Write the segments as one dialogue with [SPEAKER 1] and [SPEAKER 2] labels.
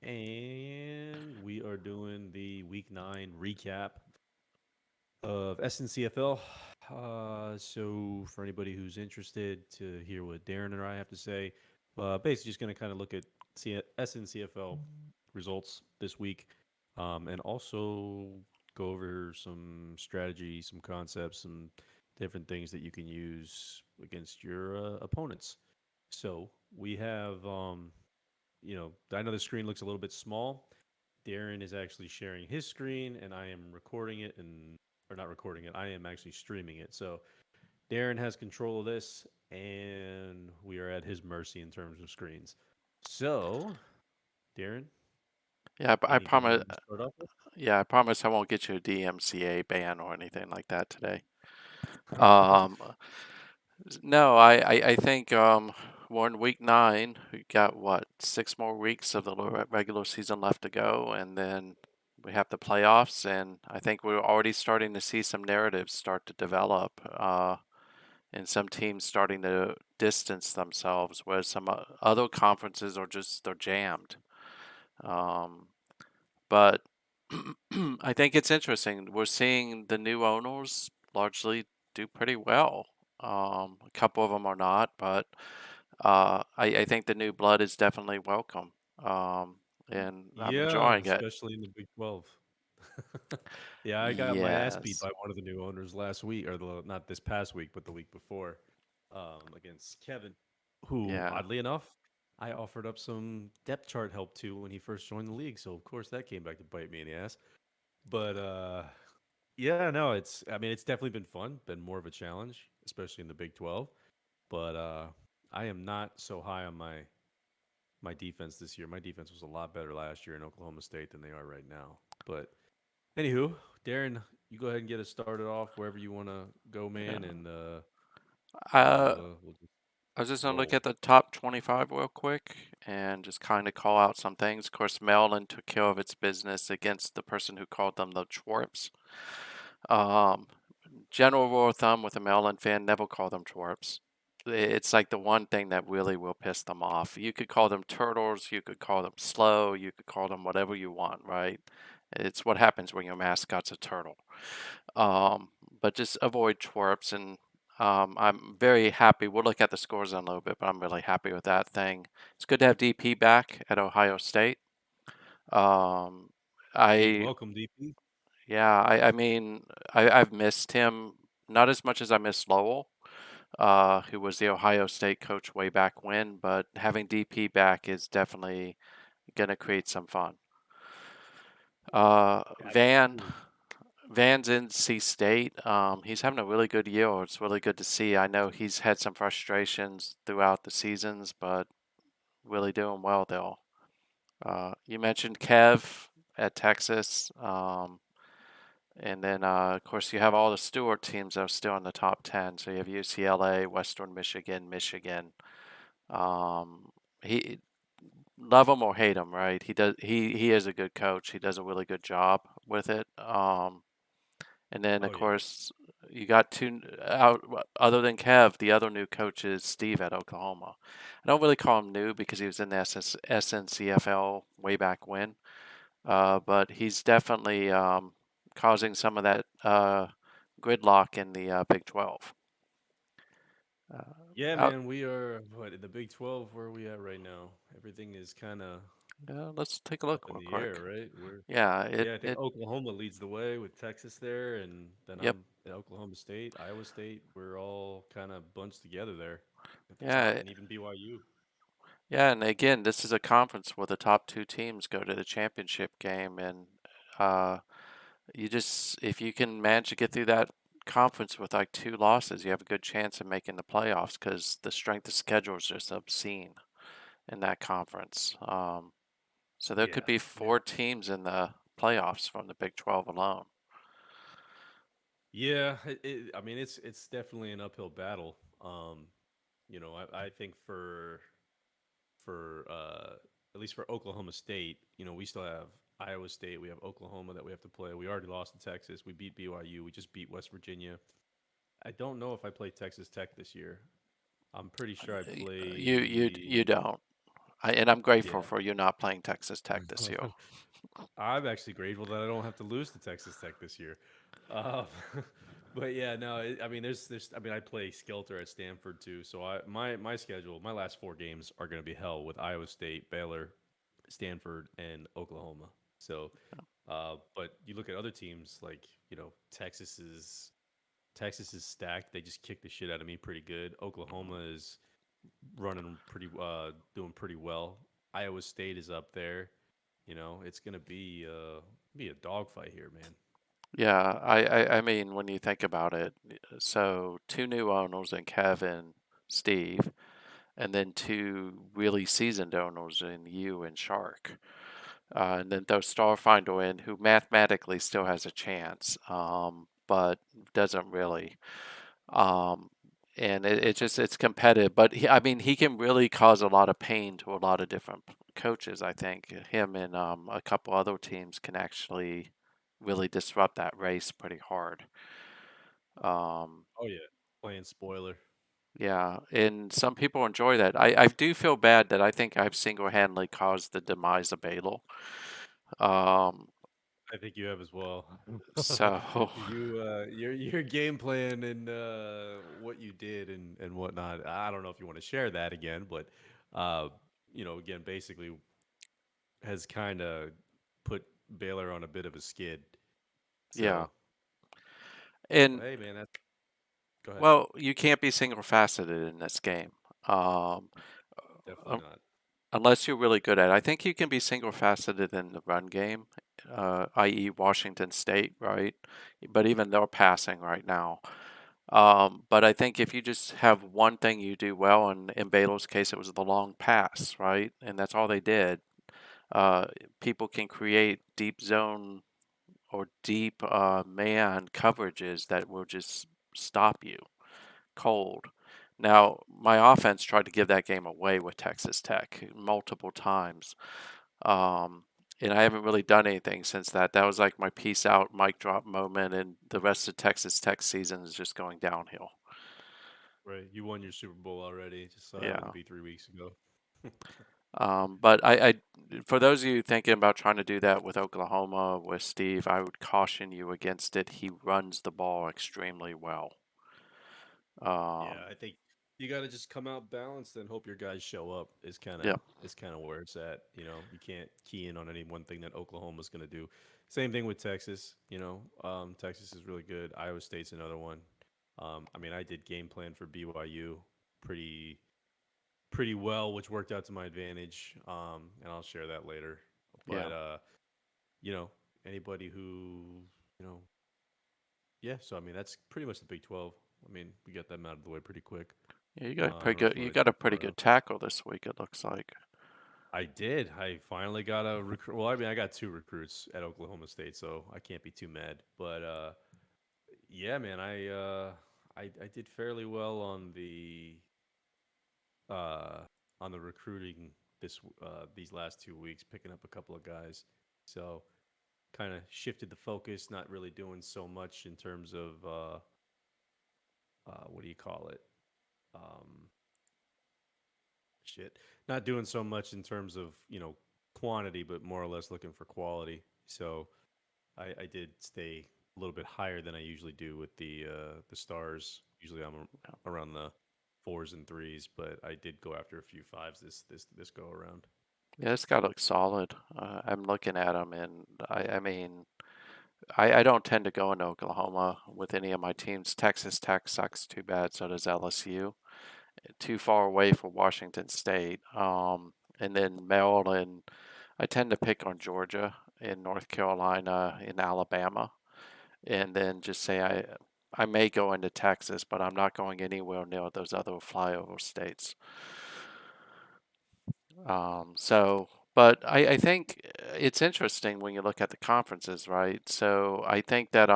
[SPEAKER 1] And we are doing the Week 9 recap of SNCFL. So, for anybody who's interested to hear what Darren and I have to say, basically just going to kind of look at SNCFL results this week and also go over some strategy, some concepts, some different things that you can use against your opponents. So, we have I know the screen looks a little bit small. Darren is actually sharing his screen, and I am recording it, or not recording it. I am actually streaming it. So Darren has control of this, and we are at his mercy in terms of screens. So, Darren,
[SPEAKER 2] Yeah, I
[SPEAKER 1] anything you
[SPEAKER 2] promise.
[SPEAKER 1] want to start off with?
[SPEAKER 2] Yeah, I promise I won't get you a DMCA ban or anything like that today. Um, no, I think we're in week 9. We got what, 6 more weeks of the regular season left to go, and then we have the playoffs. And I think we're already starting to see some narratives start to develop, and some teams starting to distance themselves, whereas some other conferences are just they're jammed. Um, But I think it's interesting. We're seeing the new owners largely do pretty well. A couple of them are not, but I think the new blood is definitely welcome. And I'm
[SPEAKER 1] Yeah,
[SPEAKER 2] enjoying it.
[SPEAKER 1] especially in the Big 12. Yeah, I got my ass beat
[SPEAKER 2] Yes.
[SPEAKER 1] by one of the new owners last week, or not this past week, but the week before, against Kevin, who,
[SPEAKER 2] Yeah.
[SPEAKER 1] oddly enough, I offered up some depth chart help to when he first joined the league. So of course that came back to bite me in the ass. But yeah, no, I mean, it's definitely been fun, been more of a challenge, especially in the Big 12. But I am not so high on my defense this year. My defense was a lot better last year in Oklahoma State than they are right now. But anywho, Darren, you go ahead and get us started off wherever you want to go, man,
[SPEAKER 2] Yeah.
[SPEAKER 1] and
[SPEAKER 2] Uh,
[SPEAKER 1] we'll just
[SPEAKER 2] I was just gonna look
[SPEAKER 1] roll.
[SPEAKER 2] at the top 25 real quick and just kind of call out some things. Of course, Maryland took care of its business against the person who called them the Twerps. Um, General rule of thumb with a Maryland fan, never call them twerps. It's like the one thing that really will piss them off. You could call them turtles, you could call them slow, you could call them whatever you want, right? It's what happens when your mascot's a turtle. Um, but just avoid twerps, and I'm very happy. We'll look at the scores in a little bit, but I'm really happy with that thing. It's good to have DP back at Ohio State. Um, I
[SPEAKER 1] Welcome, DP.
[SPEAKER 2] yeah, I mean, I've missed him not as much as I miss Lowell, who was the Ohio State coach way back when, but having DP back is definitely going to create some fun. Uh,
[SPEAKER 1] Yeah, I
[SPEAKER 2] Van,
[SPEAKER 1] agree.
[SPEAKER 2] Van's in C State. He's having a really good year. It's really good to see. I know he's had some frustrations throughout the seasons, but really doing well though. You mentioned Kev at Texas. And then, of course, you have all the Stewart teams that are still in the top 10. So you have UCLA, Western Michigan, Michigan. Um, he love him or hate him, right? He is a good coach. He does a really good job with it. And then, of
[SPEAKER 1] Oh yeah.
[SPEAKER 2] course, you got two out other than Kev. The other new coach is Steve at Oklahoma. I don't really call him new because he was in the SNCFL way back when. But he's definitely causing some of that gridlock in the Big 12. Uh,
[SPEAKER 1] Yeah,
[SPEAKER 2] out,
[SPEAKER 1] man, we are what in the Big 12. Where are we at right now? Everything is kind of
[SPEAKER 2] let's take a
[SPEAKER 1] up
[SPEAKER 2] look
[SPEAKER 1] in
[SPEAKER 2] real
[SPEAKER 1] the air,
[SPEAKER 2] quick.
[SPEAKER 1] right? We're
[SPEAKER 2] Yeah,
[SPEAKER 1] Yeah, I think Oklahoma leads the way with Texas there, and then
[SPEAKER 2] yep,
[SPEAKER 1] I'm at Oklahoma State, Iowa State. We're all kind of bunched together there at the top,
[SPEAKER 2] yeah,
[SPEAKER 1] and even BYU.
[SPEAKER 2] yeah. And again, this is a conference where the top two teams go to the championship game, and uh, if you can manage to get through that conference with like 2 losses, you have a good chance of making the playoffs because the strength of schedule is just obscene in that conference. So there could
[SPEAKER 1] Yeah,
[SPEAKER 2] be
[SPEAKER 1] yeah,
[SPEAKER 2] 4 teams in the playoffs from the Big 12 alone.
[SPEAKER 1] yeah. I mean, it's definitely an uphill battle. I think for at least for Oklahoma State, we still have Iowa State, we have Oklahoma that we have to play. We already lost to Texas. We beat BYU. We just beat West Virginia. I don't know if I play Texas Tech this year. I'm pretty sure I
[SPEAKER 2] You
[SPEAKER 1] play.
[SPEAKER 2] don't. And I'm grateful
[SPEAKER 1] Yeah.
[SPEAKER 2] for you not playing Texas Tech this year.
[SPEAKER 1] I'm actually grateful that I don't have to lose to Texas Tech this year. Uh, but yeah, no, I mean, I mean, I play Skelter at Stanford too, so my schedule, my last four games are going to be hell with Iowa State, Baylor, Stanford, and Oklahoma. So, but you look at other teams like Texas is stacked. They just kicked the shit out of me pretty good. Oklahoma is running doing pretty well. Iowa State is up there. It's gonna be a dogfight here, man.
[SPEAKER 2] Yeah, I mean, when you think about it, so two new owners in Kevin, Steve, and then two really seasoned owners in you and Shark. And then those Starfinder in, who mathematically still has a chance, but doesn't really. Um, and it's competitive, but I mean, he can really cause a lot of pain to a lot of different coaches. I think him and a couple other teams can actually really disrupt that race pretty hard. Um,
[SPEAKER 1] Oh yeah, playing spoiler.
[SPEAKER 2] yeah, and some people enjoy that. I do feel bad that I think I've single-handedly caused the demise of Badel. Um,
[SPEAKER 1] I think you have as well.
[SPEAKER 2] so
[SPEAKER 1] Your game plan and what you did and whatnot. I don't know if you want to share that again, but uh, again, basically has kind of put Baylor on a bit of a skid.
[SPEAKER 2] yeah,
[SPEAKER 1] So, but
[SPEAKER 2] and
[SPEAKER 1] hey, man, that's go ahead.
[SPEAKER 2] well, you can't be single-faceted in this game. Um,
[SPEAKER 1] Definitely
[SPEAKER 2] un-
[SPEAKER 1] not.
[SPEAKER 2] Unless you're really good at it. I think you can be single-faceted in the run game, i.e. Washington State, right? But even they're passing right now. But I think if you just have one thing you do well, and in Baylor's case, it was the long pass, right? And that's all they did. Uh, People can create deep zone or deep man coverages that will just stop you cold. Now, my offense tried to give that game away with Texas Tech multiple times. Um, and I haven't really done anything since that. That was like my peace out, mic drop moment, and the rest of Texas Tech season is just going downhill.
[SPEAKER 1] Right. You won your Super Bowl already. Just so happened to
[SPEAKER 2] Yeah.
[SPEAKER 1] be 3 weeks ago.
[SPEAKER 2] But for those of you thinking about trying to do that with Oklahoma, with Steve, I would caution you against it. He runs the ball extremely well.
[SPEAKER 1] Yeah,
[SPEAKER 2] Um,
[SPEAKER 1] I think you got to just come out balanced and hope your guys show up.
[SPEAKER 2] yeah,
[SPEAKER 1] Is kind of where it's at. You can't key in on any one thing that Oklahoma's going to do. Same thing with Texas. Texas is really good. Iowa State's another one. I mean, I did game plan for BYU pretty pretty well, which worked out to my advantage. And I'll share that later.
[SPEAKER 2] yeah,
[SPEAKER 1] But you know, anybody who you know, yeah. So I mean, that's pretty much the Big 12. I mean, we got them out of the way pretty quick.
[SPEAKER 2] yeah. You got
[SPEAKER 1] I
[SPEAKER 2] pretty
[SPEAKER 1] don't know if
[SPEAKER 2] good.
[SPEAKER 1] you
[SPEAKER 2] You
[SPEAKER 1] want to
[SPEAKER 2] got a
[SPEAKER 1] jump
[SPEAKER 2] pretty
[SPEAKER 1] around.
[SPEAKER 2] good tackle this week. It looks like.
[SPEAKER 1] I did. I finally got a recruit. Well, I mean, I got two recruits at Oklahoma State, so I can't be too mad. But yeah, man, I did fairly well uh, on the recruiting these last 2 weeks, picking up a couple of guys. So kind of shifted the focus, not really doing so much in terms of what do you call it? Um, shit, not doing so much in terms of quantity, but more or less looking for quality. So I did stay a little bit higher than I usually do with the stars. Usually I'm around the fours and threes, but I did go after a few fives this go around.
[SPEAKER 2] Yeah, this guy looks solid. I'm looking at him, and I mean, I don't tend to go into Oklahoma with any of my teams. Texas Tech sucks too bad, so does LSU. Too far away for Washington State. And then Maryland, I tend to pick on Georgia, in North Carolina, in Alabama, and then just say I may go into Texas, but I'm not going anywhere near those other flyover states. But I think it's interesting when you look at the conferences, right? So I think that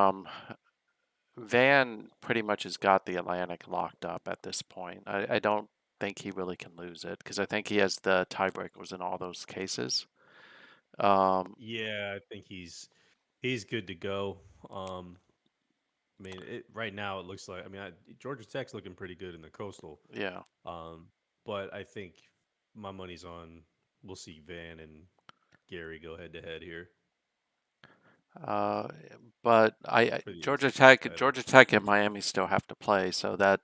[SPEAKER 2] Van pretty much has got the Atlantic locked up at this point. I don't think he really can lose it because I think he has the tiebreakers in all those cases. Um,
[SPEAKER 1] Yeah, I think he's good to go. Um, I mean, right now it looks like. I mean, Georgia Tech's looking pretty good in the coastal.
[SPEAKER 2] yeah,
[SPEAKER 1] Um, but I think my money's on we'll see Van and Gary go head to head here
[SPEAKER 2] Uh, but
[SPEAKER 1] for the
[SPEAKER 2] Georgia
[SPEAKER 1] NCAA
[SPEAKER 2] Tech,
[SPEAKER 1] title.
[SPEAKER 2] Georgia Tech and Miami still have to play, so that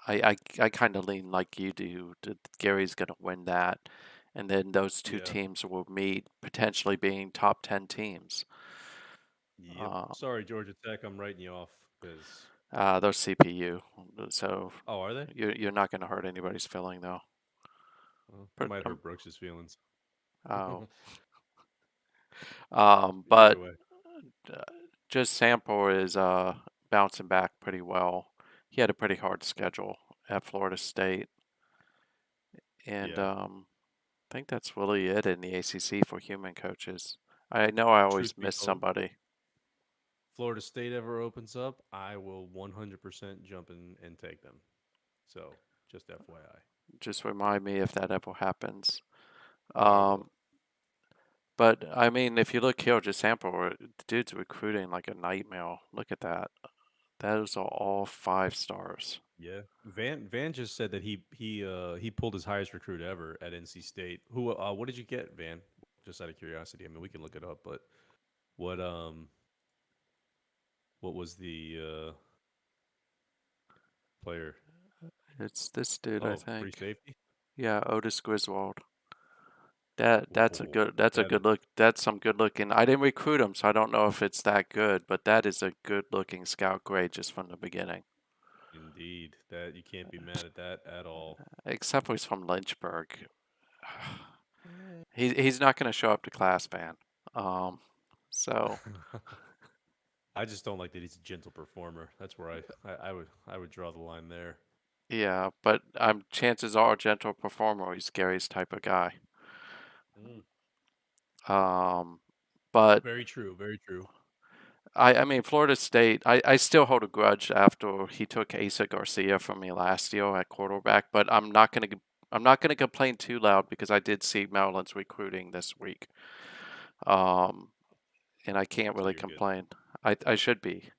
[SPEAKER 2] I kind of lean like you do. That Gary's going to win that, and then those two
[SPEAKER 1] Yeah.
[SPEAKER 2] teams will meet, potentially being top 10 teams.
[SPEAKER 1] Yep.
[SPEAKER 2] Uh,
[SPEAKER 1] Sorry, Georgia Tech. I'm writing you off because.
[SPEAKER 2] those CPU, so
[SPEAKER 1] Oh, are they?
[SPEAKER 2] you're not going to hurt anybody's feeling though.
[SPEAKER 1] Well, it
[SPEAKER 2] But,
[SPEAKER 1] might hurt Brooks's feelings.
[SPEAKER 2] oh,
[SPEAKER 1] Either
[SPEAKER 2] but
[SPEAKER 1] way.
[SPEAKER 2] uh, just Sample is bouncing back pretty well. He had a pretty hard schedule at Florida State, and
[SPEAKER 1] Yeah.
[SPEAKER 2] I think that's really it in the ACC for human coaches. I know I always
[SPEAKER 1] Truth be
[SPEAKER 2] miss
[SPEAKER 1] told,
[SPEAKER 2] somebody.
[SPEAKER 1] Florida State ever opens up, I will 100% jump in and take them. So, just FYI.
[SPEAKER 2] Just remind me if that ever happens.
[SPEAKER 1] Oh, I will.
[SPEAKER 2] Um, but I mean, if you look here, just Sample, the dude's recruiting like a nightmare. Look at that. Those are all 5 stars.
[SPEAKER 1] Yeah. Van just said that he pulled his highest recruit ever at NC State. Who what did you get, Van? Just out of curiosity. I mean, we can look it up, but what um what was the player?
[SPEAKER 2] It's this dude, I
[SPEAKER 1] Oh, free
[SPEAKER 2] think.
[SPEAKER 1] safety?
[SPEAKER 2] Yeah, Otis Griswold.
[SPEAKER 1] Whoa,
[SPEAKER 2] That's a
[SPEAKER 1] that is
[SPEAKER 2] good look. That's some good looking. I didn't recruit him, so I don't know if it's that good, but that is a good looking scout grade just from the beginning.
[SPEAKER 1] indeed. That you can't be mad at that at all.
[SPEAKER 2] Except for he's from Lynchburg.
[SPEAKER 1] Eh.
[SPEAKER 2] He's not going to show up to class, man. Um, so
[SPEAKER 1] I just don't like that he's a gentle performer. That's where I would draw the line there.
[SPEAKER 2] yeah, but chances are gentle performer. He's Gary's type of guy.
[SPEAKER 1] Mm.
[SPEAKER 2] Um, but
[SPEAKER 1] Very true. Very true.
[SPEAKER 2] I mean, Florida State, I still hold a grudge after he took Asa Garcia from me last year at quarterback, but I'm not gonna complain too loud because I did see Maryland's recruiting this week. Um, and I can't
[SPEAKER 1] So
[SPEAKER 2] really
[SPEAKER 1] you're good.
[SPEAKER 2] complain. I should be.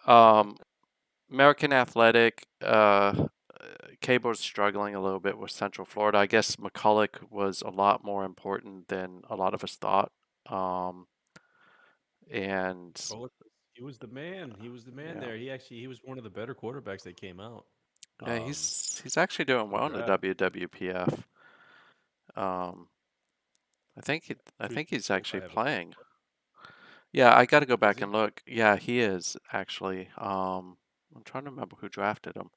[SPEAKER 2] Um, American Athletic, Cable's struggling a little bit with Central Florida. I guess McCulloch was a lot more important than a lot of us thought. Um, and
[SPEAKER 1] McCullough, he was the man. He was the man
[SPEAKER 2] yeah.
[SPEAKER 1] there. He was one of the better quarterbacks that came out
[SPEAKER 2] Yeah,
[SPEAKER 1] um,
[SPEAKER 2] he's actually doing
[SPEAKER 1] in the
[SPEAKER 2] well in the
[SPEAKER 1] draft.
[SPEAKER 2] WWPF. Um, I
[SPEAKER 1] Truth
[SPEAKER 2] think
[SPEAKER 1] be
[SPEAKER 2] he's
[SPEAKER 1] told, I
[SPEAKER 2] actually
[SPEAKER 1] have a
[SPEAKER 2] playing. Yeah, I got to go
[SPEAKER 1] is
[SPEAKER 2] back and
[SPEAKER 1] he?
[SPEAKER 2] look. Yeah, he is actually. I'm trying to remember who drafted him.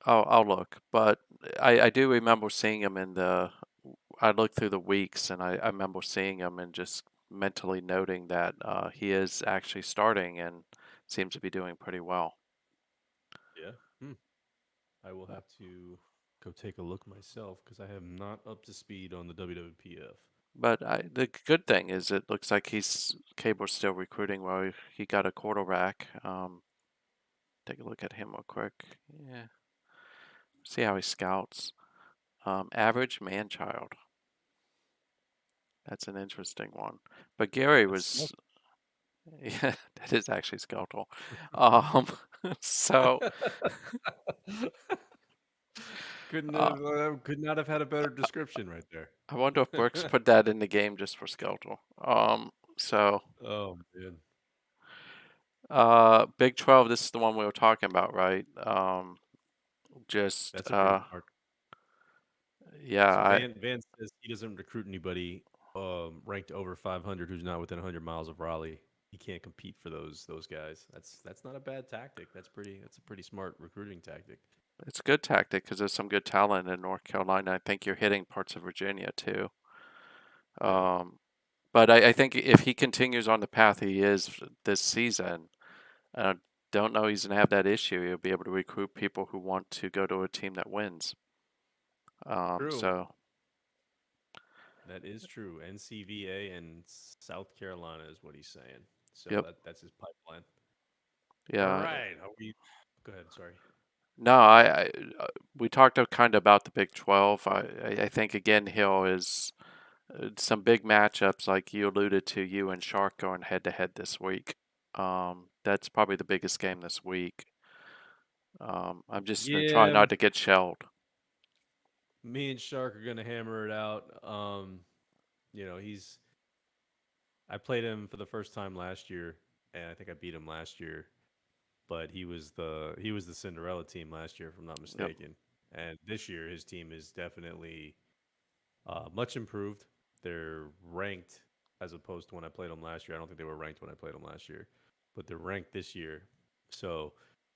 [SPEAKER 2] Oh, I'll look. But I do remember seeing him in the. I looked through the weeks and I remember seeing him and just mentally noting that he is actually starting and seems to be doing pretty well.
[SPEAKER 1] Yeah. Hmm. I will have to go take a look myself because I am not up to speed on the WWPF.
[SPEAKER 2] But the good thing is, it looks like Cable's still recruiting well. He got a quarterback. Take a look at him real quick. Yeah, see how he scouts. Average man child. That's an interesting one. But Gary
[SPEAKER 1] That's
[SPEAKER 2] was, yeah, that is actually skeletal. Um, so
[SPEAKER 1] couldn't
[SPEAKER 2] uh,
[SPEAKER 1] have could not have had a better description right there.
[SPEAKER 2] I wonder if Brooks put that in the game just for skeletal. So
[SPEAKER 1] Oh man,
[SPEAKER 2] Big 12. This is the one we were talking about, right? Just
[SPEAKER 1] that's a pretty smart.
[SPEAKER 2] yeah,
[SPEAKER 1] So Van says he doesn't recruit anybody ranked over 500 who's not within 100 miles of Raleigh. He can't compete for those guys. That's not a bad tactic. That's a pretty smart recruiting tactic.
[SPEAKER 2] it's a good tactic because there's some good talent in North Carolina. I think you're hitting parts of Virginia too.
[SPEAKER 1] Yeah,
[SPEAKER 2] Um, but I think if he continues on the path he is this season, I don't know he's going to have that issue. He'll be able to recruit people who want to go to a team that wins.
[SPEAKER 1] true.
[SPEAKER 2] So,
[SPEAKER 1] That is true. NCVA and South Carolina is what he's saying. So
[SPEAKER 2] yep,
[SPEAKER 1] that's his pipeline. All
[SPEAKER 2] yeah.
[SPEAKER 1] right. Are we? Go ahead. Sorry.
[SPEAKER 2] No, we talked kind of about the Big 12. I think again Hill is some big matchups like you alluded to. You and Shark going head to head this week. That's probably the biggest game this week. I'm just gonna try
[SPEAKER 1] Yeah,
[SPEAKER 2] not to get shelled.
[SPEAKER 1] me and Shark are gonna hammer it out. He's I played him for the first time last year, and I think I beat him last year. But he was the Cinderella team last year, if I'm not
[SPEAKER 2] Yep.
[SPEAKER 1] mistaken. And this year, his team is definitely much improved. They're ranked as opposed to when I played them last year. I don't think they were ranked when I played them last year, but they're ranked this year. So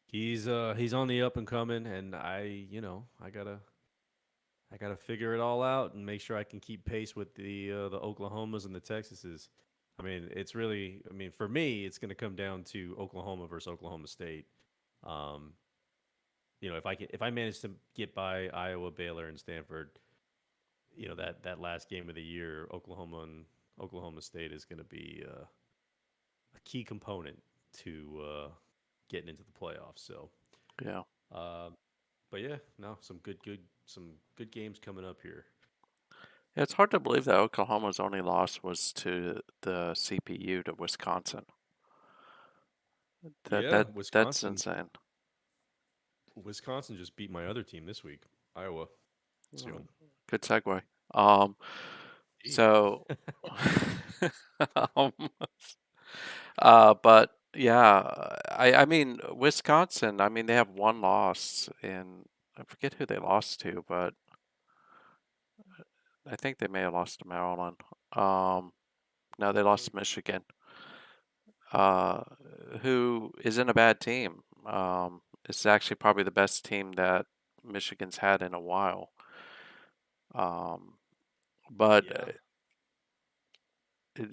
[SPEAKER 1] he's on the up and coming, and I gotta figure it all out and make sure I can keep pace with the Oklahomas and the Texases. I mean, it's really, I mean, for me, it's going to come down to Oklahoma versus Oklahoma State. Um, if I manage to get by Iowa, Baylor, and Stanford, that last game of the year, Oklahoma and Oklahoma State is going to be a key component to getting into the playoffs. So,
[SPEAKER 2] Yeah.
[SPEAKER 1] uh, but yeah, no, some good games coming up here.
[SPEAKER 2] It's hard to believe that Oklahoma's only loss was to the CPU to Wisconsin. That
[SPEAKER 1] Yeah,
[SPEAKER 2] that that's
[SPEAKER 1] Wisconsin.
[SPEAKER 2] insane.
[SPEAKER 1] Wisconsin just beat my other team this week, Iowa. So,
[SPEAKER 2] Good segue. Um,
[SPEAKER 1] indeed.
[SPEAKER 2] so, um, but yeah, I mean Wisconsin. I mean they have one loss, and I forget who they lost to, but I think they may have lost to Maryland. Um, no, they lost
[SPEAKER 1] Mm,
[SPEAKER 2] to Michigan, uh, who isn't a bad team. It's actually probably the best team that Michigan's had in a while. Um, but
[SPEAKER 1] yeah,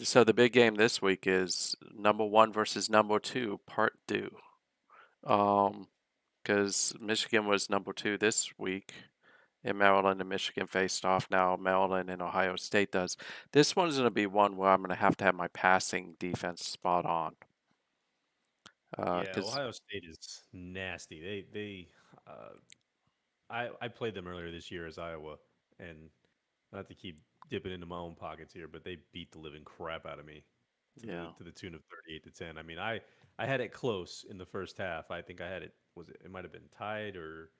[SPEAKER 2] so the big game this week is number one versus number two, part two. Um, because Michigan was number two this week, and Maryland and Michigan faced off. Now Maryland and Ohio State does. This one's going to be one where I'm going to have my passing defense spot on.
[SPEAKER 1] yeah.
[SPEAKER 2] Because
[SPEAKER 1] Ohio State is nasty. Uh, I played them earlier this year as Iowa, and not to keep dipping into my own pockets here, but they beat the living crap out of me
[SPEAKER 2] yeah,
[SPEAKER 1] to the tune of 38-10. I mean, I had it close in the first half. I think I had it. It might have been tied or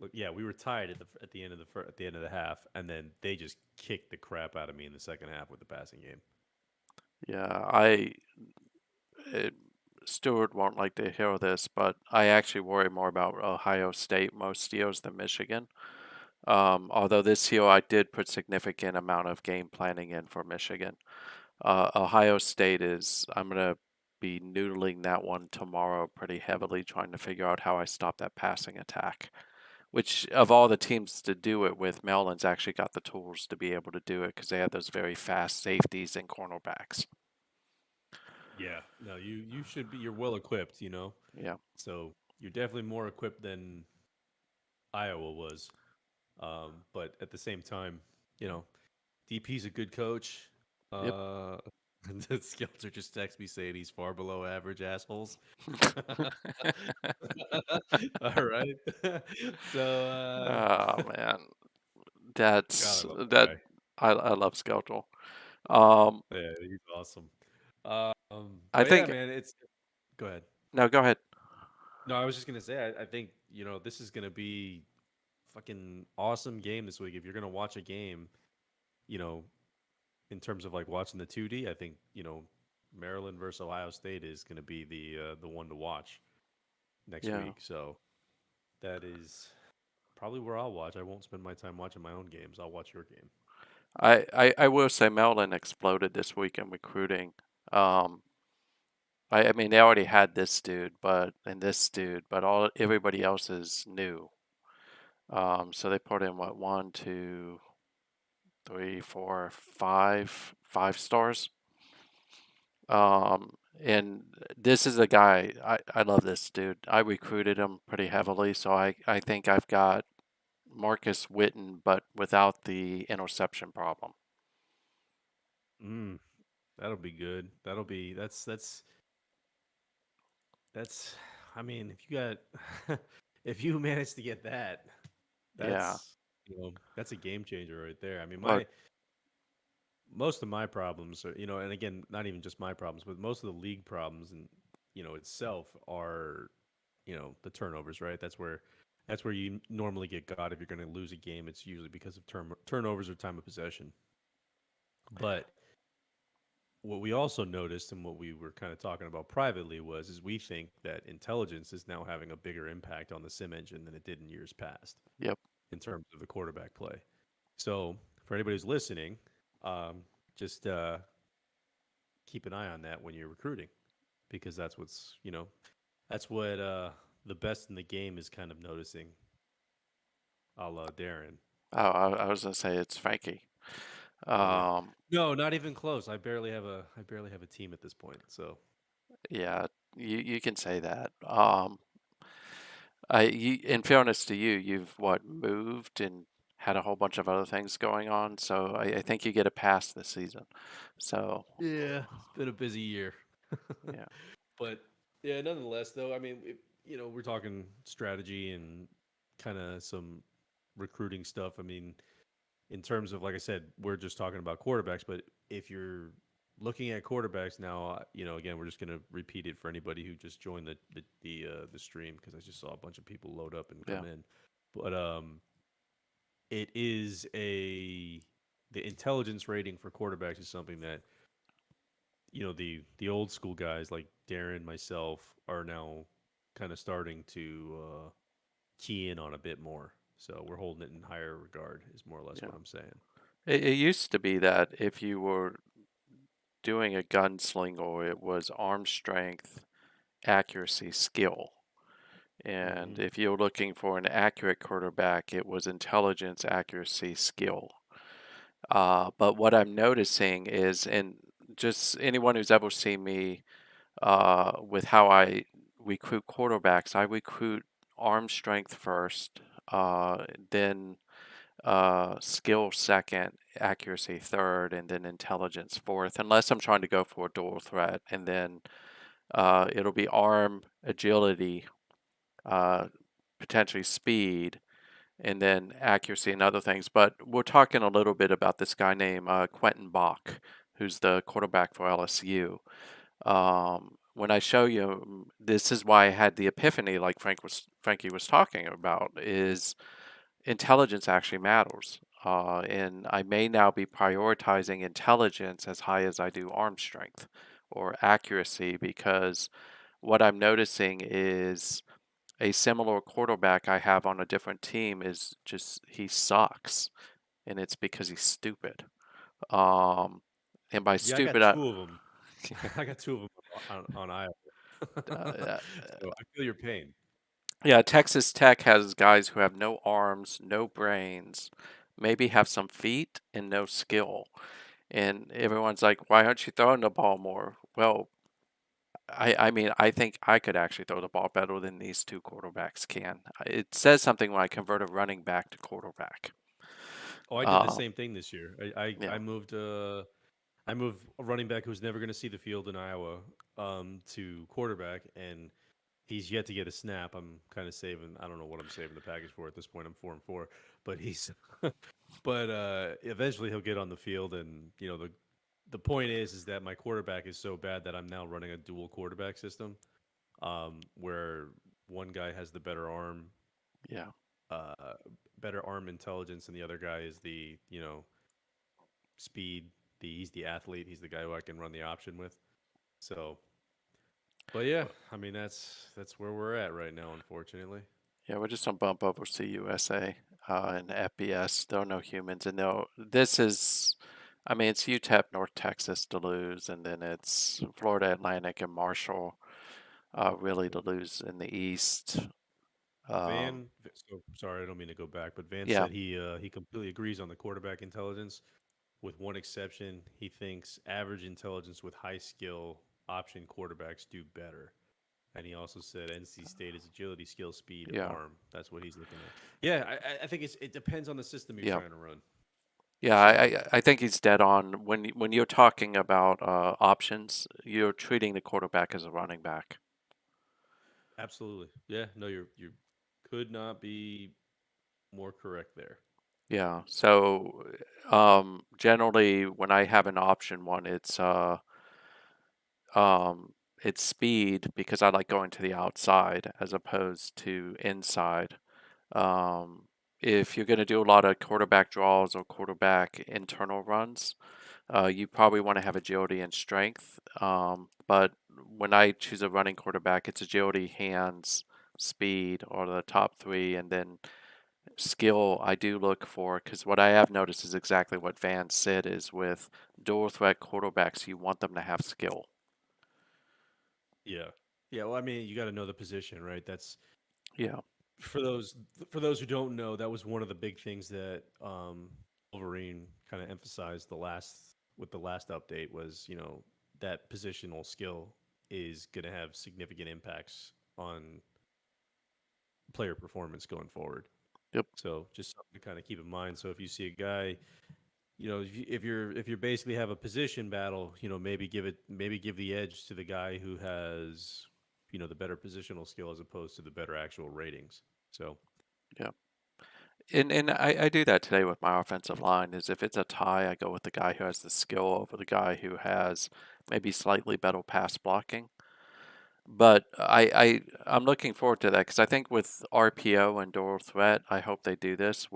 [SPEAKER 1] look, yeah, we were tied at the end of at the end of the half, and then they just kicked the crap out of me in the second half with the passing game.
[SPEAKER 2] yeah. It, Stewart won't like to hear this, but I actually worry more about Ohio State most years than Michigan. Although this year I did put significant amount of game planning in for Michigan. Ohio State is, I'm going to be noodling that one tomorrow pretty heavily, trying to figure out how I stop that passing attack. Which, of all the teams to do it with, Maryland's actually got the tools to be able to do it because they have those very fast safeties and cornerbacks.
[SPEAKER 1] Yeah, no, you should be. You're well equipped,
[SPEAKER 2] Yeah,
[SPEAKER 1] so you're definitely more equipped than Iowa was. But at the same time, you know, DP's a good coach.
[SPEAKER 2] yep.
[SPEAKER 1] Uh, the Skelter just text me saying he's far below average assholes. All right. So,
[SPEAKER 2] Oh man,
[SPEAKER 1] God, I
[SPEAKER 2] that's
[SPEAKER 1] love the
[SPEAKER 2] that.
[SPEAKER 1] guy.
[SPEAKER 2] I love Skeltel. Um,
[SPEAKER 1] Yeah, he's awesome.
[SPEAKER 2] I
[SPEAKER 1] But yeah,
[SPEAKER 2] think
[SPEAKER 1] man, it's go ahead.
[SPEAKER 2] no. Go ahead.
[SPEAKER 1] No, I was just gonna say, I think this is gonna be fucking awesome game this week. If you're gonna watch a game, you know, in terms of like watching the 2D, I think Maryland versus Ohio State is gonna be the one to watch next
[SPEAKER 2] Yeah,
[SPEAKER 1] week. So that is probably where I'll watch. I won't spend my time watching my own games. I'll watch your game.
[SPEAKER 2] I will say Maryland exploded this week in recruiting. Um, I mean they already had this dude, but all everybody else is new. So they put in what, one, two, three, four, five stars. And this is a guy, I love this dude. I recruited him pretty heavily, so I think I've got Marcus Witten, but without the interception problem.
[SPEAKER 1] Mm, that'll be good. That's. I mean, if you got, if you manage to get that,
[SPEAKER 2] Yeah.
[SPEAKER 1] that's a game changer right there. I mean,
[SPEAKER 2] Well,
[SPEAKER 1] most of my problems are, and again, not even just my problems, but most of the league problems and itself are, the turnovers, right? That's where That's where you normally get got if you're going to lose a game. It's usually because of turnovers or time of possession. But what we also noticed and what we were kind of talking about privately was is we think that intelligence is now having a bigger impact on the sim engine than it did in years past
[SPEAKER 2] Yep.
[SPEAKER 1] in terms of the quarterback play. So for anybody who's listening, just keep an eye on that when you're recruiting because that's what's that's what the best in the game is kind of noticing, a la Darren.
[SPEAKER 2] I was gonna say it's Frankie.
[SPEAKER 1] Oh yeah,
[SPEAKER 2] Um,
[SPEAKER 1] no, not even close. I barely have a team at this point. So
[SPEAKER 2] yeah, you can say that. In fairness to you, you've what moved and had a whole bunch of other things going on, so I think you get a pass this season. So
[SPEAKER 1] yeah, it's been a busy year.
[SPEAKER 2] yeah,
[SPEAKER 1] But yeah, nonetheless, though, I mean, we're talking strategy and kind of some recruiting stuff. I mean, in terms of, like I said, we're just talking about quarterbacks, but if you're looking at quarterbacks now, again, we're just going to repeat it for anybody who just joined the stream because I just saw a bunch of people load up and
[SPEAKER 2] yeah,
[SPEAKER 1] come in. But it is the intelligence rating for quarterbacks is something that the old school guys like Darren, myself are now kind of starting to key in on a bit more. So we're holding it in higher regard. Is more or less
[SPEAKER 2] yeah.
[SPEAKER 1] what I'm saying.
[SPEAKER 2] It used to be that if you were doing a gunslinger, it was arm strength, accuracy, skill. And
[SPEAKER 1] Hmm.
[SPEAKER 2] if you're looking for an accurate quarterback, it was intelligence, accuracy, skill. But what I'm noticing is, and just anyone who's ever seen me with how I recruit quarterbacks, I recruit arm strength first, then skill second, accuracy third, and then intelligence fourth, unless I'm trying to go for a dual threat. And then it'll be arm, agility, uh, potentially speed, and then accuracy and other things. But we're talking a little bit about this guy named Quentin Bach, who's the quarterback for LSU. When I show you, this is why I had the epiphany, like Frankie was talking about, is intelligence actually matters. And I may now be prioritizing intelligence as high as I do arm strength or accuracy because what I'm noticing is a similar quarterback I have on a different team is just he sucks, and it's because he's stupid. Um, and by
[SPEAKER 1] Yeah, I got
[SPEAKER 2] stupid,
[SPEAKER 1] two of them. I got two of them on Iowa.
[SPEAKER 2] uh,
[SPEAKER 1] So I feel your pain.
[SPEAKER 2] yeah, Texas Tech has guys who have no arms, no brains, maybe have some feet and no skill. And everyone's like, "Why aren't you throwing the ball more?" Well, I mean, I think I could actually throw the ball better than these two quarterbacks can. It says something when I convert a running back to quarterback.
[SPEAKER 1] Oh, I did the
[SPEAKER 2] Um,
[SPEAKER 1] same thing this year. I
[SPEAKER 2] yeah,
[SPEAKER 1] moved I moved a running back who's never going to see the field in Iowa to quarterback, and he's yet to get a snap. I'm kind of saving. I don't know what I'm saving the package for at this point. I'm 4-4, but he's but eventually he'll get on the field, and the point is that my quarterback is so bad that I'm now running a dual quarterback system, where one guy has the
[SPEAKER 2] yeah.
[SPEAKER 1] uh, better arm intelligence, and the other guy is the speed. He's the athlete. He's the guy who I can run the option with. So, but yeah, I mean that's where we're at right now, unfortunately.
[SPEAKER 2] Yeah, we're just gonna bump over CUSA and FBS. There are no humans, and no, this is, I mean, it's UTEP, North Texas to lose, and then it's Florida Atlantic and Marshall, really to lose in the East. Um,
[SPEAKER 1] So sorry, I don't mean to go back, but Van
[SPEAKER 2] yeah,
[SPEAKER 1] said he completely agrees on the quarterback intelligence, with one exception. He thinks average intelligence with high skill option quarterbacks do better. And he also said NC State is agility, skill, speed,
[SPEAKER 2] yeah,
[SPEAKER 1] arm. That's what he's looking at. Yeah, I think it depends on the system you're
[SPEAKER 2] yeah,
[SPEAKER 1] trying to run.
[SPEAKER 2] yeah.
[SPEAKER 1] So
[SPEAKER 2] I think he's dead on when you're talking about options. You're treating the quarterback as a running back.
[SPEAKER 1] absolutely, yeah. No, you could not be more correct there.
[SPEAKER 2] Yeah. So generally, when I have an option one, Um, it's speed because I like going to the outside as opposed to inside. Um, if you're going to do a lot of quarterback draws or quarterback internal runs, you probably want to have agility and strength. But when I choose a running quarterback, it's agility, hands, speed are the top three, and then skill I do look for, because what I have noticed is exactly what Van said is with dual threat quarterbacks, you want them to have skill.
[SPEAKER 1] Yeah. Yeah, well, I mean, you got to know the position, right? That's
[SPEAKER 2] Yeah.
[SPEAKER 1] for those for those who don't know, that was one of the big things that Wolverine kind of emphasized the last update was, that positional skill is going to have significant impacts on player performance going forward.
[SPEAKER 2] Yep.
[SPEAKER 1] So just something to kind of keep in mind. So if you see a guy, if you're basically have a position battle, maybe give the edge to the guy who has, the better positional skill as opposed to the better actual ratings. So
[SPEAKER 2] Yeah. And I do that today with my offensive line is if it's a tie, I go with the guy who has the skill over the guy who has maybe slightly better pass blocking. But I'm looking forward to that because I think with RPO and dual threat, I hope they do this.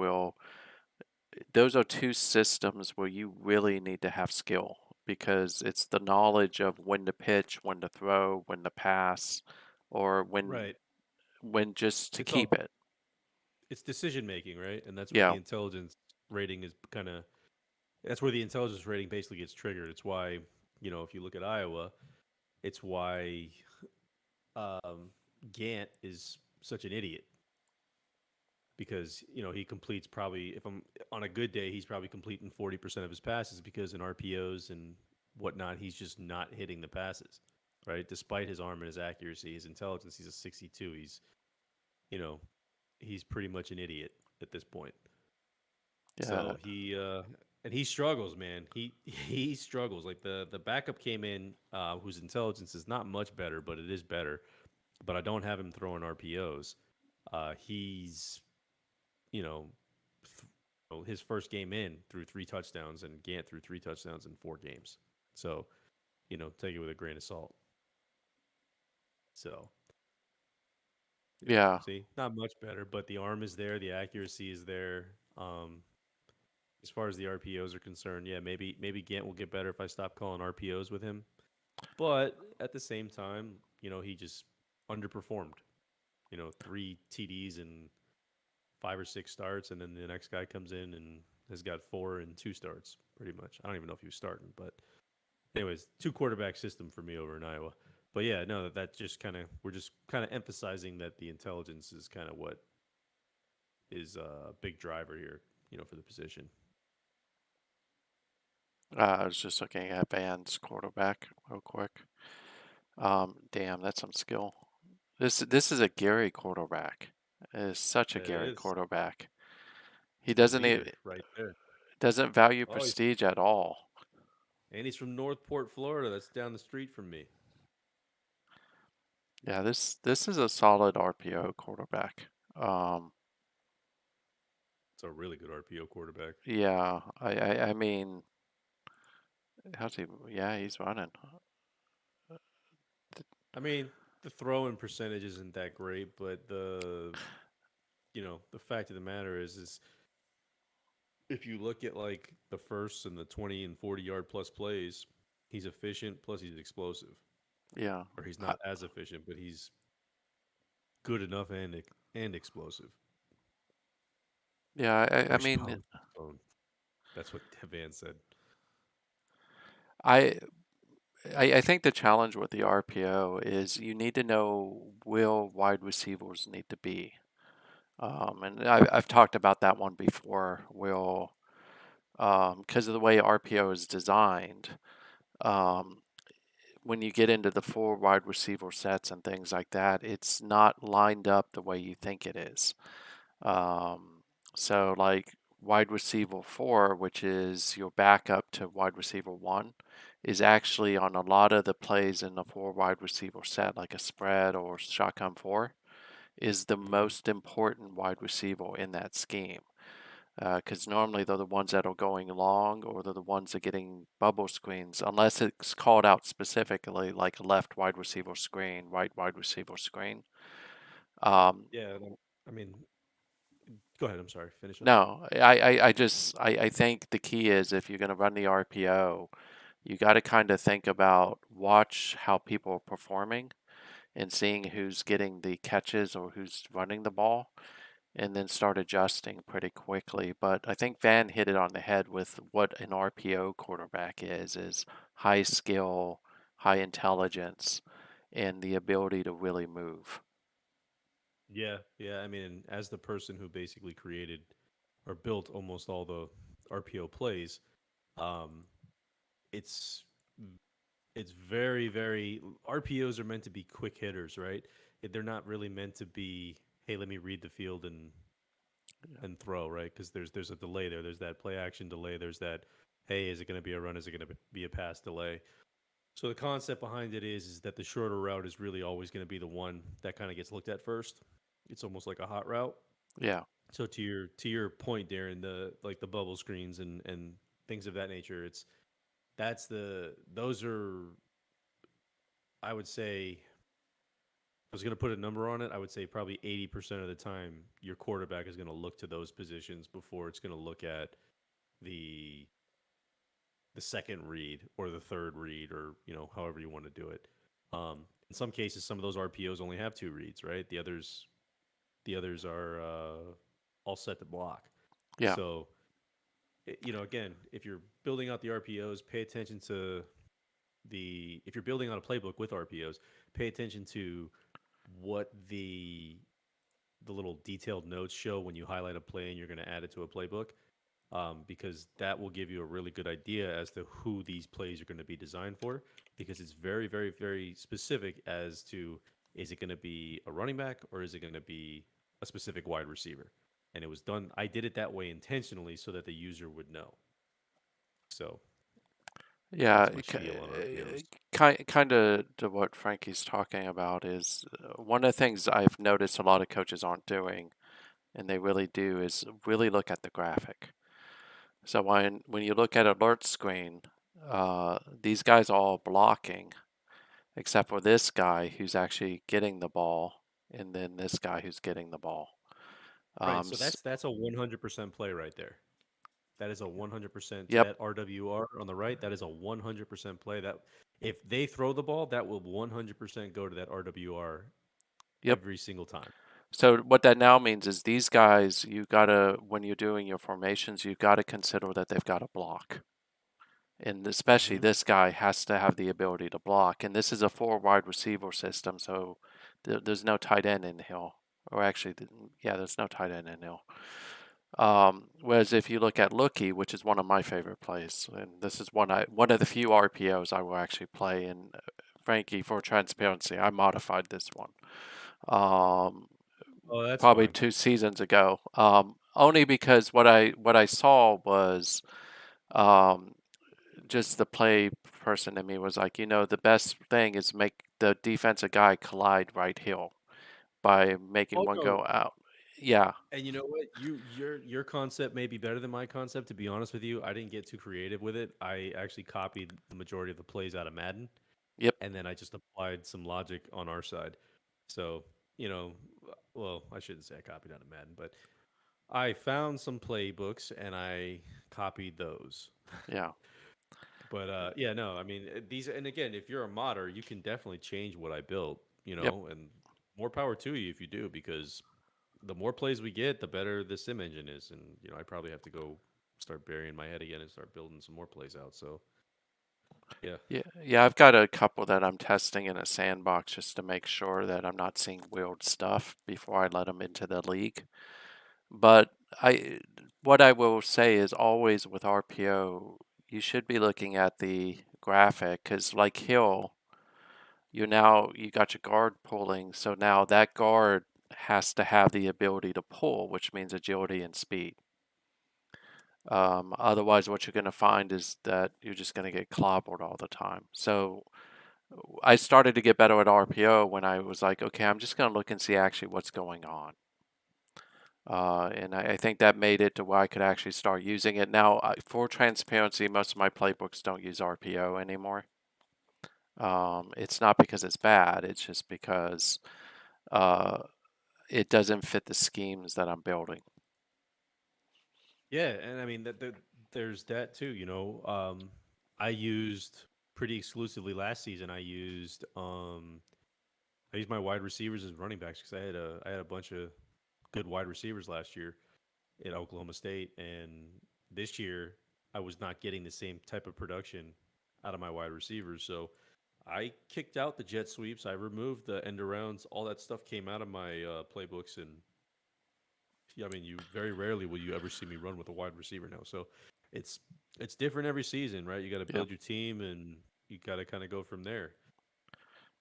[SPEAKER 2] Those are two systems where you really need to have skill because it's the knowledge of when to pitch, when to throw, when to pass, or
[SPEAKER 1] right,
[SPEAKER 2] when just to
[SPEAKER 1] it's
[SPEAKER 2] keep
[SPEAKER 1] all
[SPEAKER 2] it.
[SPEAKER 1] it's decision making, right? And that's where the
[SPEAKER 2] Yeah,
[SPEAKER 1] intelligence rating is kind of that's where the intelligence rating basically gets triggered. It's why, if you look at Iowa, it's why um, Gant is such an idiot because he completes probably if I'm on a good day he's probably completing 40% of his passes because in RPOs and whatnot he's just not hitting the passes, right? Despite his arm and his accuracy, his intelligence, he's a 62. You know he's pretty much an idiot at this point.
[SPEAKER 2] yeah,
[SPEAKER 1] So he struggles, man. He struggles. Like the backup came in, whose intelligence is not much better, but it is better. But I don't have him throwing RPOs. He's you know, his first game in threw 3 touchdowns, and Gant threw 3 touchdowns in 4 games. So take it with a grain of salt. So
[SPEAKER 2] yeah.
[SPEAKER 1] see, not much better, but the arm is there, the accuracy is there. As far as the RPOs are concerned, yeah, maybe Gant will get better if I stop calling RPOs with him. But at the same time, he just underperformed. 3 TDs and 5 or 6 starts, and then the next guy comes in and has got 4 and 2 starts, pretty much. I don't even know if he was starting, but anyways, 2 quarterback system for me over in Iowa. But yeah, no, that just kind of we're just kind of emphasizing that the intelligence is kind of what is a big driver here, for the position.
[SPEAKER 2] I was just looking at Van's quarterback real quick. Damn, that's some skill. This is a Gary quarterback. It is such a
[SPEAKER 1] It
[SPEAKER 2] Gary
[SPEAKER 1] is.
[SPEAKER 2] quarterback. He
[SPEAKER 1] It's the leader right there.
[SPEAKER 2] doesn't value
[SPEAKER 1] Oh,
[SPEAKER 2] prestige at all.
[SPEAKER 1] and he's from Northport, Florida. That's down the street from me.
[SPEAKER 2] Yeah, this is a solid RPO quarterback. Um,
[SPEAKER 1] It's a really good RPO quarterback.
[SPEAKER 2] yeah, I mean, how's he? Yeah, he's running.
[SPEAKER 1] I mean, the throwing percentage isn't that great, but the fact of the matter is if you look at like the first and the 20 and 40 yard plus plays, he's efficient plus he's explosive.
[SPEAKER 2] Yeah,
[SPEAKER 1] Or he's
[SPEAKER 2] I,
[SPEAKER 1] not as efficient, but he's good enough and explosive.
[SPEAKER 2] yeah. I
[SPEAKER 1] Push
[SPEAKER 2] mean,
[SPEAKER 1] bone, bone. That's what Van said.
[SPEAKER 2] I I think the challenge with the RPO is you need to know will wide receivers need to be. And I've talked about that one before. Will because of the way RPO is designed, um, when you get into the four wide receiver sets and things like that, it's not lined up the way you think it is. Um, so, like wide receiver four, which is your backup to wide receiver one, is actually on a lot of the plays in the four wide receiver set, like a spread or shotgun four, is the
[SPEAKER 1] Hmm.
[SPEAKER 2] most important wide receiver in that scheme. Because normally they're the ones that are going long or they're the ones that are getting bubble screens, unless it's called out specifically, like a left wide receiver screen, right wide receiver screen. Um,
[SPEAKER 1] Yeah, I mean, Go ahead. I'm sorry. Finish up.
[SPEAKER 2] No, I think the key is if you're going to run the RPO, you got to kind of think about watch how people are performing and seeing who's getting the catches or who's running the ball, and then start adjusting pretty quickly. But I think Van hit it on the head with what an RPO quarterback is high skill, high intelligence, and the ability to really move.
[SPEAKER 1] Yeah, yeah. I mean, as the person who basically created or built almost all the RPO plays, um, it's it's very, very RPOs are meant to be quick hitters, right? They're not really meant to be, hey, let me read the field and throw, right? Because there's a delay there. There's that play action delay. There's that, hey, is it going to be a run? Is it going to be a pass delay? So the concept behind it is that the shorter route is really always going to be the one that kind of gets looked at first. It's almost like a hot route.
[SPEAKER 2] Yeah,
[SPEAKER 1] So to your point, Darren, the like the bubble screens and things of that nature, those are, I would say, I was going to put a number on it. I would say probably 80% of the time your quarterback is going to look to those positions before it's going to look at the the second read or the third read, or however you want to do it. In some cases, some of those RPOs only have two reads, right? The others are all set to block.
[SPEAKER 2] yeah,
[SPEAKER 1] So again, if you're building out the RPOs, pay attention to the if you're building out a playbook with RPOs, pay attention to what the little detailed notes show when you highlight a play and you're going to add it to a playbook, because that will give you a really good idea as to who these plays are going to be designed for, because it's very, very, very specific as to, is it going to be a running back or is it going to be a specific wide receiver. And it was done, I did it that way intentionally so that the user would know. So
[SPEAKER 2] yeah.
[SPEAKER 1] that's my spiel on RPOs.
[SPEAKER 2] Kind of to what Frankie's talking about is one of the things I've noticed a lot of coaches aren't doing, and they really do, is really look at the graphic. So when you look at alert screen, these guys are all blocking, except for this guy who's actually getting the ball, and then this guy who's getting the ball.
[SPEAKER 1] Right, so
[SPEAKER 2] S
[SPEAKER 1] that's a 100% play right there. That is a 100% to
[SPEAKER 2] Yep,
[SPEAKER 1] that RWR on the right. That is a 100% play. That if they throw the ball, that will 100% go to that RWR
[SPEAKER 2] yep.
[SPEAKER 1] every single time.
[SPEAKER 2] So what that now means is these guys, you gotta, when you're doing your formations, you gotta consider that they've got to block. And especially
[SPEAKER 1] Hmm.
[SPEAKER 2] this guy has to have the ability to block. And this is a four wide receiver system, so there's no tight end in Hill. Or actually, yeah, there's no tight end in Hill. Whereas if you look at Lookie, which is one of my favorite plays, and this is one of the few RPOs I will actually play. And Frankie, for transparency, I modified this one. Um,
[SPEAKER 1] Oh, that's
[SPEAKER 2] Probably
[SPEAKER 1] fine.
[SPEAKER 2] 2 seasons ago. Only because what I saw was um, just the play person in me was like, the best thing is make the defensive guy collide right heel by making
[SPEAKER 1] Oh
[SPEAKER 2] one
[SPEAKER 1] no,
[SPEAKER 2] go out. Yeah.
[SPEAKER 1] and you know what? Your concept may be better than my concept. To be honest with you, I didn't get too creative with it. I actually copied the majority of the plays out of Madden,
[SPEAKER 2] Yep.
[SPEAKER 1] and then I just applied some logic on our side. So you know, well, I shouldn't say I copied out of Madden, but I found some playbooks and I copied those.
[SPEAKER 2] Yeah.
[SPEAKER 1] But yeah, no, I mean these, and again, if you're a modder, you can definitely change what I built,
[SPEAKER 2] Yep.
[SPEAKER 1] and more power to you if you do, because the more plays we get, the better the sim engine is, and I probably have to go start burying my head again and start building some more plays out. So yeah,
[SPEAKER 2] Yeah. Yeah. I've got a couple that I'm testing in a sandbox just to make sure that I'm not seeing weird stuff before I let them into the league. But I, what I will say is always with RPO, you should be looking at the graphic because, like Hill, you got your guard pulling, so now that guard has to have the ability to pull, which means agility and speed. Otherwise, what you're going to find is that you're just going to get clobbered all the time. So I started to get better at RPO when I was like, okay, I'm just going to look and see actually what's going on. And I think that made it to where I could actually start using it. Now, for transparency, most of my playbooks don't use RPO anymore. It's not because it's bad, it's just because uh, it doesn't fit the schemes that I'm building.
[SPEAKER 1] Yeah, and I mean there's that too. I used pretty exclusively last season. I used my wide receivers as running backs because I had a bunch of good wide receivers last year at Oklahoma State, and this year I was not getting the same type of production out of my wide receivers. So I kicked out the jet sweeps. I removed the end arounds. All that stuff came out of my playbooks, and yeah, I mean, you very rarely will you ever see me run with a wide receiver now. So it's it's different every season, right? You got to
[SPEAKER 2] Yeah.
[SPEAKER 1] build your team, and you got to kind of go from there.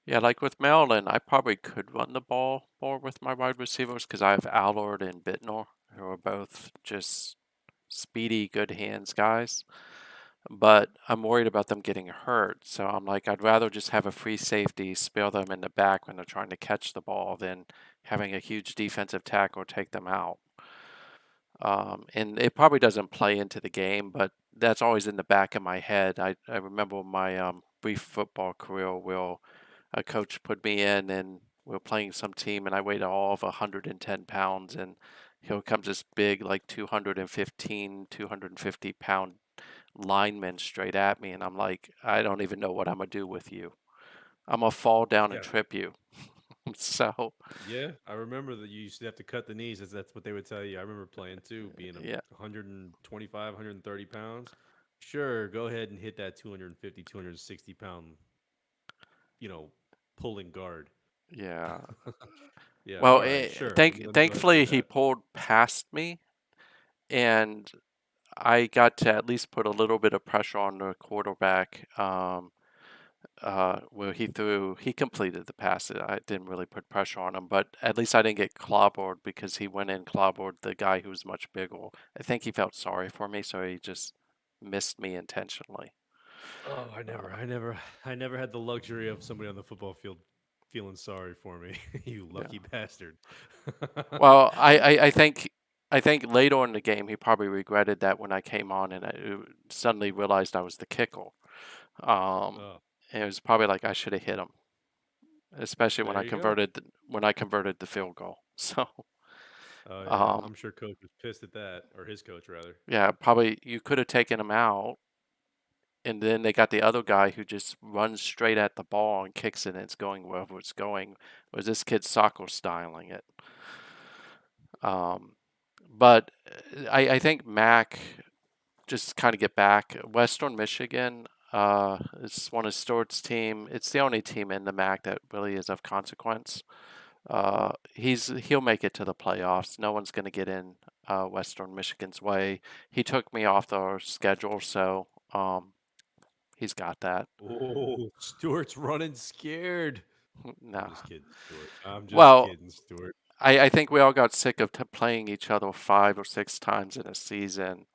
[SPEAKER 2] Yeah, like with Maryland, I probably could run the ball more with my wide receivers because I have Allard and Bittner, who are both just speedy, good hands guys. But I'm worried about them getting hurt. So I'm like, I'd rather just have a free safety, spare them in the back when they're trying to catch the ball than having a huge defensive tackle take them out. And it probably doesn't play into the game, but that's always in the back of my head. I remember my brief football career where a coach put me in and we were playing some team and I weighed all of 110 pounds and here comes this big like 215, 250 pound lineman straight at me and I'm like, I don't even know what I'm gonna do with you. I'm gonna fall down and
[SPEAKER 1] Yeah.
[SPEAKER 2] trip you. So
[SPEAKER 1] Yeah, I remember that you used to have to cut the knees. That's what they would tell you. I remember playing too, being a
[SPEAKER 2] yeah,
[SPEAKER 1] 125, 130 pounds. Sure, go ahead and hit that 250, 260 pound, you know, pulling guard.
[SPEAKER 2] yeah.
[SPEAKER 1] Yeah,
[SPEAKER 2] Well,
[SPEAKER 1] all right, sure. Let me go ahead and do
[SPEAKER 2] thankfully he
[SPEAKER 1] that.
[SPEAKER 2] pulled past me and I got to at least put a little bit of pressure on the quarterback. Where he completed the pass. I didn't really put pressure on him, but at least I didn't get clobbered because he went in clobbered the guy who was much bigger. I think he felt sorry for me, so he just missed me intentionally.
[SPEAKER 1] Oh,
[SPEAKER 2] Uh,
[SPEAKER 1] I never had the luxury of somebody on the football field feeling sorry for me. You
[SPEAKER 2] yeah.
[SPEAKER 1] lucky bastard.
[SPEAKER 2] Well, I think later in the game he probably regretted that when I came on and I suddenly realized I was the kicker. Um,
[SPEAKER 1] Oh,
[SPEAKER 2] and it was probably like I should have hit him, especially
[SPEAKER 1] there you go.
[SPEAKER 2] when I converted the field goal. So.
[SPEAKER 1] Oh yeah,
[SPEAKER 2] Um,
[SPEAKER 1] I'm sure coach was pissed at that, or his coach rather.
[SPEAKER 2] Yeah, probably you could have taken him out, and then they got the other guy who just runs straight at the ball and kicks it, and it's going wherever it's going. Was this kid soccer styling it? Um, but I think Mac just kind of get back. Western Michigan is one of Stewart's team. It's the only team in the MAC that really is of consequence. He'll make it to the playoffs. No one's going to get in Western Michigan's way. He took me off the schedule, so he's got that.
[SPEAKER 1] Oh, Stewart's running scared. I'm
[SPEAKER 2] No.
[SPEAKER 1] just kidding, Stewart. I'm just
[SPEAKER 2] Well,
[SPEAKER 1] kidding, Stewart.
[SPEAKER 2] I think we all got sick of playing each other 5 or 6 times in a season.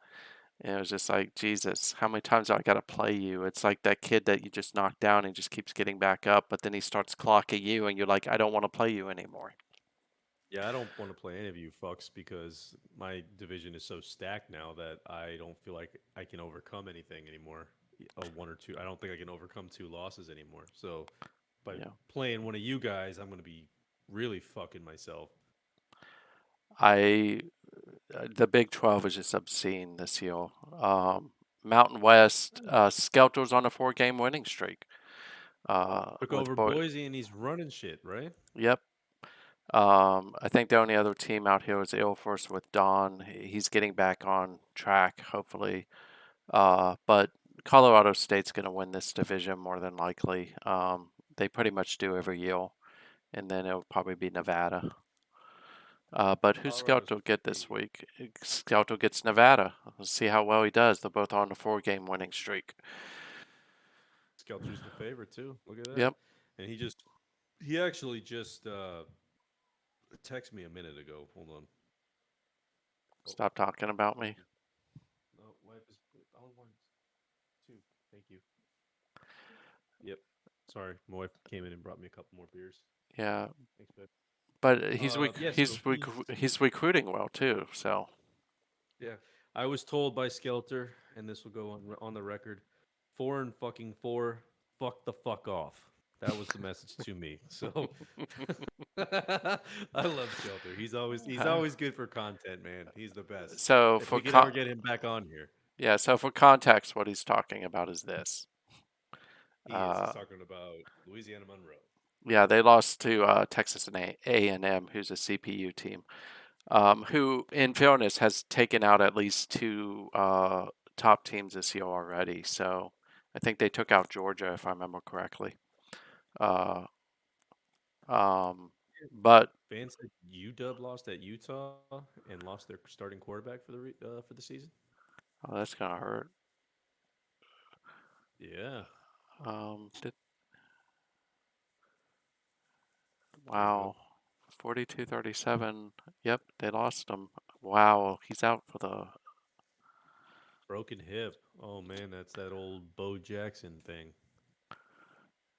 [SPEAKER 2] And it was just like, Jesus, how many times do I got to play you? It's like that kid that you just knock down and just keeps getting back up, but then he starts clocking you, and you're like, I don't want to play you anymore.
[SPEAKER 1] Yeah, I don't want to play any of you fucks because my division is so stacked now that I don't feel like I can overcome anything anymore. A one or two, I don't think I can overcome two losses anymore. So by
[SPEAKER 2] Yeah.
[SPEAKER 1] playing one of you guys, I'm going to be really fucking myself.
[SPEAKER 2] I the Big 12 is just obscene this year. Mountain West, Skelter's on a 4 game winning streak.
[SPEAKER 1] Took
[SPEAKER 2] With
[SPEAKER 1] over
[SPEAKER 2] boy,
[SPEAKER 1] Boise and he's running shit, right?
[SPEAKER 2] yep. I think the only other team out here is Air Force with Don. He's getting back on track, hopefully. But Colorado State's going to win this division more than likely. They pretty much do every year, and then it'll probably be Nevada. But who's
[SPEAKER 1] Colorado
[SPEAKER 2] Skelter get
[SPEAKER 1] State.
[SPEAKER 2] this week? Skelter gets Nevada. We'll see how well he does. They're both on a 4 game winning streak.
[SPEAKER 1] Skelter's the favorite too. Look at that.
[SPEAKER 2] Yep.
[SPEAKER 1] And he actually just texted me a minute ago. Hold on. Oh,
[SPEAKER 2] Stop talking about
[SPEAKER 1] wife
[SPEAKER 2] me.
[SPEAKER 1] is no wife is only one two. Thank you. Yep. Sorry, my wife came in and brought me a couple more beers.
[SPEAKER 2] Yeah,
[SPEAKER 1] Thanks, babe.
[SPEAKER 2] but
[SPEAKER 1] Yeah. So
[SPEAKER 2] he's recruiting well too. So
[SPEAKER 1] yeah. I was told by Skelter, and this will go on the record. 4 and fucking 4. Fuck the fuck off. That was the message to me. So I love Skelter. He's
[SPEAKER 2] Uh,
[SPEAKER 1] always good for content, man. He's the best.
[SPEAKER 2] so
[SPEAKER 1] If
[SPEAKER 2] for
[SPEAKER 1] we could ever get him back on here,
[SPEAKER 2] yeah, for context, what he's talking about is this.
[SPEAKER 1] he is.
[SPEAKER 2] Uh,
[SPEAKER 1] He's talking about Louisiana Monroe.
[SPEAKER 2] yeah, they lost to Texas and A&M, who's a CPU team, who, in fairness, has taken out at least two top teams this year already. So I think they took out Georgia, if I remember correctly. Uh, um, but
[SPEAKER 1] Van said UW lost at Utah and lost their starting quarterback for the season.
[SPEAKER 2] oh, that's gonna hurt.
[SPEAKER 1] Yeah,
[SPEAKER 2] Did,
[SPEAKER 1] there you go.
[SPEAKER 2] wow, 42-37. Yep, they lost him. Wow, he's out for the.
[SPEAKER 1] Broken hip. Oh man, that's that old Bo Jackson thing.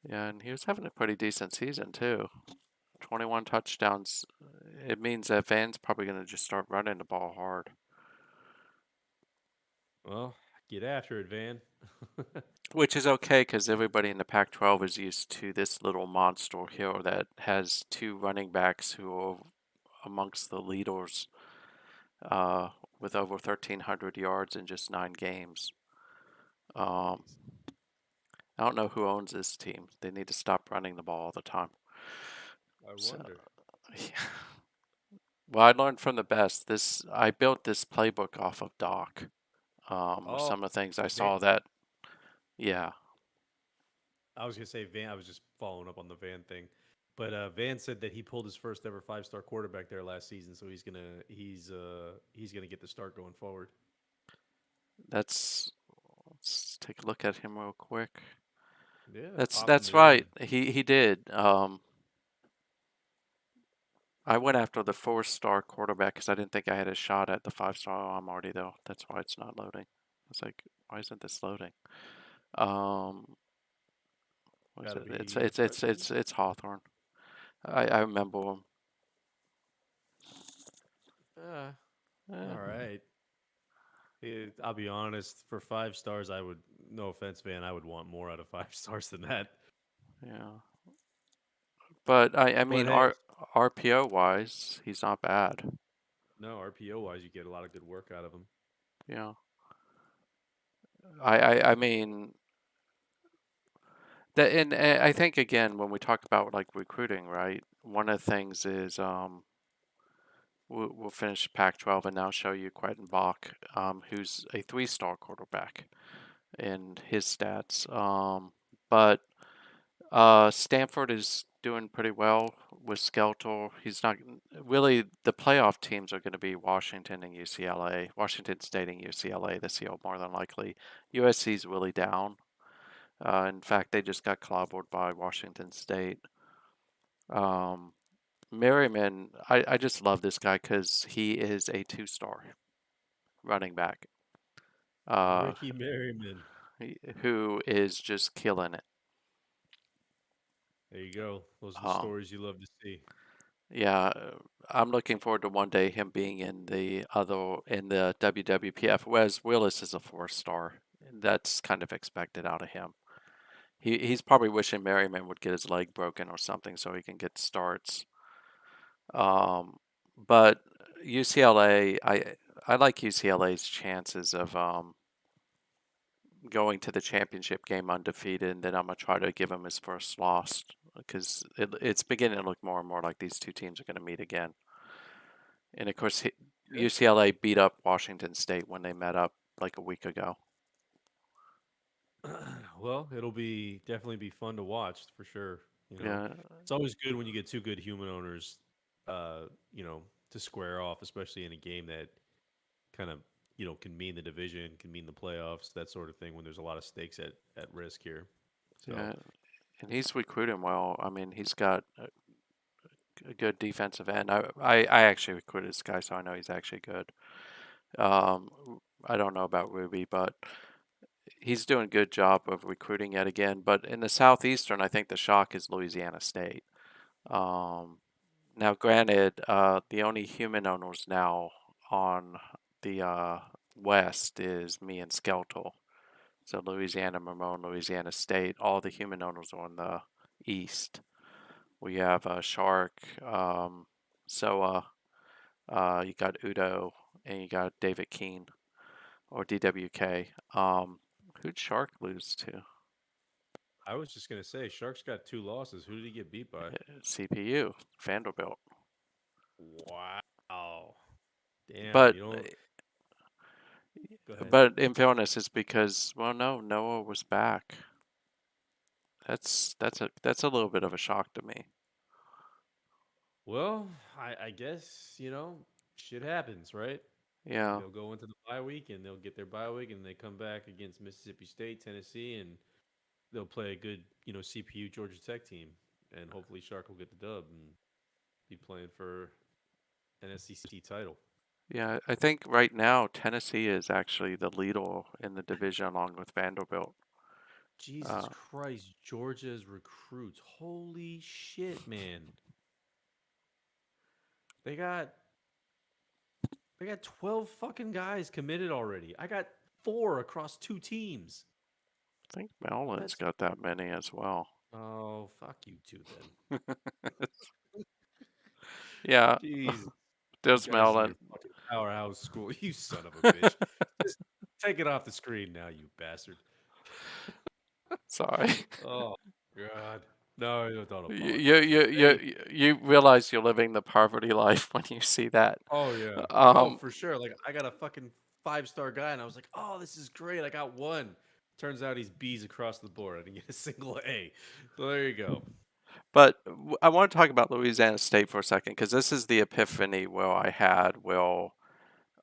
[SPEAKER 2] Yeah, and he was having a pretty decent season too. 21 touchdowns. It means that Van's probably going to just start running the ball hard,
[SPEAKER 1] Well, get after it, Van.
[SPEAKER 2] which is okay because everybody in the Pac-12 is used to this little monster here that has two running backs who are amongst the leaders uh, with over 1,300 yards in just 9 games. Um,
[SPEAKER 1] Jeez,
[SPEAKER 2] I don't know who owns this team. They need to stop running the ball all the time.
[SPEAKER 1] I
[SPEAKER 2] So,
[SPEAKER 1] wonder.
[SPEAKER 2] yeah. Well, I learned from the best. I built this playbook off of Doc. With
[SPEAKER 1] Oh,
[SPEAKER 2] some of the things I
[SPEAKER 1] Van.
[SPEAKER 2] saw that, yeah,
[SPEAKER 1] I was gonna say Van. I was just following up on the Van thing, but Van said that he pulled his first ever 5-star quarterback there last season, so he's gonna get the start going forward.
[SPEAKER 2] that's. Let's take a look at him real quick.
[SPEAKER 1] Yeah,
[SPEAKER 2] That's right.
[SPEAKER 1] optimism.
[SPEAKER 2] He did. I went after the 4-star quarterback because I didn't think I had a shot at the 5-star. Oh, I'm already though. That's why it's not loading. I was like, why isn't this loading? Um, what is
[SPEAKER 1] Got to
[SPEAKER 2] it? It's
[SPEAKER 1] be
[SPEAKER 2] it's it's
[SPEAKER 1] freshman.
[SPEAKER 2] it's it's Hawthorne. I remember him.
[SPEAKER 1] Uh,
[SPEAKER 2] Eh,
[SPEAKER 1] all right. I'll be honest. For 5 stars, I would. No offense, Van. I would want more out of 5 stars than that.
[SPEAKER 2] yeah, but I
[SPEAKER 1] But
[SPEAKER 2] mean,
[SPEAKER 1] hey,
[SPEAKER 2] RPO wise, he's not bad.
[SPEAKER 1] no RPO wise, you get a lot of good work out of him.
[SPEAKER 2] Yeah. I mean that, and I think again when we talk about like recruiting, right? One of the things is we'll finish Pac-12 and now show you Quentin Bach, who's a 3-star quarterback in his stats. But Stanford is doing pretty well with Skelter. He's not really the playoff teams are going to be Washington and UCLA, Washington State and UCLA this year more than likely. USC's really down. In fact, they just got clobbered by Washington State. Um, Merriman, I just love this guy because he is a 2-star running back uh,
[SPEAKER 1] Ricky Merriman.
[SPEAKER 2] who is just killing it.
[SPEAKER 1] There you go. Those are the
[SPEAKER 2] Um,
[SPEAKER 1] stories you love to see.
[SPEAKER 2] yeah, I'm looking forward to one day him being in the WWPF, whereas Willis is a 4-star. That's kind of expected out of him. He's probably wishing Merriman would get his leg broken or something so he can get starts. Um, but UCLA, I like UCLA's chances of going to the championship game undefeated, and then I'm gonna try to give him his first loss because it's beginning to look more and more like these two teams are gonna meet again. And of course, UCLA beat up Washington State when they met up like a week ago.
[SPEAKER 1] Well, it'll be definitely be fun to watch for sure. You know,
[SPEAKER 2] Yeah,
[SPEAKER 1] it's always good when you get two good human owners, uh, you know, to square off, especially in a game that kind of, can mean the division, can mean the playoffs, that sort of thing. When there's a lot of stakes at risk here. So
[SPEAKER 2] yeah, and he's recruiting well. I mean, he's got a good defensive end. I actually recruited this guy, so I know he's actually good. Um, I don't know about Ruby, but he's doing a good job of recruiting yet again. But in the Southeastern, I think the shock is Louisiana State. Um, Now, granted, the only human owners now on the West is me and Skeltel. So Louisiana Monroe and Louisiana State, all the human owners are on the East. We have Shark, Soa, you got Udo, and you got David Keene or DWK. Who'd Shark lose to?
[SPEAKER 1] I was just gonna say, Sharks got 2 losses. Who did he get beat by?
[SPEAKER 2] CPU, Vanderbilt.
[SPEAKER 1] Wow. Damn.
[SPEAKER 2] But
[SPEAKER 1] You don't. Go ahead.
[SPEAKER 2] but in fairness, it's because well, no, Noah was back. That's a little bit of a shock to me.
[SPEAKER 1] Well, I guess shit happens, right?
[SPEAKER 2] Yeah,
[SPEAKER 1] They'll go into the bye week and they'll get their bye week and they come back against Mississippi State, Tennessee, and they'll play a good CPU Georgia Tech team, and hopefully Shark will get the dub and be playing for an SEC title.
[SPEAKER 2] yeah. I think right now Tennessee is actually the leader in the division along with Vanderbilt.
[SPEAKER 1] Jesus
[SPEAKER 2] Uh,
[SPEAKER 1] Christ, Georgia's recruits. Holy shit, man. They got they got 12 fucking guys committed already. I got 4 across 2 teams.
[SPEAKER 2] I think Maryland's
[SPEAKER 1] That's
[SPEAKER 2] got that many as well.
[SPEAKER 1] Oh, fuck you too then.
[SPEAKER 2] Yeah,
[SPEAKER 1] Jesus. You
[SPEAKER 2] there's
[SPEAKER 1] guys and your
[SPEAKER 2] Maryland.
[SPEAKER 1] fucking powerhouse school. You son of a bitch. Just take it off the screen now, you bastard.
[SPEAKER 2] Sorry.
[SPEAKER 1] Oh God. No, don't
[SPEAKER 2] You, you
[SPEAKER 1] apologize.
[SPEAKER 2] you
[SPEAKER 1] If any
[SPEAKER 2] you you realize you're living the poverty life when you see that.
[SPEAKER 1] Oh yeah. Oh,
[SPEAKER 2] Um,
[SPEAKER 1] for sure. Like I got a fucking 5-star guy and I was like, "Oh, this is great. I got one." Turns out he's B's across the board. I didn't get a single A. So there you go.
[SPEAKER 2] but I want to talk about Louisiana State for a second because this is the epiphany where I had. Well,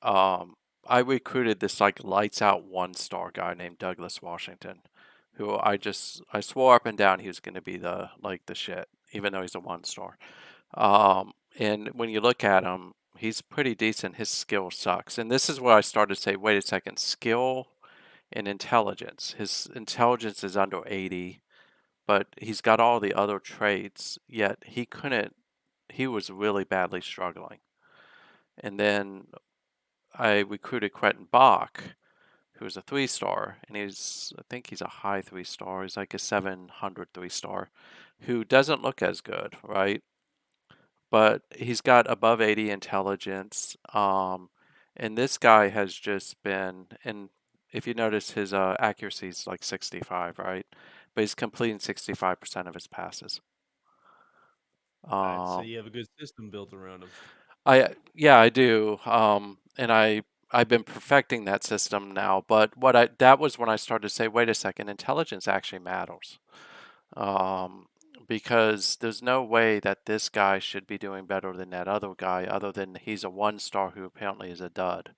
[SPEAKER 2] um, I recruited this like lights out 1-star guy named Douglas Washington, who I swore up and down he was going to be the shit, even though he's a 1-star. And when you look at him, he's pretty decent. His skill sucks. And this is where I started to say, wait a second, skill and intelligence. His intelligence is under 80, but he's got all the other traits, yet he was really badly struggling. And then I recruited Quentin Bach, who was a 3-star, and I think he's a high 3-star. He's like a 700 3-star, who doesn't look as good, right? But he's got above 80 intelligence. And this guy has just been, and if you notice, his accuracy is like 65, right? But he's completing 65% of his passes.
[SPEAKER 1] I'd say
[SPEAKER 2] Um,
[SPEAKER 1] you have a good system built around him.
[SPEAKER 2] yeah, I do. And I've been perfecting that system now. But that was when I started to say, wait a second, intelligence actually matters. Um, because there's no way that this guy should be doing better than that other guy, other than he's a 1-star who apparently is a dud.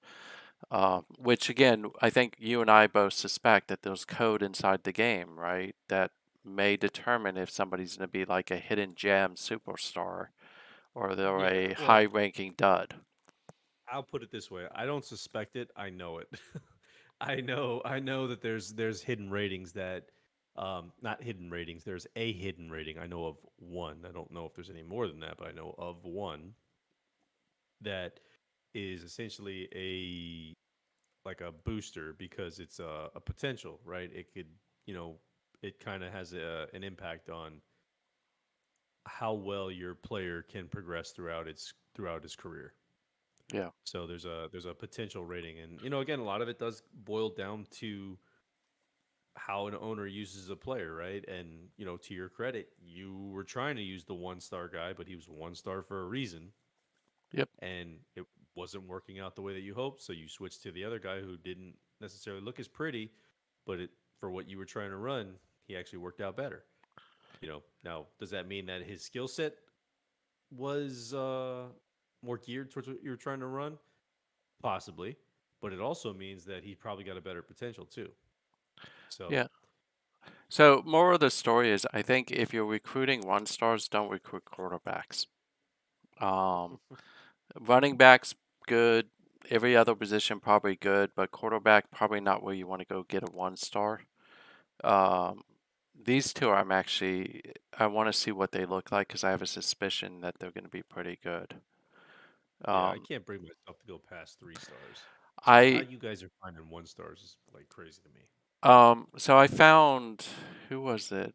[SPEAKER 2] Which again, I think you and I both suspect that there's code inside the game, right? That may determine if somebody's going to be like a hidden gem superstar or they're
[SPEAKER 1] Yeah.
[SPEAKER 2] a
[SPEAKER 1] Well,
[SPEAKER 2] high-ranking dud.
[SPEAKER 1] I'll put it this way. I don't suspect it. I know it. I know that there's hidden ratings that not hidden ratings. There's a hidden rating. I know of one. I don't know if there's any more than that, but I know of one that is essentially a like a booster because it's a potential, right? It could, you know, it kind of has an impact on how well your player can progress throughout his career.
[SPEAKER 2] Yeah.
[SPEAKER 1] So there's a potential rating, and again, a lot of it does boil down to how an owner uses a player, right? And to your credit, you were trying to use the 1-star guy, but he was 1-star for a reason,
[SPEAKER 2] Yep.
[SPEAKER 1] and it wasn't working out the way that you hoped. So you switched to the other guy who didn't necessarily look as pretty, but for what you were trying to run, he actually worked out better. Now does that mean that his skill set was more geared towards what you were trying to run? Possibly, but it also means that he probably got a better potential too. So
[SPEAKER 2] Yeah. So, more of the story is I think if you're recruiting 1-stars, don't recruit quarterbacks. Um, Running backs, good. Every other position, probably good, but quarterback, probably not where you want to go get a 1-star. Um, these two, I want to see what they look like because I have a suspicion that they're going to be pretty good.
[SPEAKER 1] yeah, I
[SPEAKER 2] Um,
[SPEAKER 1] can't bring myself to go past 3 stars. So how
[SPEAKER 2] I,
[SPEAKER 1] you guys are finding 1 stars is like crazy to me.
[SPEAKER 2] so I found, who was it?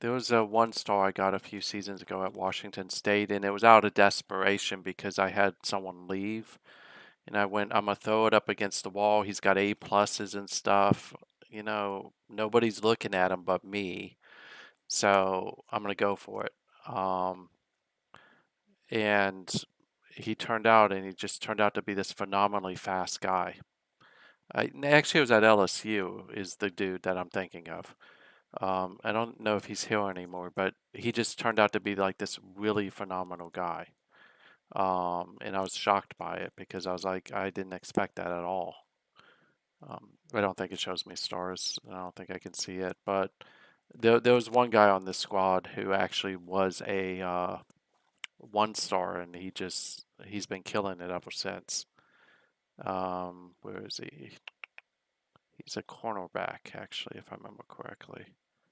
[SPEAKER 2] There was a one star I got a few seasons ago at Washington State, and it was out of desperation because I had someone leave, and I went, I'm gonna throw it up against the wall. He's got A pluses and stuff. You know, nobody's looking at him but me, so I'm gonna go for it. Um, and he just turned out to be this phenomenally fast guy. Actually, it was at LSU, is the dude that I'm thinking of. I don't know if he's here anymore, but he just turned out to be like this really phenomenal guy. And I was shocked by it because I was like, I didn't expect that at all. I don't think it shows me stars. I don't think I can see it, but there was one guy on this squad who actually was a one star, and he's been killing it ever since. Where is he? He's a cornerback, actually, if I remember correctly.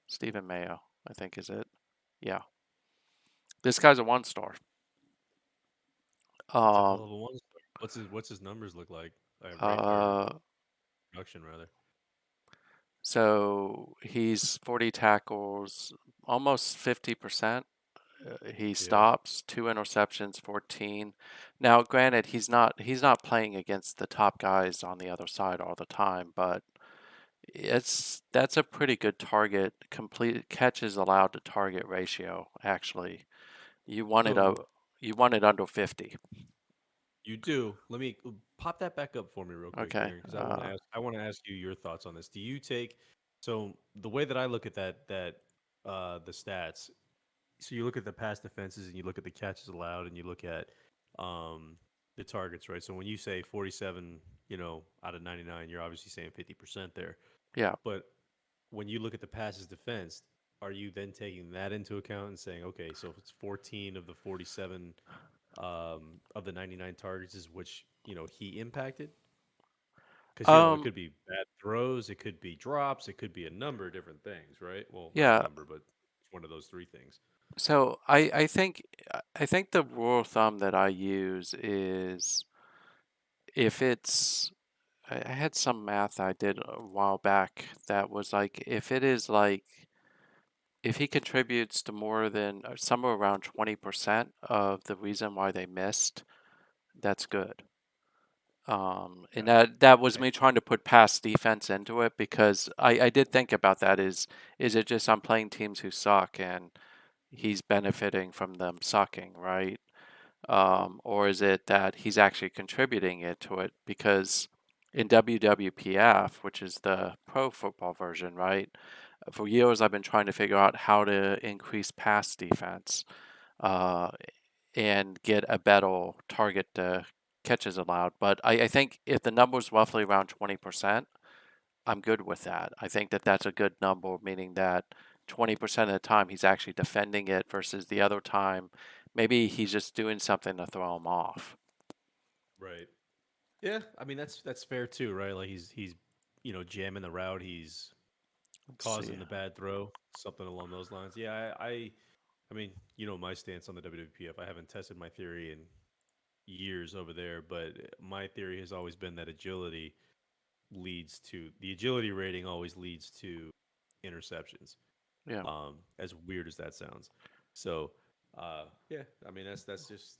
[SPEAKER 2] Stephen Mayo, I think, is it? Yeah, this guy's a one star.
[SPEAKER 1] That's a hell
[SPEAKER 2] Um,
[SPEAKER 1] of a one. What's his numbers look like? Rate or
[SPEAKER 2] uh,
[SPEAKER 1] production rather.
[SPEAKER 2] so he's 40 tackles, almost 50%. He
[SPEAKER 1] Yeah.
[SPEAKER 2] stops, 2 interceptions, 14. Now, granted, he's not playing against the top guys on the other side all the time, but that's a pretty good target complete catches allowed to target ratio. Actually, you want it
[SPEAKER 1] So
[SPEAKER 2] up, you want it under 50.
[SPEAKER 1] you do. Let me pop that back up for me real quick,
[SPEAKER 2] Okay.
[SPEAKER 1] Darren, because I want to ask you your thoughts on this. Do you take so the way that I look at the stats, so you look at the pass defenses and you look at the catches allowed and you look at um the targets, right? So when you say 47, out of 99, you're obviously saying 50% there.
[SPEAKER 2] Yeah.
[SPEAKER 1] But when you look at the passes defense, are you then taking that into account and saying, okay, so if it's 14 of the 47 of the 99 targets is which he impacted? Because it
[SPEAKER 2] Um.
[SPEAKER 1] could be bad throws, it could be drops, it could be a number of different things, right? Well, not a
[SPEAKER 2] Yeah.
[SPEAKER 1] number, but it's one of those three things.
[SPEAKER 2] So I think the rule of thumb that I use is if it's I had some math I did a while back that was like if it is like if he contributes to more than somewhere around 20% of the reason why they missed, that's good. And
[SPEAKER 1] Got it.
[SPEAKER 2] that was
[SPEAKER 1] Okay.
[SPEAKER 2] me trying to put pass defense into it because I did think about that. Is it just I'm playing teams who suck and he's benefiting from them sucking, right? Or is it that he's actually contributing it to it? Because in WWPF, which is the pro football version, right? For years, I've been trying to figure out how to increase pass defense uh, and get a better target catches allowed. But I think if the number's roughly around 20%, I'm good with that. I think that that's a good number, meaning that 20% of the time he's actually defending it versus the other time, maybe he's just doing something to throw him off.
[SPEAKER 1] Right. Yeah, I mean that's fair too, right? Like he's jamming the route, he's
[SPEAKER 2] Let's see.
[SPEAKER 1] causing the bad throw, something along those lines. Yeah, I mean, my stance on the WWPF. I haven't tested my theory in years over there, but my theory has always been that the agility rating always leads to interceptions.
[SPEAKER 2] Yeah.
[SPEAKER 1] As weird as that sounds. So, yeah, I mean that's just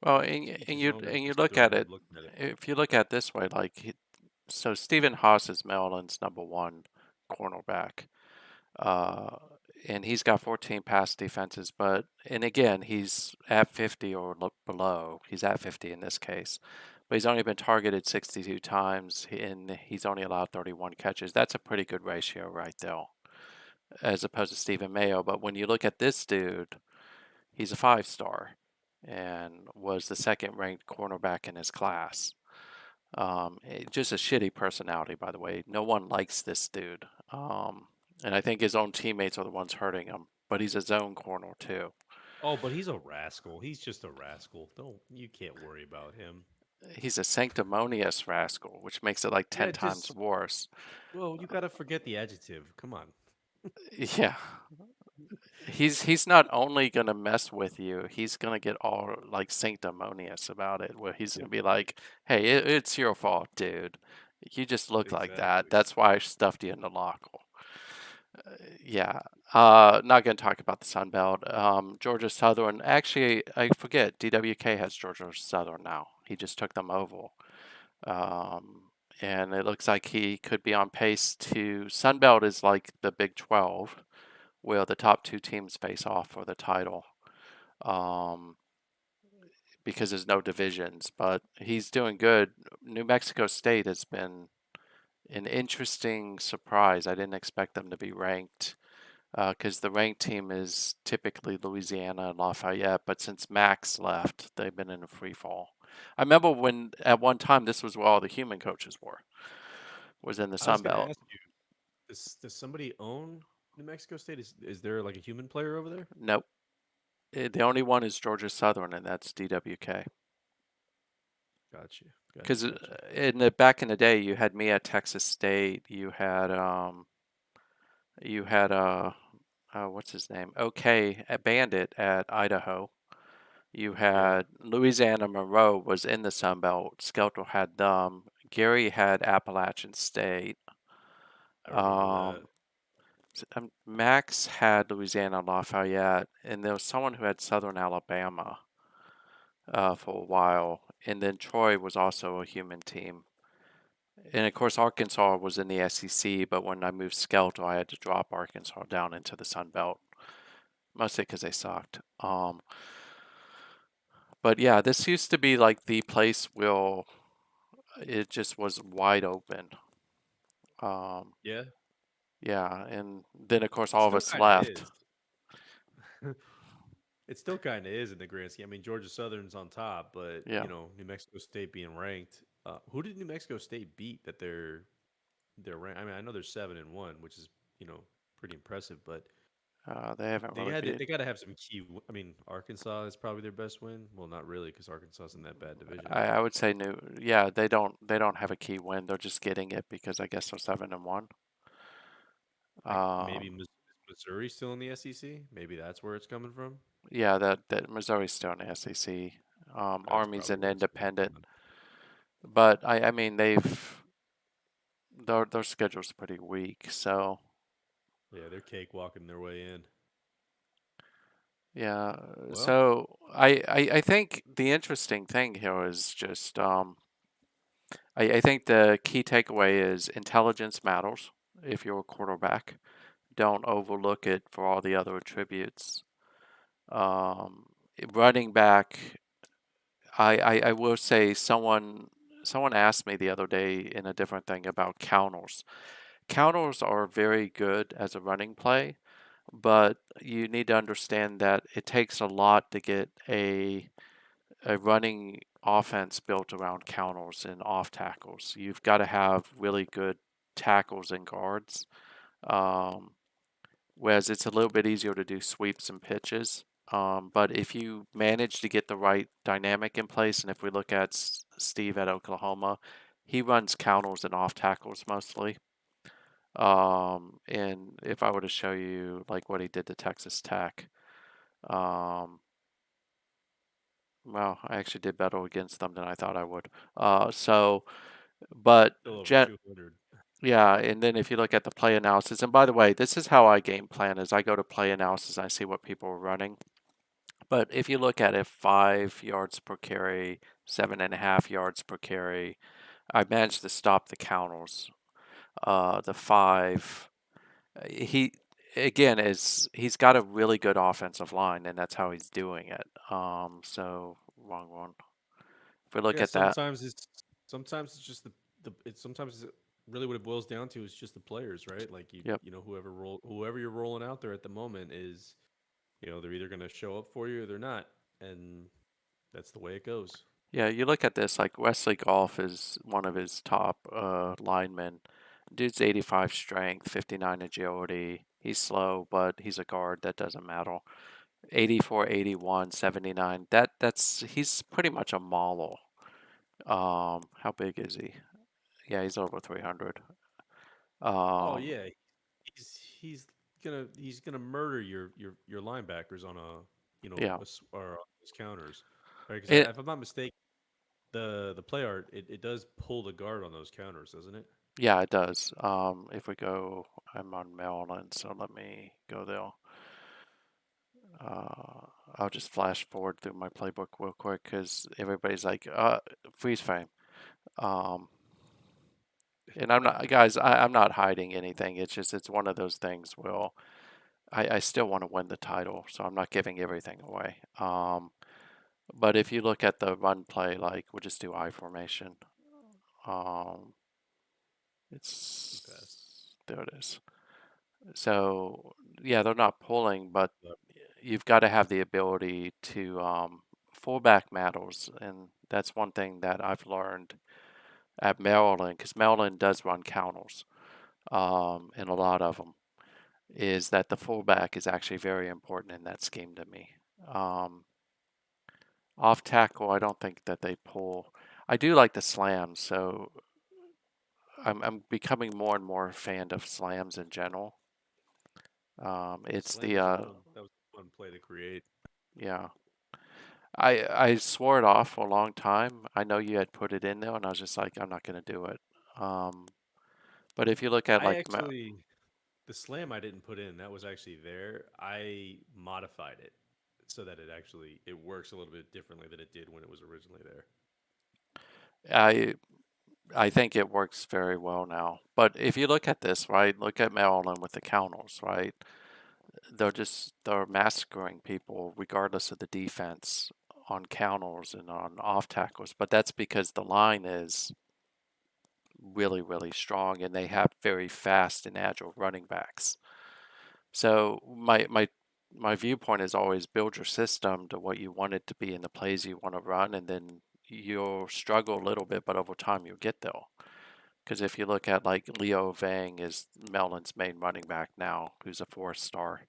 [SPEAKER 2] Well,
[SPEAKER 1] to
[SPEAKER 2] and,
[SPEAKER 1] each
[SPEAKER 2] and
[SPEAKER 1] his
[SPEAKER 2] you
[SPEAKER 1] own. That's
[SPEAKER 2] and you
[SPEAKER 1] just a
[SPEAKER 2] look
[SPEAKER 1] different
[SPEAKER 2] at
[SPEAKER 1] way
[SPEAKER 2] it.
[SPEAKER 1] of looking at it.
[SPEAKER 2] If you look at it this way, like so Stephen Haas is Maryland's number one cornerback. Uh, and he's got 14 pass defenses, and again, he's at 50 or below. He's at 50 in this case, but he's only been targeted 62 times and he's only allowed 31 catches. That's a pretty good ratio right there, as opposed to Stephen Mayo. But when you look at this dude, he's a 5 star and was the second ranked cornerback in his class. Just a shitty personality, by the way. No one likes this dude. And I think his own teammates are the ones hurting him. But he's a zone corner too.
[SPEAKER 1] Oh, but he's a rascal. He's just a rascal. Don't you can't worry about him.
[SPEAKER 2] He's a sanctimonious rascal, which makes it like
[SPEAKER 1] Yeah,
[SPEAKER 2] 10 times
[SPEAKER 1] just
[SPEAKER 2] worse.
[SPEAKER 1] well, you gotta forget the adjective. Come on.
[SPEAKER 2] Yeah, he's not only gonna mess with you, he's gonna get all like sanctimonious about it, where he's gonna
[SPEAKER 1] Yep.
[SPEAKER 2] be like, "Hey, it's your fault, dude. You just look like that.
[SPEAKER 1] Exactly.
[SPEAKER 2] That's why I stuffed you in the locker." Yeah. Not going to talk about the Sun Belt. Georgia Southern. Actually, I forget. DWK has Georgia Southern now. He just took them oval. Um, and it looks like he could be on pace to. Sun Belt is like the Big 12, where the top two teams face off for the title. Um, because there's no divisions, but he's doing good. New Mexico State has been an interesting surprise. I didn't expect them to be ranked because the ranked team is typically Louisiana and Lafayette, but since Max left, they've been in a free fall. I remember when at one time this was where all the human coaches was in the
[SPEAKER 1] I was
[SPEAKER 2] Sun
[SPEAKER 1] going to
[SPEAKER 2] Belt.
[SPEAKER 1] ask you, does somebody own New Mexico State? Is there like a human player over there?
[SPEAKER 2] Nope. The only one is Georgia Southern, and that's DWK.
[SPEAKER 1] Gotcha, gotcha,
[SPEAKER 2] Because
[SPEAKER 1] gotcha.
[SPEAKER 2] back in the day, you had me at Texas State. You had what's his name? OK, a Bandit at Idaho. You
[SPEAKER 1] Yeah,
[SPEAKER 2] had Louisiana Monroe was in the Sun Belt. Skelter had them. Gary had Appalachian State.
[SPEAKER 1] I remember that.
[SPEAKER 2] Um, Max had Louisiana Lafayette, and there was someone who had Southern Alabama for a while. And then Troy was also a human team. And of course, Arkansas was in the SEC, but when I moved Skelter, I had to drop Arkansas down into the Sun Belt, mostly because they sucked. But yeah, this used to be like the place where it just was wide open. Um,
[SPEAKER 1] Yeah,
[SPEAKER 2] yeah, and then of course
[SPEAKER 1] it
[SPEAKER 2] all of
[SPEAKER 1] still
[SPEAKER 2] us
[SPEAKER 1] kind of
[SPEAKER 2] left.
[SPEAKER 1] is. It still kind of is in the grand scheme. I mean, Georgia Southern's on top, but
[SPEAKER 2] Yeah,
[SPEAKER 1] New Mexico State being ranked. Who did New Mexico State beat that they're ranked? I mean, I know they're 7-1, which is pretty impressive, but
[SPEAKER 2] they haven't really beat.
[SPEAKER 1] they got to have some key. I mean, Arkansas is probably their best win. Well, not really, because Arkansas is in that bad division.
[SPEAKER 2] I would say new. Yeah, they don't have a key win. They're just getting it because I guess they're 7-1.
[SPEAKER 1] Like maybe
[SPEAKER 2] Um,
[SPEAKER 1] Missouri still in the SEC. Maybe that's where it's coming from.
[SPEAKER 2] yeah, that Missouri's still in the SEC.
[SPEAKER 1] That's
[SPEAKER 2] Army's
[SPEAKER 1] probably
[SPEAKER 2] an
[SPEAKER 1] where it's coming
[SPEAKER 2] independent,
[SPEAKER 1] from.
[SPEAKER 2] but I mean their schedule's pretty weak. So
[SPEAKER 1] Yeah, they're cakewalking their way in.
[SPEAKER 2] yeah,
[SPEAKER 1] Well,
[SPEAKER 2] so I think the interesting thing here is just I think the key takeaway is intelligence matters if you're a quarterback. Don't overlook it for all the other attributes. Um, Running back, I will say someone asked me the other day in a different thing about counters. Counters are very good as a running play, but you need to understand that it takes a lot to get a running offense built around counters and off tackles. You've got to have really good tackles and guards. Um, Whereas it's a little bit easier to do sweeps and pitches. But if you manage to get the right dynamic in place, and if we look at Steve at Oklahoma, he runs counters and off tackles mostly. And if I were to show you like what he did to Texas Tech, um, well, I actually did better against them than I thought I would. So, but
[SPEAKER 1] still over
[SPEAKER 2] Jet,
[SPEAKER 1] 200.
[SPEAKER 2] yeah, and then if you look at the play analysis, and by the way, this is how I game plan is I go to play analysis, I see what people are running. But if you look at it, 5 yards per carry, 7.5 yards per carry, I managed to stop the counters. The five, he again is he's got a really good offensive line, and that's how he's doing it. So wrong one. If we look
[SPEAKER 1] Yeah,
[SPEAKER 2] at that,
[SPEAKER 1] sometimes it's just sometimes really what it boils down to is just the players, right? Like
[SPEAKER 2] yep.
[SPEAKER 1] whoever you're rolling out there at the moment is they're either going to show up for you or they're not, and that's the way it goes.
[SPEAKER 2] Yeah, you look at this like Wesley Golf is one of his top linemen. Dude's 85 strength, 59 agility. He's slow, but he's a guard. That doesn't matter. 84, 81, 79. That's he's pretty much a model. How big is he? Yeah, he's over 300.
[SPEAKER 1] Oh
[SPEAKER 2] Um,
[SPEAKER 1] yeah, he's he's gonna murder your linebackers on a
[SPEAKER 2] yeah.
[SPEAKER 1] or on those counters, right? Because
[SPEAKER 2] It
[SPEAKER 1] if I'm not mistaken, the play art it does pull the guard on those counters, doesn't it?
[SPEAKER 2] Yeah, it does. If we go, I'm on Maryland, so let me go there. Uh, I'll just flash forward through my playbook real quick because everybody's like, freeze frame. Um, and I'm not, guys, I'm not hiding anything. It's just, it's one of those things where I still want to win the title, so I'm not giving everything away. But if you look at the run play, like we'll just do I formation. Um,
[SPEAKER 1] Okay.
[SPEAKER 2] there it is. So yeah, they're not pulling, but
[SPEAKER 1] Yep.
[SPEAKER 2] you've got to have the ability to fullback matters, and that's one thing that I've learned at Maryland because Maryland does run counters, and a lot of them is that the fullback is actually very important in that scheme to me. Um, Off tackle, I don't think that they pull. I do like the slams, so I'm becoming more and more a fan of slams in general. It's
[SPEAKER 1] Slam
[SPEAKER 2] the
[SPEAKER 1] was fun. That was a fun play to create.
[SPEAKER 2] yeah. I swore it off for a long time. I know you had put it in there, and I was just like, I'm not gonna do it. Um, but if you look at
[SPEAKER 1] I
[SPEAKER 2] like
[SPEAKER 1] actually the slam I didn't put in. That was actually there. I modified it so that it works a little bit differently than it did when it was originally there.
[SPEAKER 2] I I think it works very well now. But if you look at this, right, look at Maryland with the counters, right? They're massacring people regardless of the defense on counters and on off tackles. But that's because the line is really, really strong and they have very fast and agile running backs. So my viewpoint is always build your system to what you want it to be in the plays you want to run, and then you'll struggle a little bit, but over time you'll get there. Because if you look at like Leo Vang is Melon's main running back now, who's a 4 star.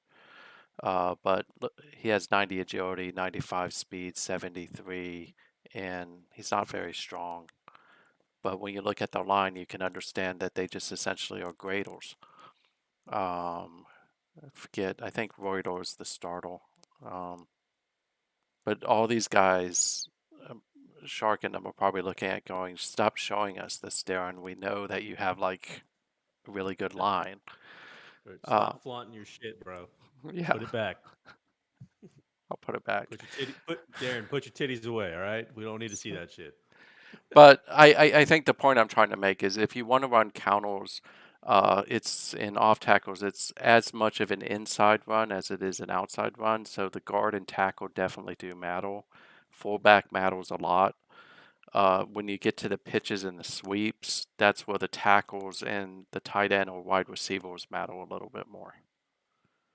[SPEAKER 2] But he has 90 agility, 95 speed, 73, and he's not very strong. But when you look at the line, you can understand that they just essentially are graders. I forget, I think Roydor is the starter. Um, but all these guys, Shark and them are probably looking at going, stop showing us this, Darren. We know that you have like a really good line.
[SPEAKER 1] Right.
[SPEAKER 2] Uh,
[SPEAKER 1] Stop flaunting your shit, bro.
[SPEAKER 2] yeah,
[SPEAKER 1] Put it back.
[SPEAKER 2] I'll put it back.
[SPEAKER 1] Put Darren, put your titties away, all right? We don't need to see that shit.
[SPEAKER 2] But I think the point I'm trying to make is if you want to run counters, it's in off tackles, it's as much of an inside run as it is an outside run. So the guard and tackle definitely do matter. Fullback matters a lot. When you get to the pitches and the sweeps, that's where the tackles and the tight end or wide receivers matter a little bit more.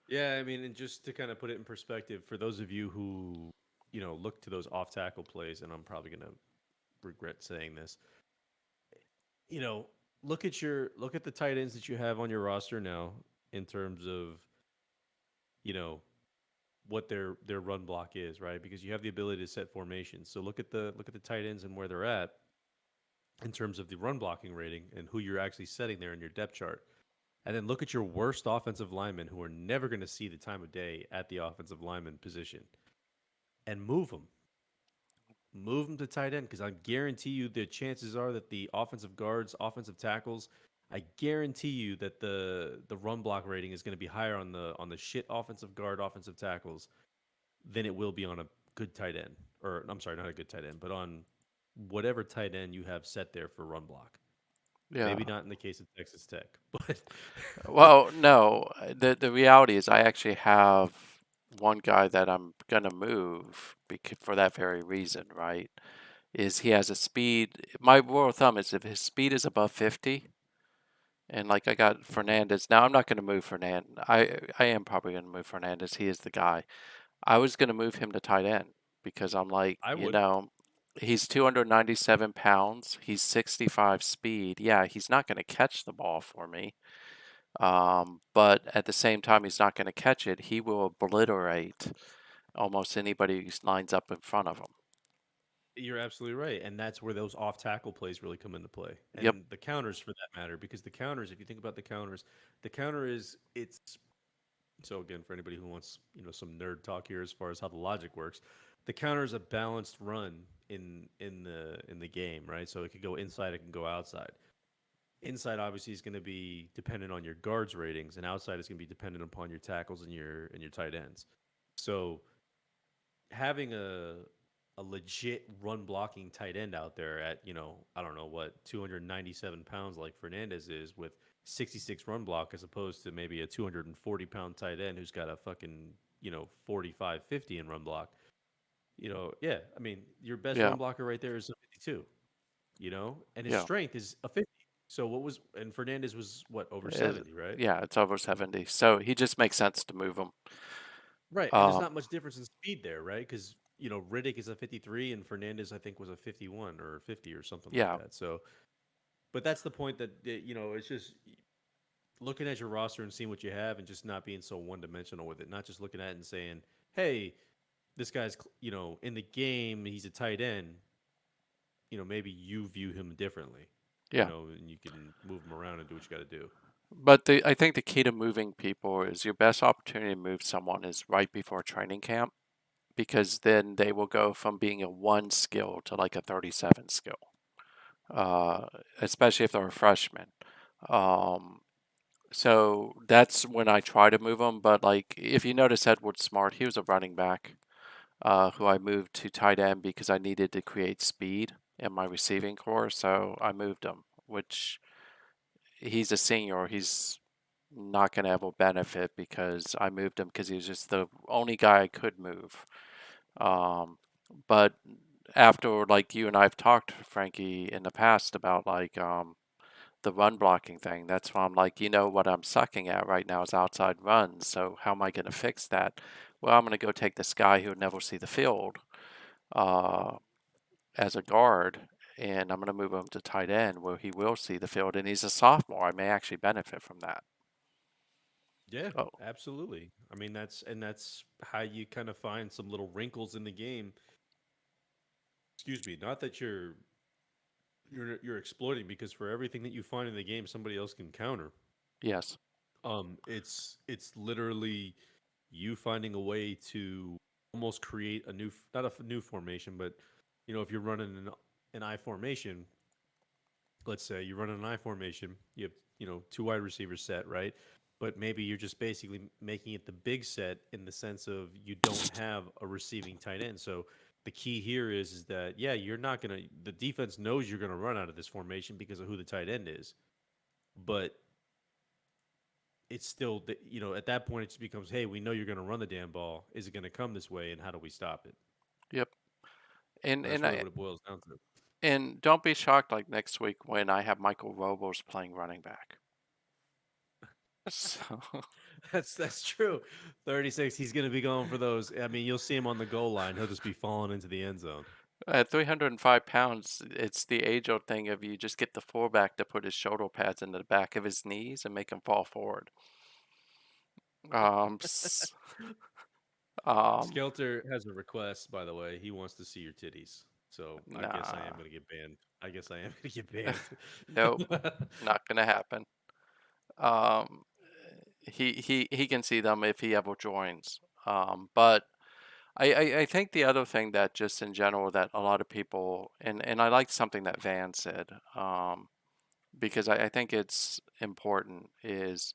[SPEAKER 1] Yeah, I mean, and just to kind of put it in perspective, for those of you who, look to those off tackle plays, and I'm probably gonna regret saying this, you know, look at the tight ends that you have on your roster now in terms of, you know, what their run block is, right? Because you have the ability to set formations. So look at the tight ends and where they're at in terms of the run blocking rating and who you're actually setting there in your depth chart. And then look at your worst offensive linemen who are never going to see the time of day at the offensive lineman position and move them. Move them to tight end because I guarantee you the chances are that the offensive guards, offensive tackles, I guarantee you that the run block rating is going to be higher on the shit offensive guard, offensive tackles than it will be on a good tight end. Or I'm sorry, not a good tight end, but on whatever tight end you have set there for run block.
[SPEAKER 2] Yeah.
[SPEAKER 1] Maybe not in the case of Texas Tech, but
[SPEAKER 2] Well, no. The reality is I actually have one guy that I'm gonna move for that very reason, right? Is he has a speed. My rule of thumb is if his speed is above 50, and like I got
[SPEAKER 1] Mhm.
[SPEAKER 2] Fernandez. Now I'm not gonna move Fernandez. I am probably gonna move Fernandez. He is the guy. I was gonna move him to tight end because I'm like,
[SPEAKER 1] I would.
[SPEAKER 2] he's 297 pounds. He's 65 speed. Yeah, he's not gonna catch the ball for me. But at the same time, he's not going to catch it. He will obliterate almost anybody who lines up in front of him.
[SPEAKER 1] You're absolutely right, and that's where those off tackle plays really come into play,
[SPEAKER 2] Yep.
[SPEAKER 1] and the counters for that matter. Because the counters, if you think about the counter is it's so again for anybody who wants some nerd talk here as far as how the logic works, the counter is a balanced run in the game, right? So it could go inside, it can go outside. Inside obviously is going to be dependent on your guards ratings, and outside is going to be dependent upon your tackles and your tight ends. So having a legit run blocking tight end out there at, I don't know what, 297 pounds like Fernandez is, with 66 run block, as opposed to maybe a 240 pound tight end who's got a fucking 45 50 in run block. Yeah, I mean, your best
[SPEAKER 2] Yeah,
[SPEAKER 1] run blocker right there is a 52, and his
[SPEAKER 2] yeah.
[SPEAKER 1] strength is a 50. So and Fernandez was what, over
[SPEAKER 2] It,
[SPEAKER 1] 70, right?
[SPEAKER 2] yeah, it's over 70. So he just makes sense to move him.
[SPEAKER 1] Right, and there's
[SPEAKER 2] Um,
[SPEAKER 1] not much difference in speed there, right? Because Riddick is a 53, and Fernandez I think was a 51 or 50 or something like
[SPEAKER 2] yeah,
[SPEAKER 1] that. So, but that's the point, that it's just looking at your roster and seeing what you have, and just not being so one dimensional with it. Not just looking at it and saying, "Hey, this guy's in the game, he's a tight end." Maybe you view him differently,
[SPEAKER 2] yeah.
[SPEAKER 1] and you can move him around and do what you got to do.
[SPEAKER 2] But I think the key to moving people is your best opportunity to move someone is right before training camp, because then they will go from being a 1 skill to like a 37 skill, uh, especially if they're a freshman. Um, so that's when I try to move them. But like if you notice Edward Smart, he was a running back who I moved to tight end because I needed to create speed in my receiving core. So I moved him, which he's a senior. He's not going to have a benefit because I moved him because he was just the only guy I could move. Um, but after like you and I have talked, Frankie, in the past about like the run blocking thing, that's why I'm like, what I'm sucking at right now is outside runs. So how am I going to fix that? Well, I'm going to go take this guy who would never see the field uh, as a guard, and I'm going to move him to tight end where he will see the field, and he's a sophomore. I may actually benefit from that.
[SPEAKER 1] Yeah,
[SPEAKER 2] Oh,
[SPEAKER 1] absolutely. I mean, that's how you kind of find some little wrinkles in the game. Excuse me, not that you're exploiting, because for everything that you find in the game, somebody else can counter.
[SPEAKER 2] yes,
[SPEAKER 1] It's literally you finding a way to almost create a new, not a new formation, but if you're running an I formation, let's say you're running an I formation, you have two wide receivers set, right? But maybe you're just basically making it the big set, in the sense of you don't have a receiving tight end. So the key here is that, yeah, you're not gonna the defense knows you're gonna run out of this formation because of who the tight end is, but it's still at that point it just becomes, hey, we know you're gonna run the damn ball. Is it gonna come this way, and how do we stop it?
[SPEAKER 2] yep. And
[SPEAKER 1] That's
[SPEAKER 2] and
[SPEAKER 1] really
[SPEAKER 2] I
[SPEAKER 1] what it boils down to.
[SPEAKER 2] and don't be shocked like next week when I have Michael Robles playing running back. So
[SPEAKER 1] That's true. 36. He's going to be going for those. I mean, you'll see him on the goal line. He'll just be falling into the end zone.
[SPEAKER 2] at 305 pounds, it's the age-old thing of you just get the fullback to put his shoulder pads into the back of his knees and make him fall forward. Um, s- um,
[SPEAKER 1] Skelter has a request, by the way. He wants to see your titties. So I guess I am
[SPEAKER 2] nah,
[SPEAKER 1] going to get banned. I guess I am going to get banned.
[SPEAKER 2] nope, not gonna happen. Um, he can see them if he ever joins. But I think the other thing that just in general that a lot of people and I like something that Van said, because I think it's important is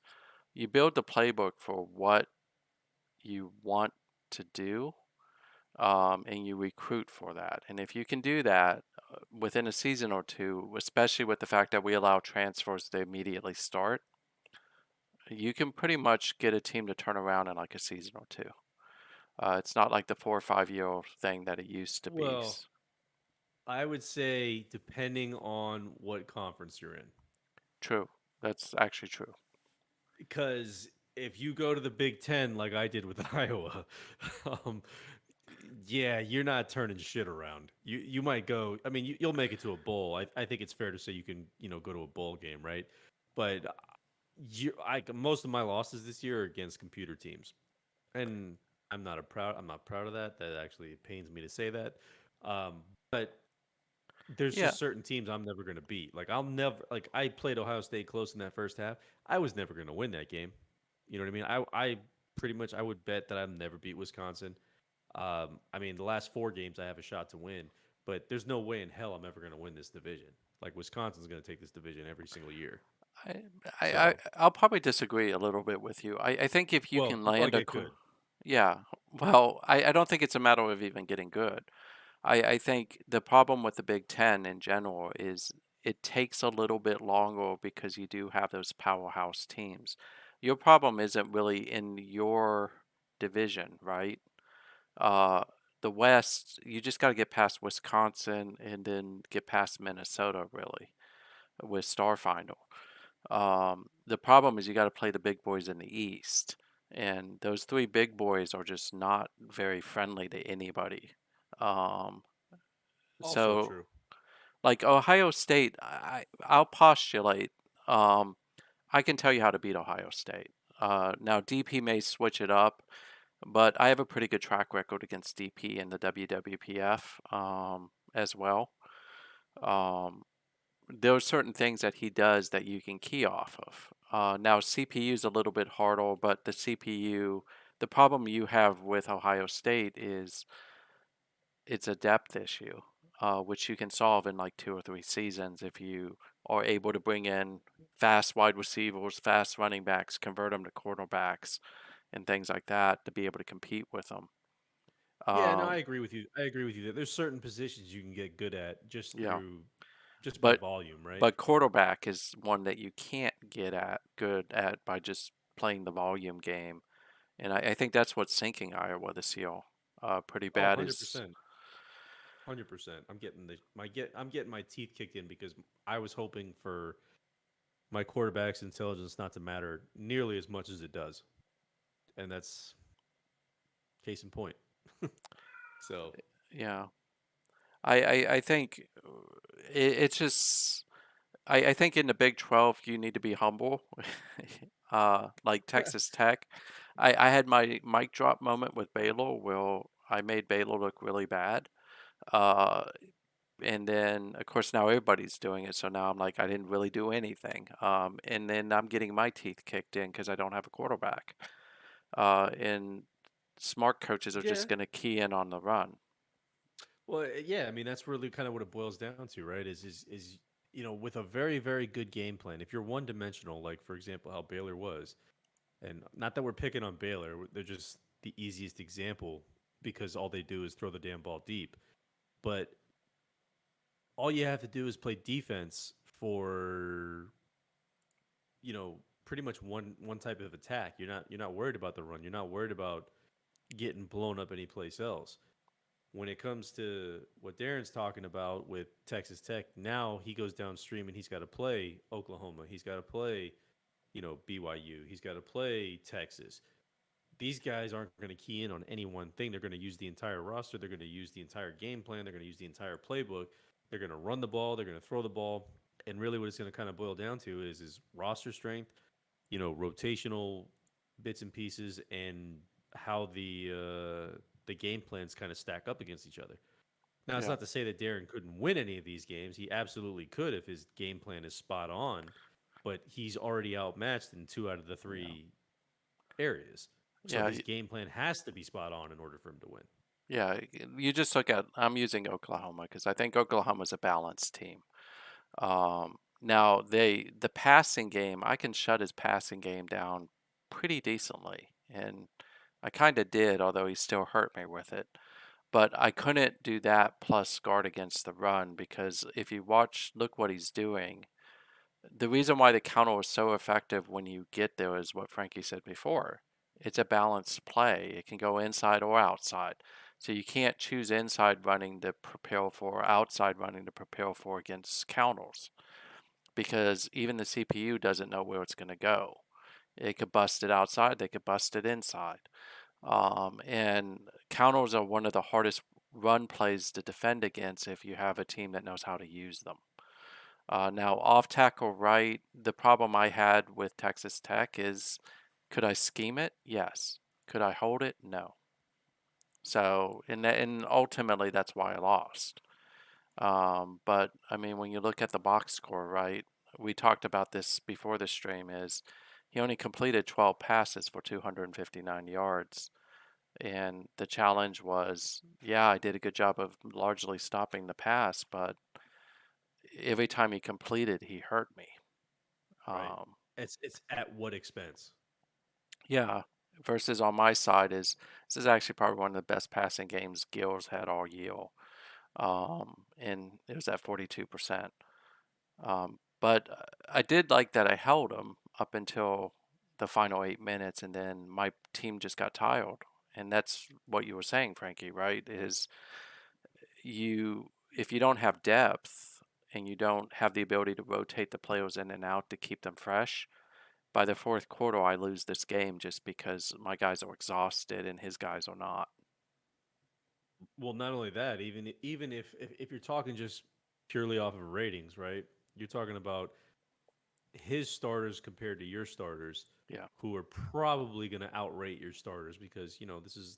[SPEAKER 2] you build the playbook for what you want to do, and you recruit for that. And if you can do that within a season or two, especially with the fact that we allow transfers to immediately start, you can pretty much get a team to turn around in like a season or two. It's not like the 4 or 5 year thing that it used to be.
[SPEAKER 1] Well, I would say depending on what conference you're in.
[SPEAKER 2] True. That's actually true.
[SPEAKER 1] Because if you go to the Big Ten like I did with Iowa, um, yeah, you're not turning shit around. You might go. I mean, you'll make it to a bowl. I think it's fair to say you can go to a bowl game, right? But most of my losses this year are against computer teams, and I'm not proud of that. That actually pains me to say that. But there's
[SPEAKER 2] Yeah.
[SPEAKER 1] just certain teams I'm never going to beat. Like I'll never like I played Ohio State close in that first half. I was never going to win that game. You know what I mean? I pretty much I would bet that I've never beat Wisconsin. I mean, the last four games I have a shot to win, but there's no way in hell I'm ever going to win this division. Like Wisconsin's going to take this division every single year.
[SPEAKER 2] I,
[SPEAKER 1] So,
[SPEAKER 2] I'll probably disagree a little bit with you. I think if you
[SPEAKER 1] well,
[SPEAKER 2] can
[SPEAKER 1] until I
[SPEAKER 2] land
[SPEAKER 1] get good.
[SPEAKER 2] yeah, well, I don't think it's a matter of even getting good. I think the problem with the Big Ten in general is it takes a little bit longer because you do have those powerhouse teams. Your problem isn't really in your division, right? Uh, the West, you just got to get past Wisconsin and then get past Minnesota, really, with Starfinder. The problem is you got to play the big boys in the East, and those three big boys are just not very friendly to anybody. Um,
[SPEAKER 1] Also
[SPEAKER 2] so,
[SPEAKER 1] true.
[SPEAKER 2] like Ohio State, I'll postulate. Um, I can tell you how to beat Ohio State. Now DP may switch it up, but I have a pretty good track record against DP in the WWPF as well. Um, there are certain things that he does that you can key off of. Now CPU is a little bit harder, but the CPU, the problem you have with Ohio State is it's a depth issue, which you can solve in like 2 or 3 seasons if you are able to bring in fast wide receivers, fast running backs, convert them to quarterbacks, and things like that to be able to compete with them.
[SPEAKER 1] Yeah, no, I
[SPEAKER 2] Um,
[SPEAKER 1] agree with you. I agree with you that there's certain positions you can get good at
[SPEAKER 2] yeah,
[SPEAKER 1] just by
[SPEAKER 2] but
[SPEAKER 1] volume, right?
[SPEAKER 2] but quarterback is one that you can't get at good at by just playing the volume game, and I think that's what's sinking Iowa this year. Pretty
[SPEAKER 1] Oh,
[SPEAKER 2] bad is
[SPEAKER 1] 100%. 100%. I'm getting my teeth kicked in because I was hoping for my quarterback's intelligence not to matter nearly as much as it does. And that's case in point. So,
[SPEAKER 2] yeah. I think it's just I think in the Big 12 you need to be humble. Like Texas Tech. I had my mic drop moment with Baylor where I made Baylor look really bad. Uh, and then of course now everybody's doing it, so now I'm like I didn't really do anything. And then I'm getting my teeth kicked in because I don't have a quarterback. And smart coaches are
[SPEAKER 1] yeah.
[SPEAKER 2] just going to key in on the run.
[SPEAKER 1] Well, yeah, I mean that's really kind of what it boils down to, right? Is with a very very good game plan, if you're one dimensional, like for example how Baylor was, and not that we're picking on Baylor, they're just the easiest example because all they do is throw the damn ball deep. But all you have to do is play defense for pretty much one type of attack. You're not worried about the run. You're not worried about getting blown up anyplace else. When it comes to what Darren's talking about with Texas Tech, now he goes downstream and he's got to play Oklahoma. He's got to play, BYU. He's got to play Texas. These guys aren't going to key in on any one thing. They're going to use the entire roster. They're going to use the entire game plan. They're going to use the entire playbook. They're going to run the ball. They're going to throw the ball. And really, what it's going to kind of boil down to is roster strength, rotational bits and pieces, and how the game plans kind of stack up against each other. Now, it's
[SPEAKER 2] Yeah,
[SPEAKER 1] not to say that Darren couldn't win any of these games. He absolutely could if his game plan is spot on, but he's already outmatched in two out of the
[SPEAKER 2] yeah,
[SPEAKER 1] three areas. So
[SPEAKER 2] yeah.
[SPEAKER 1] his game plan has to be spot on in order for him to win.
[SPEAKER 2] Yeah, you just look at, I'm using Oklahoma because I think Oklahoma's a balanced team. Now the passing game, I can shut his passing game down pretty decently, and I kind of did, although he still hurt me with it. But I couldn't do that plus guard against the run because if you watch, look what he's doing. The reason why the counter was so effective when you get there is what Frankie said before. It's a balanced play. It can go inside or outside. So you can't choose inside running to prepare for, outside running to prepare for against counters because even the CPU doesn't know where it's going to go. They could bust it outside, they could bust it inside. And counters are one of the hardest run plays to defend against if you have a team that knows how to use them. Now, off tackle right, the problem I had with Texas Tech is could I scheme it? Yes. Could I hold it? No. So, and ultimately, that's why I lost. But I mean, when you look at the box score, right, we talked about this before the stream, is he only completed 12 passes for 259 yards. And the challenge was, yeah, I did a good job of largely stopping the pass, but every time he completed, he hurt me.
[SPEAKER 1] Right.
[SPEAKER 2] Um,
[SPEAKER 1] It's at what expense?
[SPEAKER 2] yeah. Versus on my side is this is actually probably one of the best passing games Gil's had all year. And it was at 42%. But I did like that I held him up until the final 8 minutes, and then my team just got tired. And that's what you were saying, Frankie, right? Is if you don't have depth and you don't have the ability to rotate the players in and out to keep them fresh, by the fourth quarter I lose this game just because my guys are exhausted and his guys are not.
[SPEAKER 1] Well, not only that, even if you're talking just purely off of ratings, right? You're talking about his starters compared to your starters,
[SPEAKER 2] Yeah,
[SPEAKER 1] who are probably going to outrate your starters because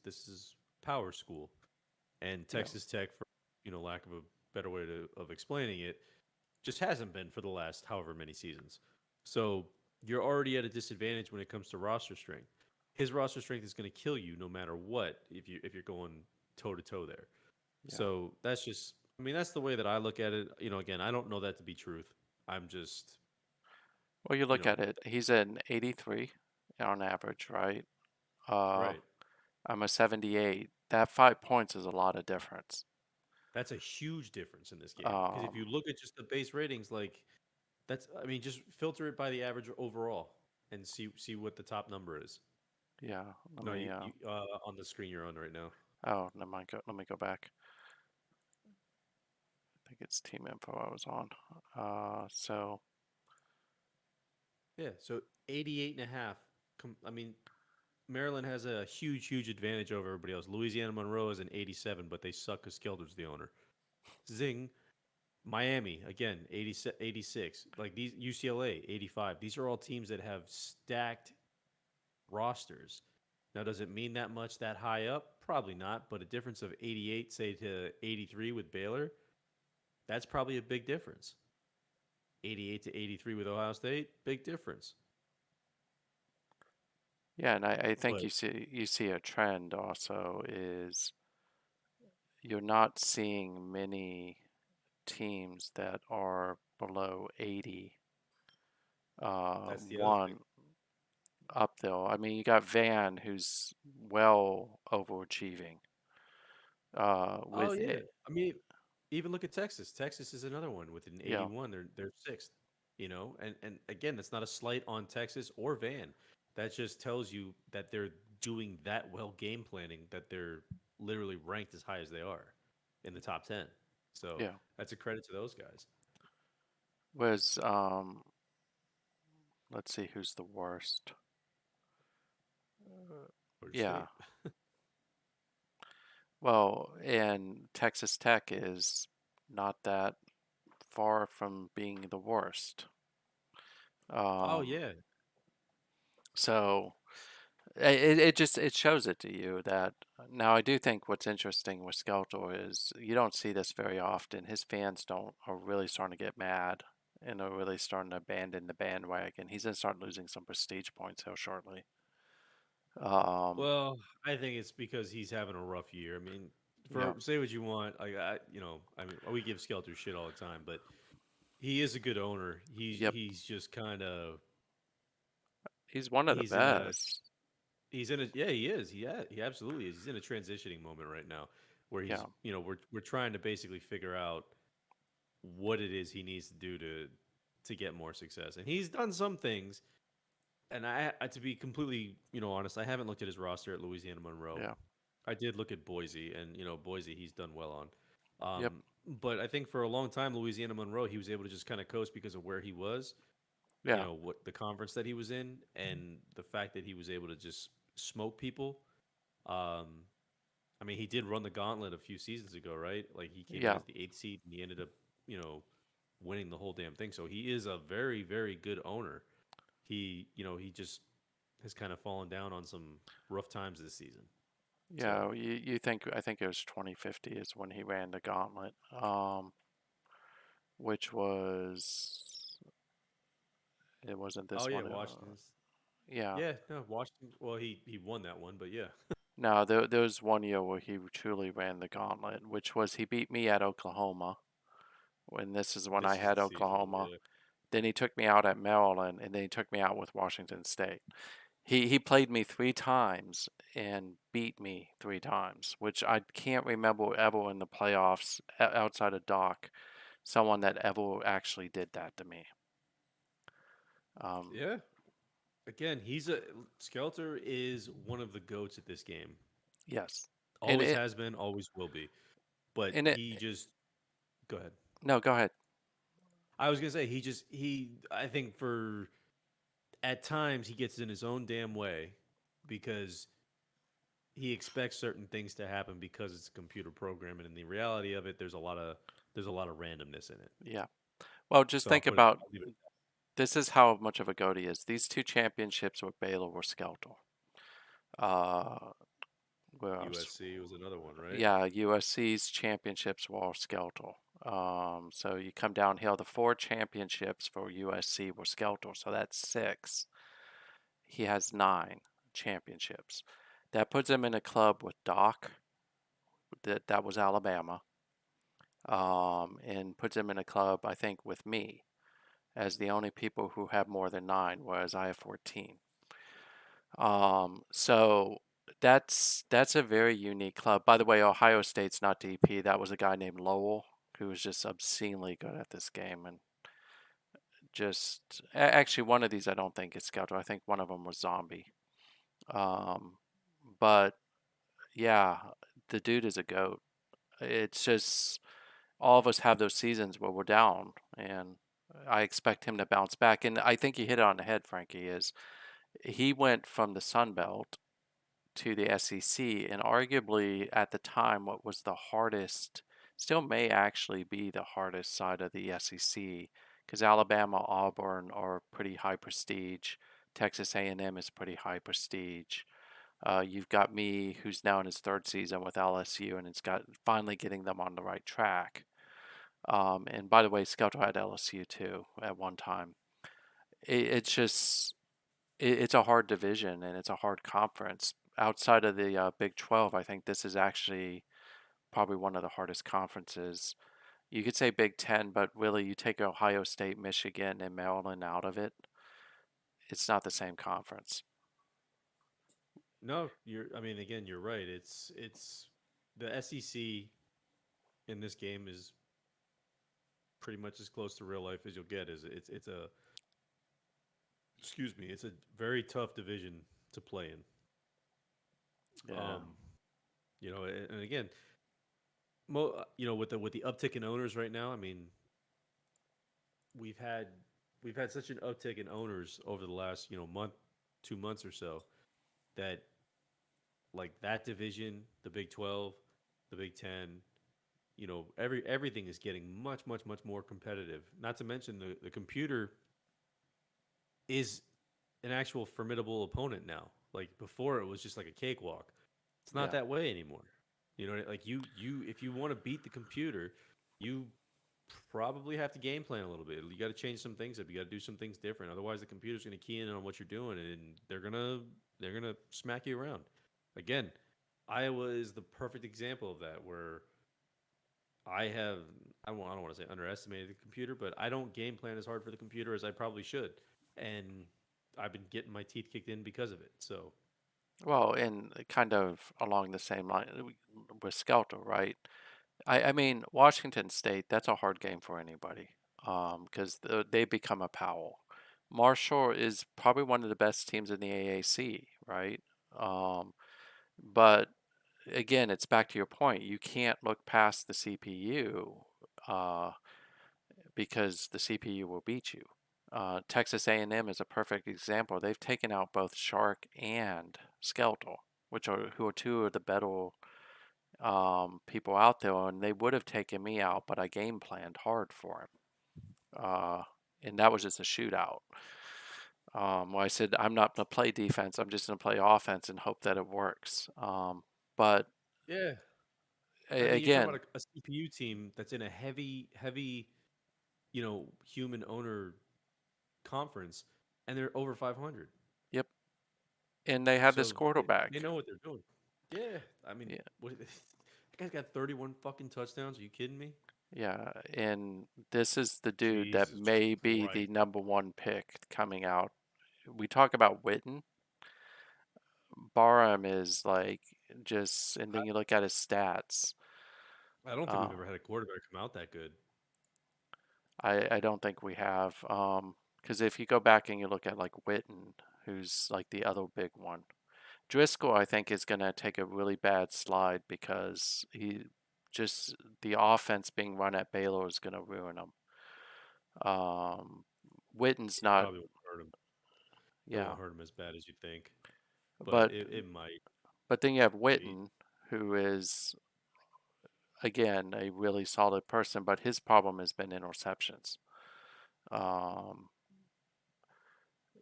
[SPEAKER 1] this is power school, and
[SPEAKER 2] yeah,
[SPEAKER 1] Texas Tech, for lack of a better way of explaining it, just hasn't been for the last however many seasons. So you're already at a disadvantage when it comes to roster strength. His roster strength is going to kill you no matter what if you're going toe to toe there.
[SPEAKER 2] yeah.
[SPEAKER 1] So that's just, I mean, that's the way that I look at it. Again, I don't know that to be truth. I'm just,
[SPEAKER 2] Well, you
[SPEAKER 1] you
[SPEAKER 2] look
[SPEAKER 1] know,
[SPEAKER 2] at it, he's an 83 on average, right? Uh,
[SPEAKER 1] right.
[SPEAKER 2] I'm a 78. That 5 points is a lot of difference.
[SPEAKER 1] That's a huge difference in this game because if you
[SPEAKER 2] Um,
[SPEAKER 1] look at just the base ratings, like I mean, just filter it by the average overall and see what the top number is.
[SPEAKER 2] yeah, let
[SPEAKER 1] No,
[SPEAKER 2] me,
[SPEAKER 1] you on the screen you're on right now.
[SPEAKER 2] oh, never mind, let me go back. I think it's team info I was on. So,
[SPEAKER 1] Yeah, so 88 and a half. I mean, Maryland has a huge advantage over everybody else. Louisiana Monroe is an 87, but they suck because Skelter's the owner. Zing. Miami, again, 86. Like these, UCLA, 85. These are all teams that have stacked rosters. Now, does it mean that much that high up? Probably not, but a difference of 88, say, to 83 with Baylor, that's probably a big difference. 88 to 83 with Ohio State, big difference.
[SPEAKER 2] yeah, and I think
[SPEAKER 1] But
[SPEAKER 2] you see a trend also is you're not seeing many teams that are below 80.
[SPEAKER 1] that's the other thing.
[SPEAKER 2] One up there. I mean, you got Van, who's well overachieving.
[SPEAKER 1] Oh
[SPEAKER 2] With
[SPEAKER 1] yeah.
[SPEAKER 2] it,
[SPEAKER 1] I mean, even look at Texas. Texas is another one with an
[SPEAKER 2] yeah,
[SPEAKER 1] 81. They're sixth. And again, that's not a slight on Texas or Van. That just tells you that they're doing that well game planning that they're literally ranked as high as they are in the top 10. So
[SPEAKER 2] yeah.
[SPEAKER 1] that's a credit to those guys.
[SPEAKER 2] Whereas, let's see who's the worst.
[SPEAKER 1] Georgia
[SPEAKER 2] Yeah,
[SPEAKER 1] State.
[SPEAKER 2] well, and Texas Tech is not that far from being the worst.
[SPEAKER 1] Oh
[SPEAKER 2] Um,
[SPEAKER 1] yeah.
[SPEAKER 2] so it just it shows it to you that now I do think what's interesting with Skeletor is you don't see this very often. His fans don't are really starting to get mad and are really starting to abandon the bandwagon. He's gonna start losing some prestige points here shortly. Um,
[SPEAKER 1] Well, I think it's because he's having a rough year. I mean,
[SPEAKER 2] yeah,
[SPEAKER 1] for say what you want, I mean, we give Skelter shit all the time, but he is a good owner. He's
[SPEAKER 2] yep,
[SPEAKER 1] he's just kind of
[SPEAKER 2] he's one of the
[SPEAKER 1] he's in a
[SPEAKER 2] best.
[SPEAKER 1] he's in a yeah he is he absolutely is. He's in a transitioning moment right now where
[SPEAKER 2] Yeah,
[SPEAKER 1] we're trying to basically figure out what it is he needs to do to get more success, and he's done some things. And to be completely honest, I haven't looked at his roster at Louisiana Monroe.
[SPEAKER 2] yeah,
[SPEAKER 1] I did look at Boise, and Boise he's done well on.
[SPEAKER 2] yep,
[SPEAKER 1] But I think for a long time, Louisiana Monroe, he was able to just kind of coast because of where he was,
[SPEAKER 2] yeah,
[SPEAKER 1] what the conference that he was in, and the fact that he was able to just smoke people. Um, I mean, he did run the gauntlet a few seasons ago, right? Like he came in
[SPEAKER 2] yeah,
[SPEAKER 1] as the eighth seed, and he ended up, you know, winning the whole damn thing. So he is a very, very good owner. He just has kind of fallen down on some rough times this season. So,
[SPEAKER 2] yeah. You think I think it was 2050 is when he ran the gauntlet, which was it wasn't
[SPEAKER 1] oh
[SPEAKER 2] this
[SPEAKER 1] yeah,
[SPEAKER 2] one.
[SPEAKER 1] Washington's.
[SPEAKER 2] Yeah.
[SPEAKER 1] Yeah, no, Washington. Well, he won that one, but yeah.
[SPEAKER 2] No, there was one year where he truly ran the gauntlet, which was he beat me at Oklahoma, when this is when I
[SPEAKER 1] This is
[SPEAKER 2] had
[SPEAKER 1] the season.
[SPEAKER 2] Oklahoma.
[SPEAKER 1] Yeah.
[SPEAKER 2] Then he took me out at Maryland, and then he took me out with Washington State. He played me 3 times and beat me 3 times, which I can't remember ever in the playoffs outside of Doc, someone that ever actually did that to me. Um,
[SPEAKER 1] Yeah. Again, Skelter is one of the goats at this game.
[SPEAKER 2] yes, and
[SPEAKER 1] Always
[SPEAKER 2] it
[SPEAKER 1] has been, always will be. But
[SPEAKER 2] and it
[SPEAKER 1] he just go ahead.
[SPEAKER 2] no, go ahead.
[SPEAKER 1] I was gonna say I think for at times he gets in his own damn way because he expects certain things to happen because it's a computer program, and in the reality of it, there's a lot of randomness in it.
[SPEAKER 2] Yeah. Well, just
[SPEAKER 1] So
[SPEAKER 2] think about
[SPEAKER 1] I'll leave it.
[SPEAKER 2] this is how much of a goat he is. These 2 championships with Baylor were Skelter. Uh, where else?
[SPEAKER 1] USC was another one, right?
[SPEAKER 2] Yeah, USC's championships were all Skelter. So you come downhill. The 4 championships for USC were Skelter, so that's 6. He has 9 championships. That puts him in a club with Doc. That was Alabama. And puts him in a club, I think, with me as the only people who have more than 9, whereas I have 14. So that's a very unique club. By the way, Ohio State's not DP. That was a guy named Lowell who was just obscenely good at this game, and just actually one of these I don't think is Skelter. I think one of them was Zombie. Um, but yeah, the dude is a goat. It's just all of us have those seasons where we're down, and I expect him to bounce back. And I think you hit it on the head, Frankie. Is he went from the Sun Belt to the SEC, and arguably at the time, what was the hardest, still may actually be the hardest side of the SEC, because Alabama, Auburn are pretty high prestige. Texas A&M is pretty high prestige. You've got me, who's now in his 3rd season with LSU, and it's got finally getting them on the right track. And by the way, Skelter had LSU too at one time. It's just it's a hard division and it's a hard conference. Outside of the Big 12, I think this is actually probably one of the hardest conferences. You could say Big 10, but really you take Ohio State, Michigan, and Maryland out of it, it's not the same conference.
[SPEAKER 1] No, I mean, again, you're right. It's the SEC in this game is pretty much as close to real life as you'll get. Is it's a excuse me, it's a very tough division to play in.
[SPEAKER 2] Yeah.
[SPEAKER 1] And again, with the uptick in owners right now, I mean, we've had we've had such an uptick in owners over the last month, 2 months or so that like that division, the Big 12, the Big 10, everything is getting much, much, much more competitive. Not to mention the computer is an actual formidable opponent now. Like before, it was just like a cakewalk. It's not
[SPEAKER 2] Yeah.
[SPEAKER 1] that way anymore. Like if you want to beat the computer, you probably have to game plan a little bit. You got to change some things up. You got to do some things different. Otherwise, the computer's going to key in on what you're doing, and they're gonna smack you around. Again, Iowa is the perfect example of that, where I have I don't want to say underestimated the computer, but I don't game plan as hard for the computer as I probably should, and I've been getting my teeth kicked in because of it. So
[SPEAKER 2] Well, and kind of along the same line with Skelter, right? I mean, Washington State, that's a hard game for anybody because they become a Powell. Marshall is probably one of the best teams in the AAC, right? Um, but again, it's back to your point. You can't look past the CPU uh, because the CPU will beat you. Texas A&M is a perfect example. They've taken out both Shark and Skelter, who are 2 of the better people out there, and they would have taken me out, but I game planned hard for him. Uh, and that was just a shootout. Where I said, I'm not going to play defense, I'm just going to play offense and hope that it works. But
[SPEAKER 1] yeah, I mean, you're talking
[SPEAKER 2] again,
[SPEAKER 1] about a CPU team that's in a heavy, heavy, human owner conference, and they're over 500.
[SPEAKER 2] yep. And they had this
[SPEAKER 1] So they
[SPEAKER 2] quarterback.
[SPEAKER 1] know what they're doing. Yeah, I mean,
[SPEAKER 2] Yeah.
[SPEAKER 1] that guy's got 31 fucking touchdowns. Are you kidding me?
[SPEAKER 2] Yeah, and this is the dude that
[SPEAKER 1] Jesus
[SPEAKER 2] may be the
[SPEAKER 1] Christ.
[SPEAKER 2] number one pick coming out. We talk about Witten. Barham is like just, and then you look at his stats.
[SPEAKER 1] I don't think
[SPEAKER 2] Uh,
[SPEAKER 1] we've ever had a quarterback come out that good.
[SPEAKER 2] I don't think we have. Because if you go back and you look at like Witten, who's like the other big one, Driscoll, I think, is going to take a really bad slide because he just the offense being run at Baylor is going to ruin him. Um, Witten's
[SPEAKER 1] It
[SPEAKER 2] not,
[SPEAKER 1] probably won't hurt him. It
[SPEAKER 2] yeah,
[SPEAKER 1] won't hurt him as bad as you think, but
[SPEAKER 2] but
[SPEAKER 1] it might
[SPEAKER 2] then you have
[SPEAKER 1] be.
[SPEAKER 2] Witten, who is again a really solid person, but his problem has been interceptions. Um,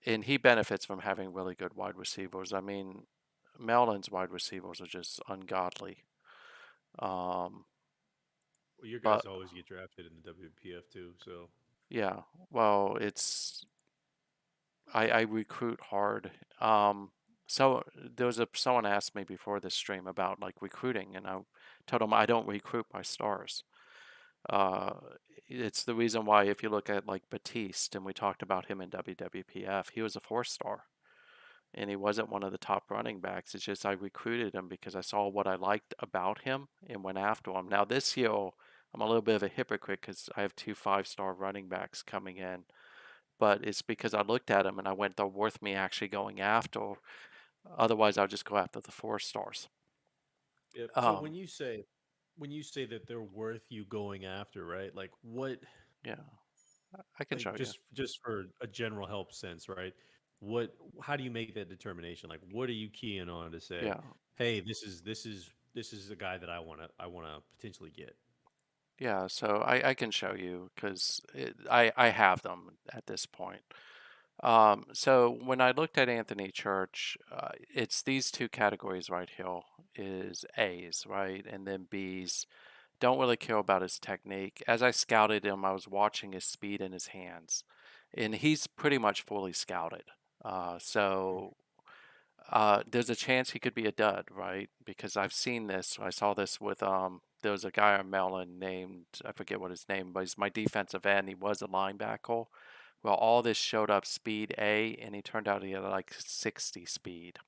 [SPEAKER 2] and he benefits from having really good wide receivers. I mean, Maryland's wide receivers are just ungodly. Um,
[SPEAKER 1] Well, your
[SPEAKER 2] but
[SPEAKER 1] guys always get drafted in the WPF too, so
[SPEAKER 2] yeah, well, I recruit hard. So there was someone asked me before this stream about like recruiting, and I told them I don't recruit by stars. Uh, it's the reason why if you look at like Batiste, and we talked about him in WWPF, he was a 4 star. And he wasn't one of the top running backs. It's just I recruited him because I saw what I liked about him and went after him. Now this year, I'm a little bit of a hypocrite because I have two 5 star running backs coming in, but it's because I looked at them and I went, they're worth me actually going after. Otherwise, I'll just go after the 4 stars.
[SPEAKER 1] yep. So
[SPEAKER 2] Um,
[SPEAKER 1] when you say that they're worth you going after, right? Like what
[SPEAKER 2] yeah, I can
[SPEAKER 1] like
[SPEAKER 2] show you.
[SPEAKER 1] just for a general help sense, right? What how do you make that determination? Like what are you keying on to say,
[SPEAKER 2] Yeah,
[SPEAKER 1] "Hey, this is a guy that I want to potentially get."
[SPEAKER 2] yeah. So I can show you because I have them at this point. So when I looked at Anthony Church, it's these two categories right here is A's, right? And then B's. Don't really care about his technique. As I scouted him, I was watching his speed in his hands, and he's pretty much fully scouted. So there's a chance he could be a dud, right? Because I've seen this. I saw this with there was a guy on Mellon named I forget what his name, but he's my defensive end. He was a linebacker. Well, all this showed up speed A, and he turned out he had like 60 speed.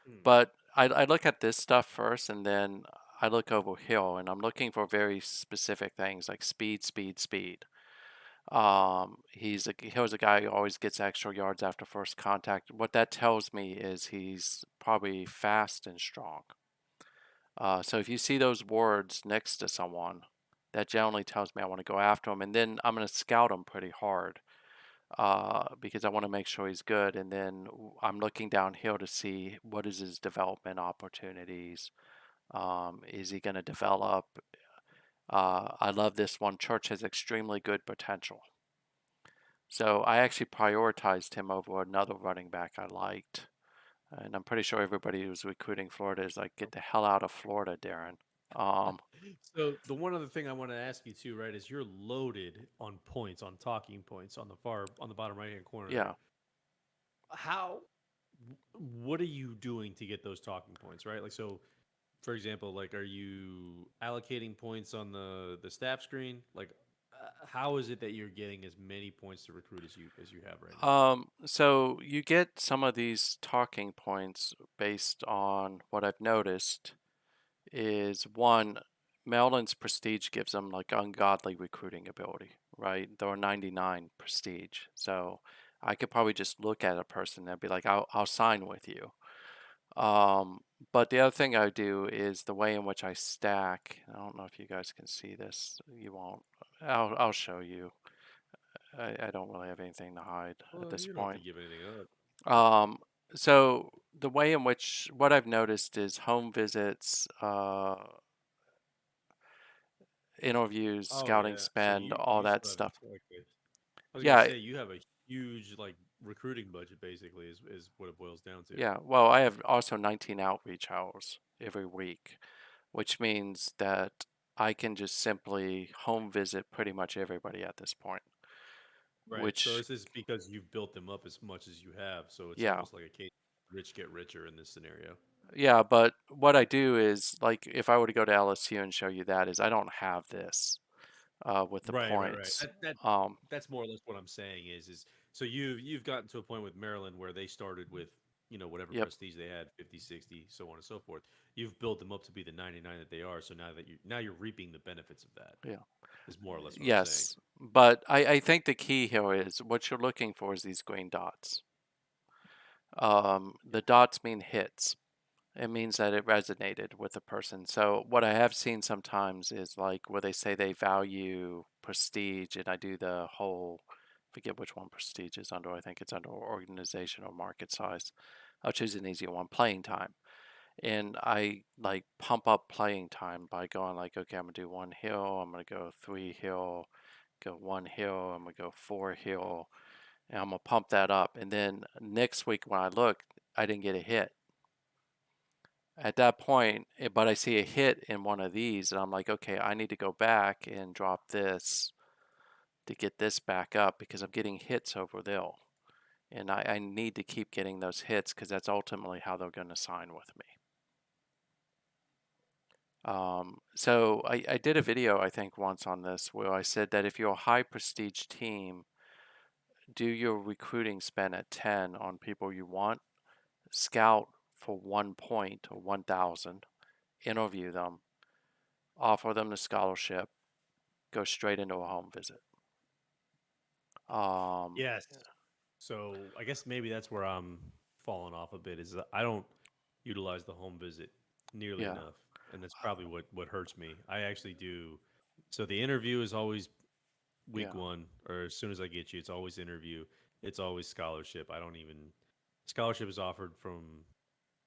[SPEAKER 1] Hmm.
[SPEAKER 2] But I look at this stuff first, and then I look over Hill, and I'm looking for very specific things like speed, speed, speed. Hill's a guy who always gets extra yards after first contact. What that tells me is he's probably fast and strong. So if you see those words next to someone, that generally tells me I want to go after him, and then I'm going to scout him pretty hard because I want to make sure he's good. And then I'm looking downhill to see what is his development opportunities. Is he going to develop? I love this one. Church has extremely good potential. So I actually prioritized him over another running back I liked. And I'm pretty sure everybody who's recruiting Florida is like, get the hell out of Florida, Darren. Um,
[SPEAKER 1] So the one other thing I want to ask you too, right, is you're loaded on points, on talking points on the bottom right hand corner
[SPEAKER 2] yeah.
[SPEAKER 1] there. How what are you doing to get those talking points, right? Like so for example, like are you allocating points on the staff screen? Like how is it that you're getting as many points to recruit as you have right now?
[SPEAKER 2] So you get some of these talking points based on what I've noticed is one, Maryland's prestige gives them like ungodly recruiting ability, right? They're 99 prestige. So I could probably just look at a person and be like, I'll sign with you. Um, but the other thing I do is the way in which I stack. I don't know if you guys can see this. You won't. I'll show you. I don't really have anything to hide at
[SPEAKER 1] Well,
[SPEAKER 2] this
[SPEAKER 1] you don't have to
[SPEAKER 2] point.
[SPEAKER 1] give anything up.
[SPEAKER 2] Um, so the way in which what I've noticed is home visits, interviews,
[SPEAKER 1] Oh
[SPEAKER 2] scouting
[SPEAKER 1] yeah. So
[SPEAKER 2] spend, all
[SPEAKER 1] you
[SPEAKER 2] that
[SPEAKER 1] still have
[SPEAKER 2] stuff.
[SPEAKER 1] like I was gonna
[SPEAKER 2] Yeah,
[SPEAKER 1] say you have a huge like recruiting budget basically is what it boils down to.
[SPEAKER 2] yeah. Well, I have also 19 outreach hours every week, which means that I can just simply home visit pretty much everybody at this point.
[SPEAKER 1] Right. So
[SPEAKER 2] Which,
[SPEAKER 1] this is because you've built them up as much as you have. So it's
[SPEAKER 2] yeah,
[SPEAKER 1] almost like a case rich get richer in this scenario.
[SPEAKER 2] Yeah, but what I do is like if I were to go to LSU and show you that is I don't have this with the
[SPEAKER 1] Right.
[SPEAKER 2] points.
[SPEAKER 1] That
[SPEAKER 2] Um,
[SPEAKER 1] that's more or less what I'm saying is so you've gotten to a point with Maryland where they started with whatever
[SPEAKER 2] yep,
[SPEAKER 1] prestige they had 50, 60, so on and so forth. You've built them up to be the 99 that they are. So now you're reaping the benefits of that.
[SPEAKER 2] yeah,
[SPEAKER 1] Is more or less what I'm saying.
[SPEAKER 2] yes. But I think the key here is what you're looking for is these green dots. The dots mean hits. It means that it resonated with the person. So what I have seen sometimes is like where they say they value prestige, and I do the whole, forget which one prestige is under. I think it's under organization or market size. I'll choose an easier one, playing time. And I like pump up playing time by going like, okay, I'm gonna do one hill, I'm gonna go three hill, go one hill, I'm gonna go four hill, and I'm gonna pump that up. And then next week when I look, I didn't get a hit at that point, but I see a hit in one of these, and I'm like, okay, I need to go back and drop this to get this back up because I'm getting hits over there. And I need to keep getting those hits because that's ultimately how they're going to sign with me. So I did a video, I think, once on this where I said that if you're a high prestige team, do your recruiting spend at 10 on people you want, scout for 1 point or 1,000, interview them, offer them the scholarship, go straight into a home visit. Um,
[SPEAKER 1] Yes. So I guess maybe that's where I'm falling off a bit is that I don't utilize the home visit nearly
[SPEAKER 2] yeah,
[SPEAKER 1] enough, and that's probably what hurts me. I actually do. So the interview is always week
[SPEAKER 2] yeah,
[SPEAKER 1] one, or as soon as I get you, it's always interview. It's always scholarship. I don't even scholarship is offered from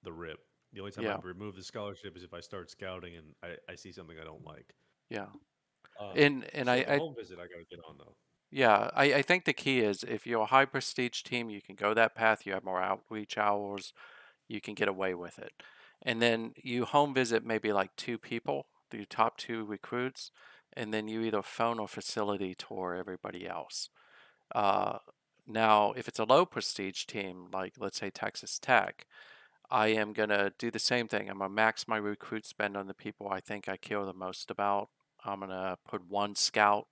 [SPEAKER 1] the rip. The only time I
[SPEAKER 2] yeah,
[SPEAKER 1] remove the scholarship is if I start scouting and I see something I don't like.
[SPEAKER 2] yeah.
[SPEAKER 1] Um,
[SPEAKER 2] And
[SPEAKER 1] so the home visit I got to get on though.
[SPEAKER 2] yeah, I think the key is if you're a high prestige team, you can go that path. You have more outreach hours. You can get away with it. And then you home visit maybe like two people, the top two recruits, and then you either phone or facility tour everybody else. Uh, Now, if it's a low prestige team, like let's say Texas Tech, I am going to do the same thing. I'm going to max my recruit spend on the people I think I care the most about. I'm going to put one scout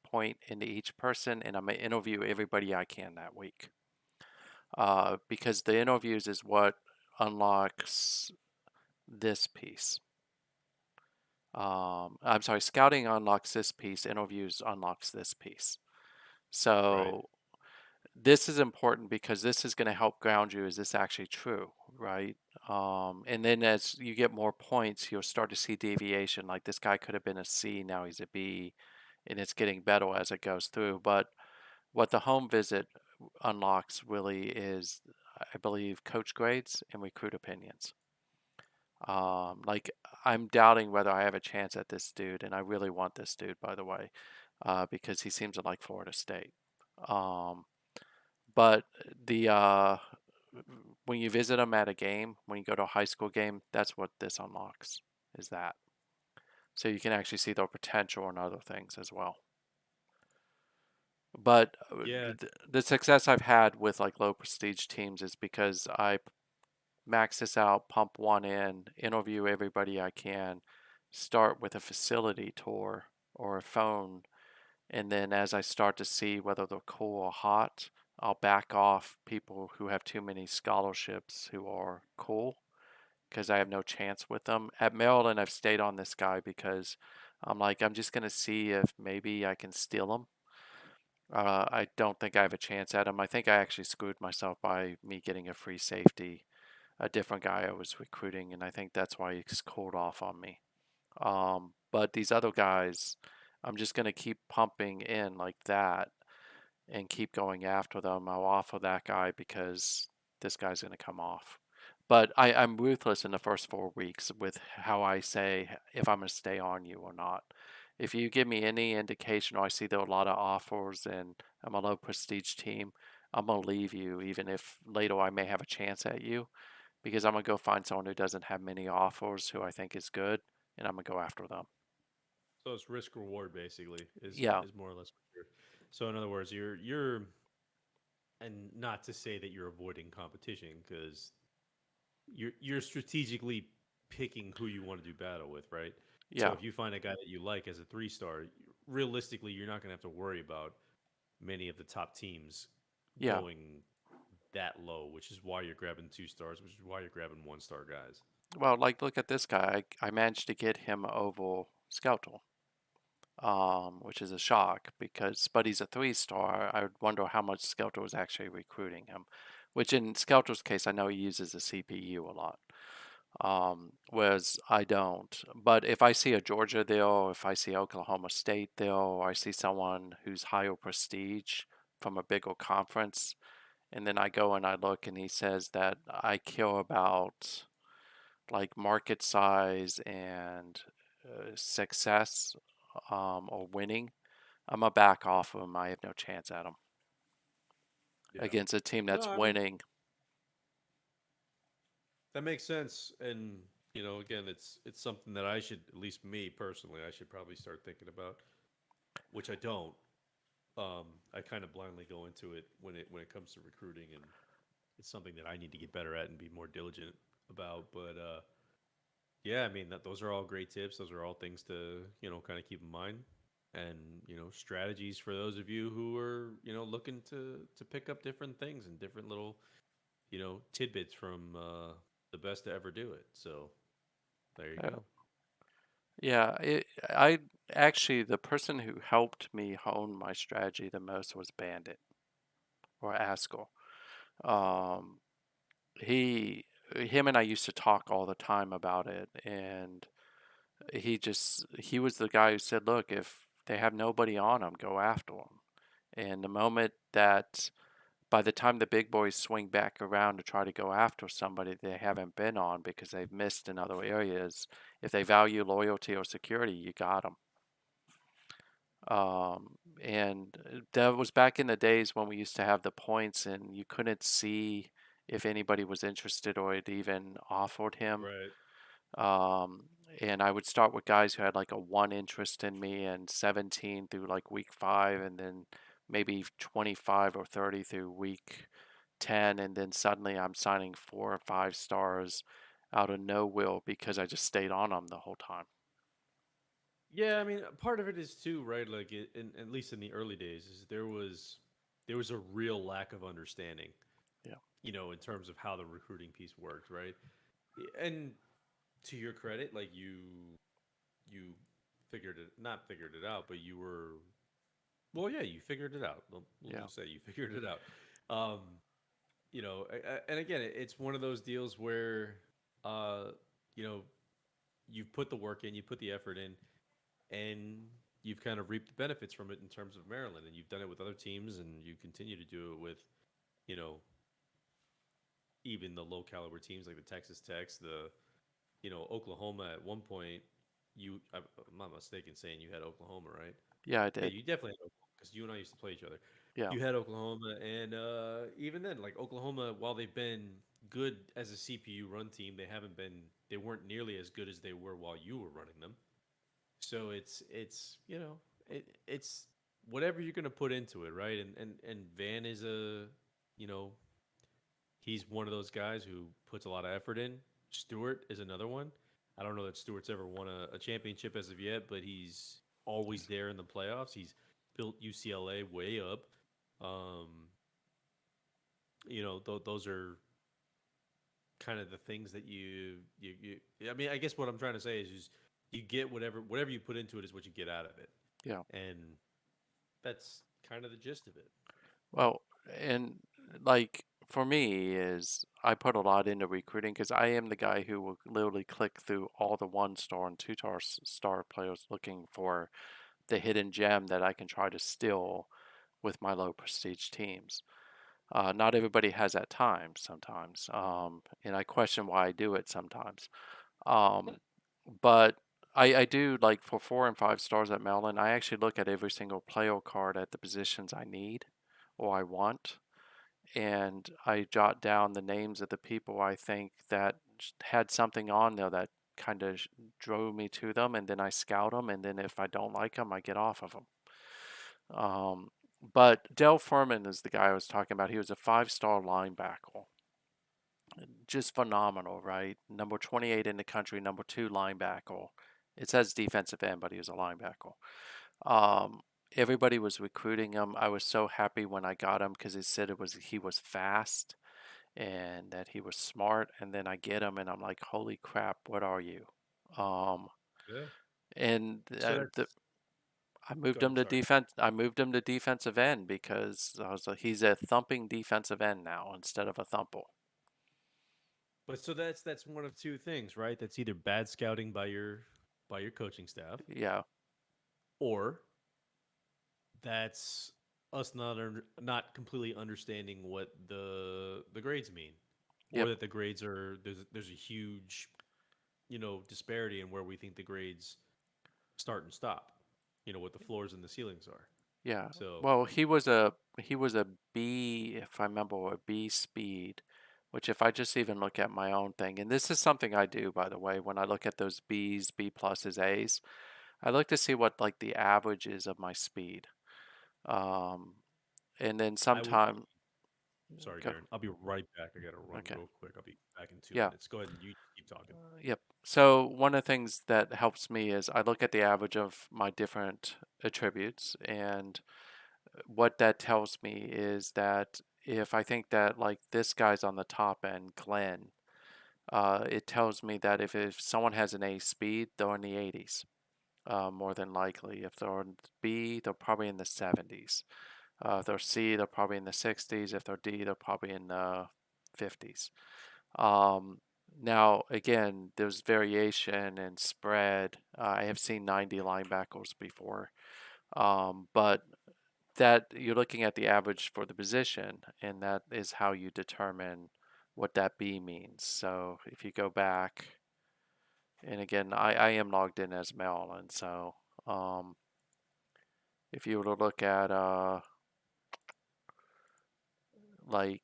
[SPEAKER 2] point into each person, and I'm going to interview everybody I can that week. Because the interviews is what unlocks this piece. I'm sorry, scouting unlocks this piece, interviews unlocks this piece.
[SPEAKER 1] Right.
[SPEAKER 2] So this is important because this is going to help ground you. Is this actually true, right? And then as you get more points, you'll start to see deviation. Like this guy could have been a C, now he's a B, and it's getting better as it goes through. But what the home visit unlocks really is, I believe, coach grades and recruit opinions. Like I'm doubting whether I have a chance at this dude, and I really want this dude, by the way, because he seems to like Florida State. Um, but the when you visit them at a game, when you go to a high school game, that's what this unlocks, is that. So you can actually see their potential and other things as well. But
[SPEAKER 1] Yeah.
[SPEAKER 2] the success I've had with like low prestige teams is because I max this out, pump one in, interview everybody I can, start with a facility tour or a phone, and then as I start to see whether they're cool or hot, I'll back off people who have too many scholarships who are cool because I have no chance with them. At Maryland, I've stayed on this guy because I'm like, I'm just going to see if maybe I can steal him. I don't think I have a chance at him. I think I actually screwed myself by me getting a free safety, a different guy I was recruiting, and I think that's why he's cooled off on me. But these other guys, I'm just going to keep pumping in like that and keep going after them. I'll offer that guy because this guy's going to come off. But I'm ruthless in the first 4 weeks with how I say if I'm going to stay on you or not. If you give me any indication or I see there are a lot of offers and I'm a low prestige team, I'm going to leave you even if later I may have a chance at you because I'm going to go find someone who doesn't have many offers who I think is good and I'm going to go after them.
[SPEAKER 1] So it's risk reward basically
[SPEAKER 2] Yeah.
[SPEAKER 1] is more or less what you're. So in other words, you're and not to say that you're avoiding competition because you're strategically picking who you want to do battle with, right? So
[SPEAKER 2] Yeah,
[SPEAKER 1] if you find a guy that you like as a 3 star, realistically, you're not going to have to worry about many of the top teams
[SPEAKER 2] yeah.
[SPEAKER 1] going that low, which is why you're grabbing 2 stars, which is why you're grabbing 1 star guys.
[SPEAKER 2] Well, like look at this guy. I managed to get him over Skeltel, which is a shock because Spuddy's a 3 star. I would wonder how much Skelter was actually recruiting him, which in Skelter's case, I know he uses a CPU a lot, whereas I don't. But if I see a Georgia deal, or if I see Oklahoma State deal, or I see someone who's higher prestige from a bigger conference, and then I go and I look and he says that I care about like market size and success or winning, I'm gonna back off of him. I have no chance at him
[SPEAKER 1] Yeah.
[SPEAKER 2] against a team
[SPEAKER 1] No,
[SPEAKER 2] that's
[SPEAKER 1] I mean
[SPEAKER 2] winning.
[SPEAKER 1] that makes sense, and again, it's something that I should, at least me personally, I should probably start thinking about, which I don't. I kind of blindly go into it when it comes to recruiting, and it's something that I need to get better at and be more diligent about. But yeah, I mean those are all great tips. Those are all things to kind of keep in mind, and strategies for those of you who are looking to pick up different things and different little tidbits from the best to ever do it. So there you
[SPEAKER 2] Uh,
[SPEAKER 1] go.
[SPEAKER 2] yeah, I actually the person who helped me hone my strategy the most was Bandit or Askell. Um, him and I used to talk all the time about it, and he was the guy who said, "Look, if they have nobody on them, go after them." And the moment that by the time the big boys swing back around to try to go after somebody they haven't been on because they've missed in other areas, if they value loyalty or security, you got them. And that was back in the days when we used to have the points and you couldn't see if anybody was interested or it even offered him.
[SPEAKER 1] Right.
[SPEAKER 2] Um, and I would start with guys who had like a one interest in me and 17 through like week 5, and then maybe 25 or 30 through week 10. And then suddenly I'm signing 4 or 5 stars out of no will because I just stayed on them the whole time.
[SPEAKER 1] Yeah, I mean, part of it is too, right? Like, at least in the early days, is there was a real lack of understanding,
[SPEAKER 2] Yeah.
[SPEAKER 1] in terms of how the recruiting piece worked, right? And to your credit, like you figured it, not figured it out, but you were, well, yeah, you figured it out. We'll
[SPEAKER 2] Yeah.
[SPEAKER 1] just say you figured it out. Um, and again, it's one of those deals where, uh, you know, you've put the work in, you put the effort in, and you've kind of reaped the benefits from it in terms of Maryland, and you've done it with other teams, and you continue to do it with, you know, even the low caliber teams like the Texas Techs, the Oklahoma. At one point, I'm not mistaken saying you had Oklahoma, right?
[SPEAKER 2] Yeah, I
[SPEAKER 1] Yeah,
[SPEAKER 2] did.
[SPEAKER 1] you definitely had Oklahoma because you and I used to play each other.
[SPEAKER 2] Yeah.
[SPEAKER 1] You had Oklahoma, and even then, like Oklahoma, while they've been good as a CPU run team, they weren't nearly as good as they were while you were running them. So it's whatever you're gonna put into it, right? And Van is you know he's one of those guys who puts a lot of effort in. Stewart is another one. I don't know that Stewart's ever won a championship as of yet, but he's always there in the playoffs. He's built UCLA way up. Um, those are kind of the things that you. I mean, I guess what I'm trying to say is just you get whatever you put into it is what you get out of it,
[SPEAKER 2] Yeah.
[SPEAKER 1] and that's kind of the gist of it.
[SPEAKER 2] Well, and like for me is I put a lot into recruiting because I am the guy who will literally click through all the 1 star and 2 star players looking for the hidden gem that I can try to steal with my low prestige teams. Not everybody has that time sometimes, and I question why I do it sometimes. Um, but I do like for 4 and 5 stars at Maryland. I actually look at every single player card at the positions I need or I want, and I jot down the names of the people I think that had something on there that kind of drove me to them, and then I scout them, and then if I don't like them, I get off of them. Um, but Dell Furman is the guy I was talking about. He was a 5 star linebacker, just phenomenal, right? Number 28 in the country, number 2 linebacker. It says defensive end, but he was a linebacker. Um, Everybody was recruiting him. I was so happy when I got him because he said he was fast and that he was smart. And then I get him, and I'm like, holy crap, what are you? Um,
[SPEAKER 1] Yeah.
[SPEAKER 2] and
[SPEAKER 1] So that's
[SPEAKER 2] I
[SPEAKER 1] go
[SPEAKER 2] moved him
[SPEAKER 1] ahead.
[SPEAKER 2] to
[SPEAKER 1] Sorry.
[SPEAKER 2] defense. I moved him to defensive end because I was like, he's a thumping defensive end now instead of a thumper.
[SPEAKER 1] But so that's one of two things, right? That's either bad scouting by your coaching staff,
[SPEAKER 2] Yeah,
[SPEAKER 1] or that's us not completely understanding what the grades mean, or
[SPEAKER 2] yep,
[SPEAKER 1] that the grades are there's a huge disparity in where we think the grades start and stop. What the floors and the ceilings are.
[SPEAKER 2] yeah.
[SPEAKER 1] So
[SPEAKER 2] Well, he was a B, if I remember, or a B speed, which if I just even look at my own thing, and this is something I do, by the way, when I look at those Bs, B pluses, As, I look to see what like the average is of my speed. Um, and then
[SPEAKER 1] I will.
[SPEAKER 2] sometime
[SPEAKER 1] Sorry,
[SPEAKER 2] go.
[SPEAKER 1] Darren. I'll be right back. I gotta run
[SPEAKER 2] Okay.
[SPEAKER 1] real quick. I'll be back in two
[SPEAKER 2] Yeah.
[SPEAKER 1] minutes. Go ahead and you keep talking.
[SPEAKER 2] Yep. So one of the things that helps me is I look at the average of my different attributes, and what that tells me is that if I think that like this guy's on the top end, Glenn, it tells me that if someone has an A speed, they're in the 80s, more than likely. If they're in B, they're probably in the 70s. If they're C, they're probably in the 60s. If they're D, they're probably in the 50s. Um, Now, again, there's variation and spread. I have seen 90 linebackers before, but that you're looking at the average for the position, and that is how you determine what that B means. So if you go back, and again, I am logged in as Mel, and so um, if you were to look at like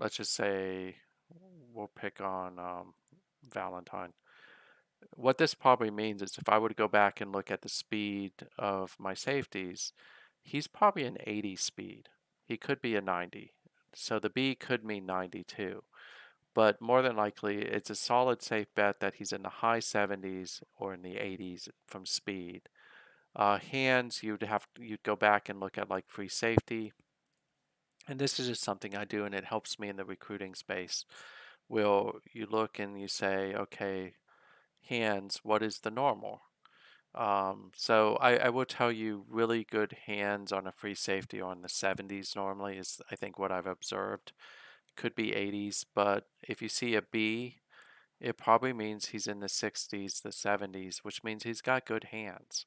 [SPEAKER 2] let's just say we'll pick on Valentine. What this probably means is if I were to go back and look at the speed of my safeties, he's probably an 80 speed. He could be a 90. So the B could mean 92. But more than likely, it's a solid safe bet that he's in the high 70s or in the 80s from speed. Hands, you'd go back and look at like free safety. And this is just something I do, and it helps me in the recruiting space. Will you look and you say, okay, hands, what is the normal? So I will tell you, really good hands on a free safety or in the 70s normally is, I think, what I've observed. Could be 80s, but if you see a B, it probably means he's in the 60s, the 70s, which means he's got good hands.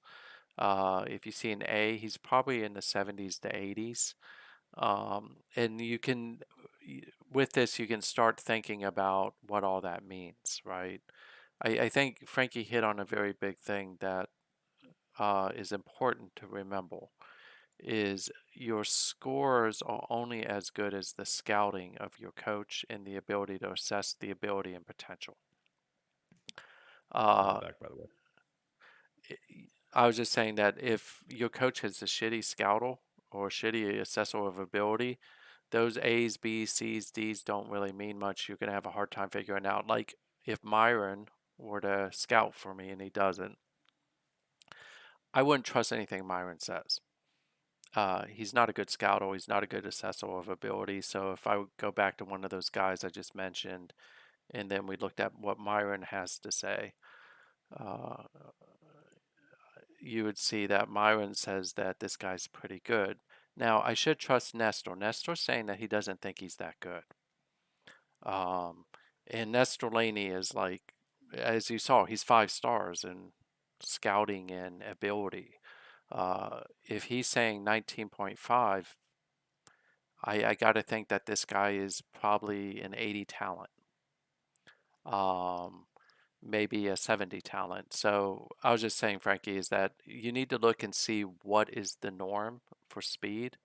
[SPEAKER 2] If you see an A, he's probably in the 70s to 80s. And with this, you can start thinking about what all that means, right? I think Frankie hit on a very big thing that is important to remember is your scores are only as good as the scouting of your coach and the ability to assess the ability and potential.
[SPEAKER 1] I'm
[SPEAKER 2] Uh,
[SPEAKER 1] back, by the way.
[SPEAKER 2] I was just saying that if your coach has a shitty scouter or a shitty assessor of ability, those A's, B's, C's, D's don't really mean much. You're going to have a hard time figuring out. Like if Myron were to scout for me and he doesn't, I wouldn't trust anything Myron says. He's not a good scout or he's not a good assessor of ability. So if I would go back to one of those guys I just mentioned, and then we looked at what Myron has to say, uh, you would see that Myron says that this guy's pretty good. Now I should trust Nestor. Nestor's saying that he doesn't think he's that good. Um, and Nestor Laney is like, as you saw, he's 5 stars in scouting and ability. If he's saying 19.5, I got to think that this guy is probably an 80 talent, um, maybe a 70 talent. So I was just saying, Frankie, is that you need to look and see what is the norm for speed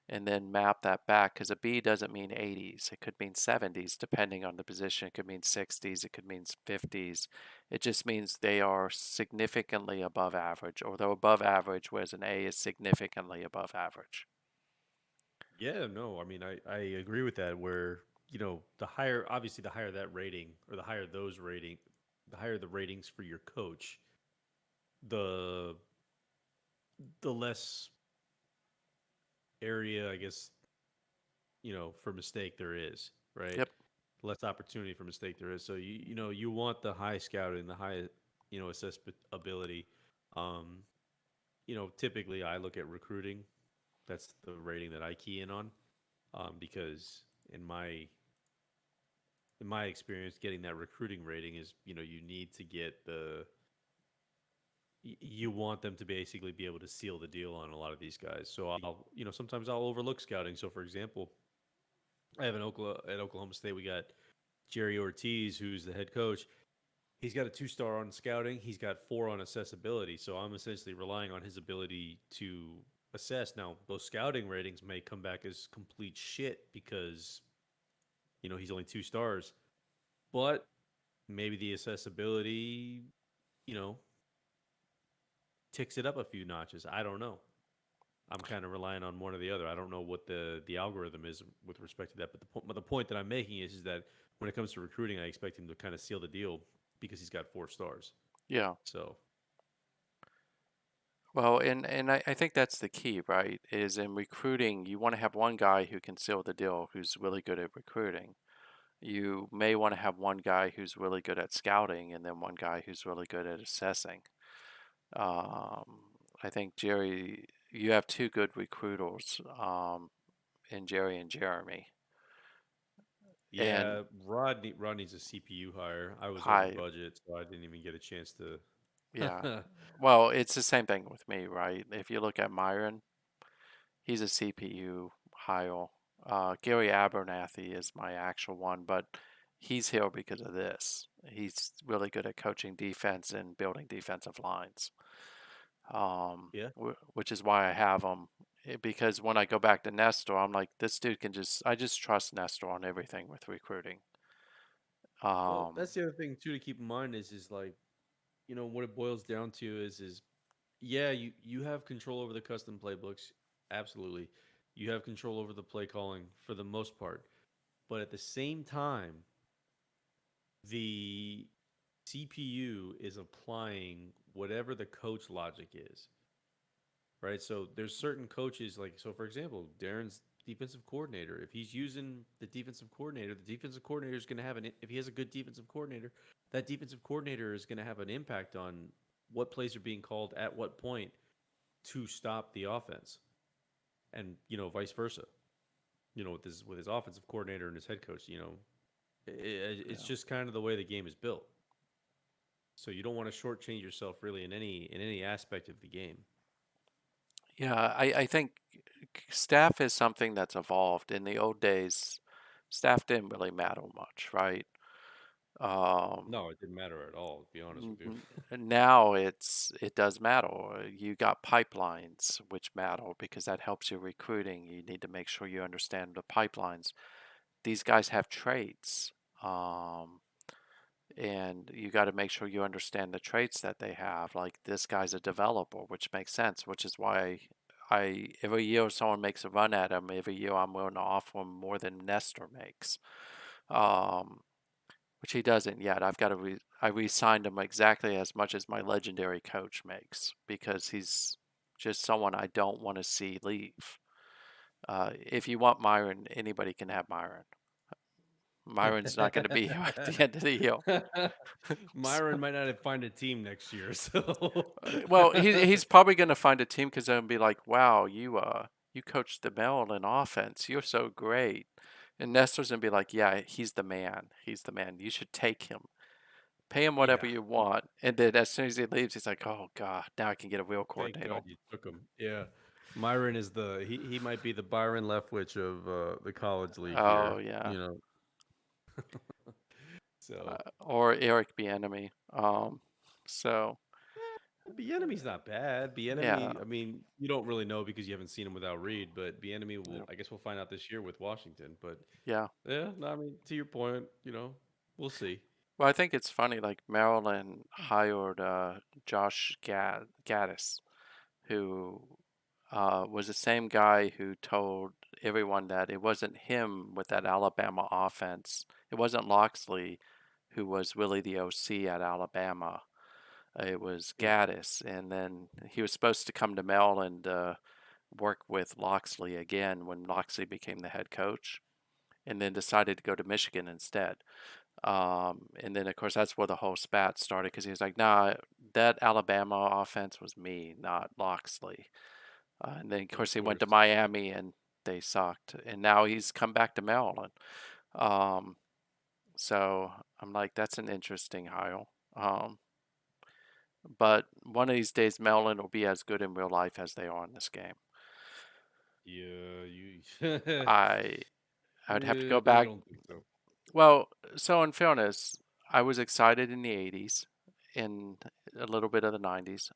[SPEAKER 2] and then map that back because a B doesn't mean 80s. It could mean 70s depending on the position. It could mean 60s. It could mean 50s. It just means they are significantly above average or they're above average, whereas an A is significantly above average.
[SPEAKER 1] Yeah, no, I mean, I agree with that. Where obviously the higher that rating or the higher the ratings for your coach, the the less area, I guess, for mistake there is, right?
[SPEAKER 2] Yep.
[SPEAKER 1] Less opportunity for mistake there is. So you want the high scouting, the high, assess ability. Um, typically I look at recruiting. That's the rating that I key in on, because in my experience, getting that recruiting rating is, you need to get you want them to basically be able to seal the deal on a lot of these guys. So sometimes I'll overlook scouting. So for example, I have at Oklahoma State, we got Jerry Ortiz, who's the head coach. He's got a 2-star on scouting. He's got 4 on accessibility. So I'm essentially relying on his ability to assess. Now, those scouting ratings may come back as complete shit because, he's only 2 stars. But maybe the accessibility, you know, ticks it up a few notches. I don't know. I'm kind of relying on one or the other. I don't know what the algorithm is with respect to that. But the point that I'm making is that when it comes to recruiting, I expect him to kind of seal the deal because he's got 4 stars.
[SPEAKER 2] Yeah.
[SPEAKER 1] So
[SPEAKER 2] Well, and I think that's the key, right? Is in recruiting, you want to have one guy who can seal the deal, who's really good at recruiting. You may want to have one guy who's really good at scouting, and then one guy who's really good at assessing. Um, I think Jerry, you have two good recruiters, in Jerry and Jeremy. And
[SPEAKER 1] yeah, Rodney's a CPU hire. I was over
[SPEAKER 2] I,
[SPEAKER 1] budget, so I didn't even get a chance to.
[SPEAKER 2] yeah. Well, it's the same thing with me, right? If you look at Myron, he's a CPU hire. Gary Abernathy is my actual one, but he's here because of this. He's really good at coaching defense and building defensive lines,
[SPEAKER 1] Yeah.
[SPEAKER 2] which is why I have him. Because when I go back to Nestor, I'm like, this dude I just trust Nestor on everything with recruiting.
[SPEAKER 1] Well,
[SPEAKER 2] Um,
[SPEAKER 1] that's the other thing too to keep in mind is like, what it boils down to is yeah, you have control over the custom playbooks. Absolutely. You have control over the play calling for the most part. But at the same time, the CPU is applying whatever the coach logic is, right? So there's certain coaches, like, so for example, Darren's defensive coordinator. If he's using the defensive coordinator is going to have if he has a good defensive coordinator, that defensive coordinator is going to have an impact on what plays are being called at what point to stop the offense, and vice versa. With his offensive coordinator and his head coach, it's
[SPEAKER 2] yeah.
[SPEAKER 1] just kind of the way the game is built. So you don't want to shortchange yourself really in any aspect of the game.
[SPEAKER 2] Yeah, I think staff is something that's evolved. In the old days, staff didn't really matter much, right? Um,
[SPEAKER 1] No, it didn't matter at all, to be honest with you.
[SPEAKER 2] Now it does matter. You got pipelines which matter because that helps your recruiting. You need to make sure you understand the pipelines. These guys have traits. Um, and you got to make sure you understand the traits that they have. Like this guy's a developer, which makes sense, which is why I every year someone makes a run at him, every year I'm willing to offer him more than Nestor makes, um, which he doesn't yet. I re-signed him exactly as much as my legendary coach makes because he's just someone I don't want to see leave. If you want Myron, anybody can have Myron. Myron's not going to be here at the end of the year.
[SPEAKER 1] Myron might not find a team next year, so
[SPEAKER 2] Well, he's probably going to find a team because they'll be like, "Wow, you coached the Maryland offense. You're so great." And Nestor's gonna be like, "Yeah, he's the man. He's the man. You should take him. Pay him whatever
[SPEAKER 1] yeah.
[SPEAKER 2] you want." And then as soon as he leaves, he's like, "Oh God, now I can get a real
[SPEAKER 1] Thank
[SPEAKER 2] coordinator."
[SPEAKER 1] God you took him. Yeah. Myron is he might be the Byron Leftwich of the college league
[SPEAKER 2] Oh
[SPEAKER 1] here,
[SPEAKER 2] yeah,
[SPEAKER 1] So
[SPEAKER 2] or Eric Bieniemy. So
[SPEAKER 1] Bieniemy's not bad.
[SPEAKER 2] yeah,
[SPEAKER 1] Bieniemy, I mean, you don't really know because you haven't seen him without Reed, but Bieniemy
[SPEAKER 2] yeah,
[SPEAKER 1] I guess we'll find out this year with Washington. But
[SPEAKER 2] yeah.
[SPEAKER 1] yeah, no, I mean, to your point, we'll see.
[SPEAKER 2] Well, I think it's funny. Like Maryland hired Josh Gaddis, who was the same guy who told everyone that it wasn't him with that Alabama offense. It wasn't Loxley who was really the OC at Alabama. It was
[SPEAKER 1] Mm.
[SPEAKER 2] Gaddis, and then he was supposed to come to Maryland, work with Loxley again when Loxley became the head coach, and then decided to go to Michigan instead. And then, of course, that's where the whole spat started because he was like, nah, that Alabama offense was me, not Loxley. And then, of
[SPEAKER 1] Of
[SPEAKER 2] course, he went to
[SPEAKER 1] course.
[SPEAKER 2] Miami and they sucked. And now he's come back to Maryland. Um, so I'm like, that's an interesting hire. Um, but one of these days, Maryland will be as good in real life as they are in this game.
[SPEAKER 1] Yeah, you.
[SPEAKER 2] I I'd have to go
[SPEAKER 1] I
[SPEAKER 2] back.
[SPEAKER 1] don't think so.
[SPEAKER 2] Well, so in fairness, I was excited in the 80s and a little bit of the 90s.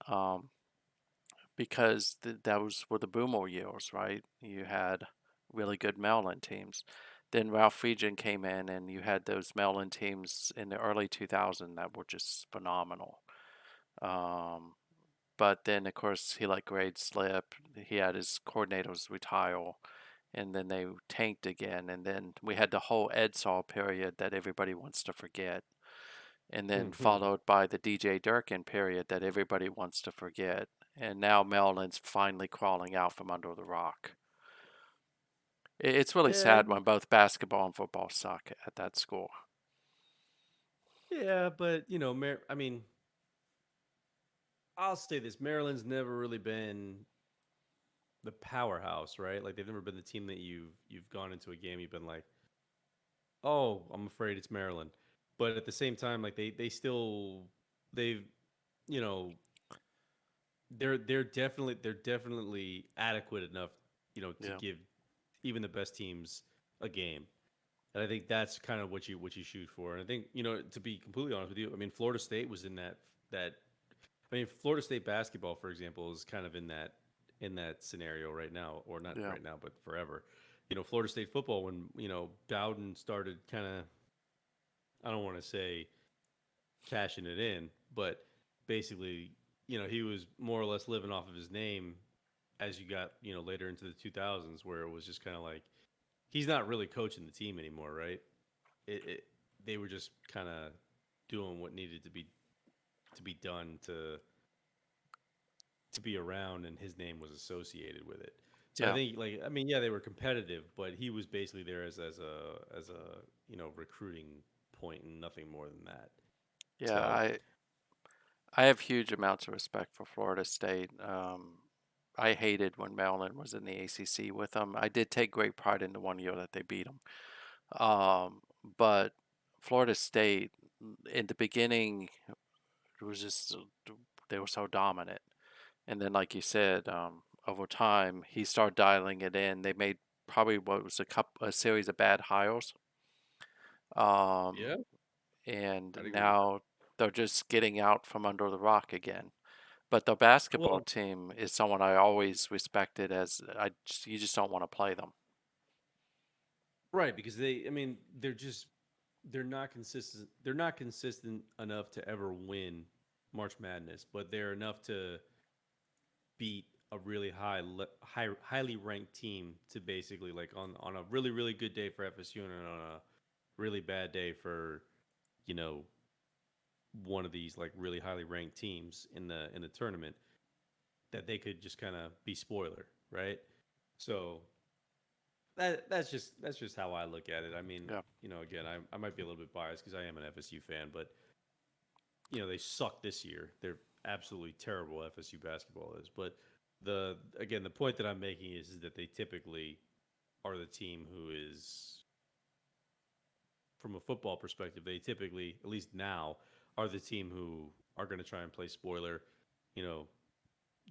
[SPEAKER 2] Because those were the boomer years, right? You had really good Maryland teams. Then Ralph Friedgen came in, and you had those Maryland teams in the early 2000s that were just phenomenal. Um, but then, of course, he let grades slip. He had his coordinators retire, and then they tanked again. And then we had the whole Edsall period that everybody wants to forget, and then
[SPEAKER 1] Hmm.
[SPEAKER 2] followed by the DJ Durkin period that everybody wants to forget. And now Maryland's finally crawling out from under the rock. It's really
[SPEAKER 1] Yeah,
[SPEAKER 2] sad when both basketball and football suck at that school.
[SPEAKER 1] yeah, but I mean, I'll say this: Maryland's never really been the powerhouse, right? Like they've never been the team that you've gone into a game, you've been like, oh, I'm afraid it's Maryland. But at the same time, like they still they've you know they're definitely adequate enough, to
[SPEAKER 2] Yeah,
[SPEAKER 1] give even the best teams a game. And I think that's kind of what you shoot for. And I think, to be completely honest with you, I mean Florida State was in that I mean Florida State basketball, for example, is kind of in that scenario right now, or not
[SPEAKER 2] yeah,
[SPEAKER 1] right now, but forever. Florida State football, when, Bowden started kind of, I don't want to say cashing it in, but basically, he was more or less living off of his name as you got, later into the 2000s, where it was just kind of like he's not really coaching the team anymore, right? It They were just kind of doing what needed to be done to be around, and his name was associated with it. So I
[SPEAKER 2] yeah,
[SPEAKER 1] think, like, I mean, yeah, they were competitive, but he was basically there as a recruiting point and nothing more than that.
[SPEAKER 2] yeah.
[SPEAKER 1] So
[SPEAKER 2] I have huge amounts of respect for Florida State. I hated when Maryland was in the ACC with them. I did take great pride in the one year that they beat them. But Florida State in the beginning, it was just they were so dominant. And then, like you said, over time he started dialing it in. They made probably what was a series of bad hires, um,
[SPEAKER 1] yeah,
[SPEAKER 2] and
[SPEAKER 1] I'd agree with that.
[SPEAKER 2] now they're just getting out from under the rock again. But the basketball
[SPEAKER 1] Well,
[SPEAKER 2] team is someone I always respected as you just don't want to play them.
[SPEAKER 1] right, because I mean, they're not consistent. They're not consistent enough to ever win March Madness, but they're enough to beat a really highly ranked team, to basically, like, on a really really good day for FSU, and on a really bad day for, you know one of these, like, really highly ranked teams in the tournament, that they could just kind of be spoiler, right? So that's just how I look at it. I mean,
[SPEAKER 2] Yeah,
[SPEAKER 1] again, I might be a little bit biased because I am an FSU fan, but they suck this year. They're absolutely terrible. FSU basketball is, but the point that I'm making is that they typically are the team who is, from a football perspective, they typically, at least now, are the team who are going to try and play spoiler. You know,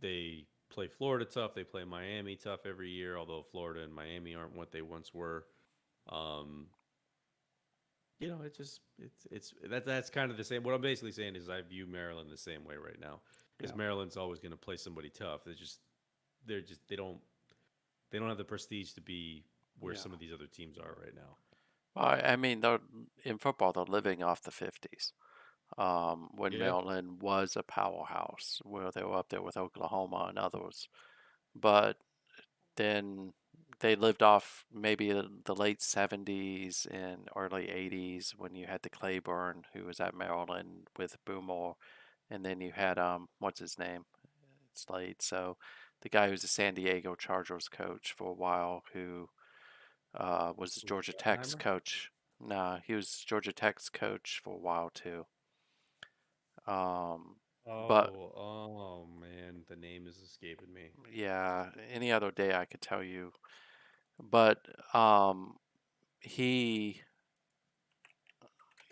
[SPEAKER 1] they play Florida tough, they play Miami tough every year, although Florida and Miami aren't what they once were. Um, it just that's kind of the same. What I'm basically saying is I view Maryland the same way right now. Is
[SPEAKER 2] yeah,
[SPEAKER 1] Maryland's always going to play somebody tough. They're just they don't have the prestige to be where
[SPEAKER 2] yeah.
[SPEAKER 1] some of these other teams are right now.
[SPEAKER 2] Well, I mean, they're in football. They're living off the '50s, when
[SPEAKER 1] Yeah.
[SPEAKER 2] Maryland was a powerhouse, where they were up there with Oklahoma and others. but then they lived off maybe the late 70s and early 80s when you had the Claiborne who was at Maryland with Boomer, and then you had what's his name, Slade. So the guy who's the San Diego Chargers coach for a while, who was
[SPEAKER 1] Was it
[SPEAKER 2] Georgia Tech's
[SPEAKER 1] Schottenheimer?
[SPEAKER 2] coach. Nah, he was Georgia Tech's coach for a while too. Um, but
[SPEAKER 1] Oh man, the name is escaping me.
[SPEAKER 2] yeah, any other day I could tell you. But he,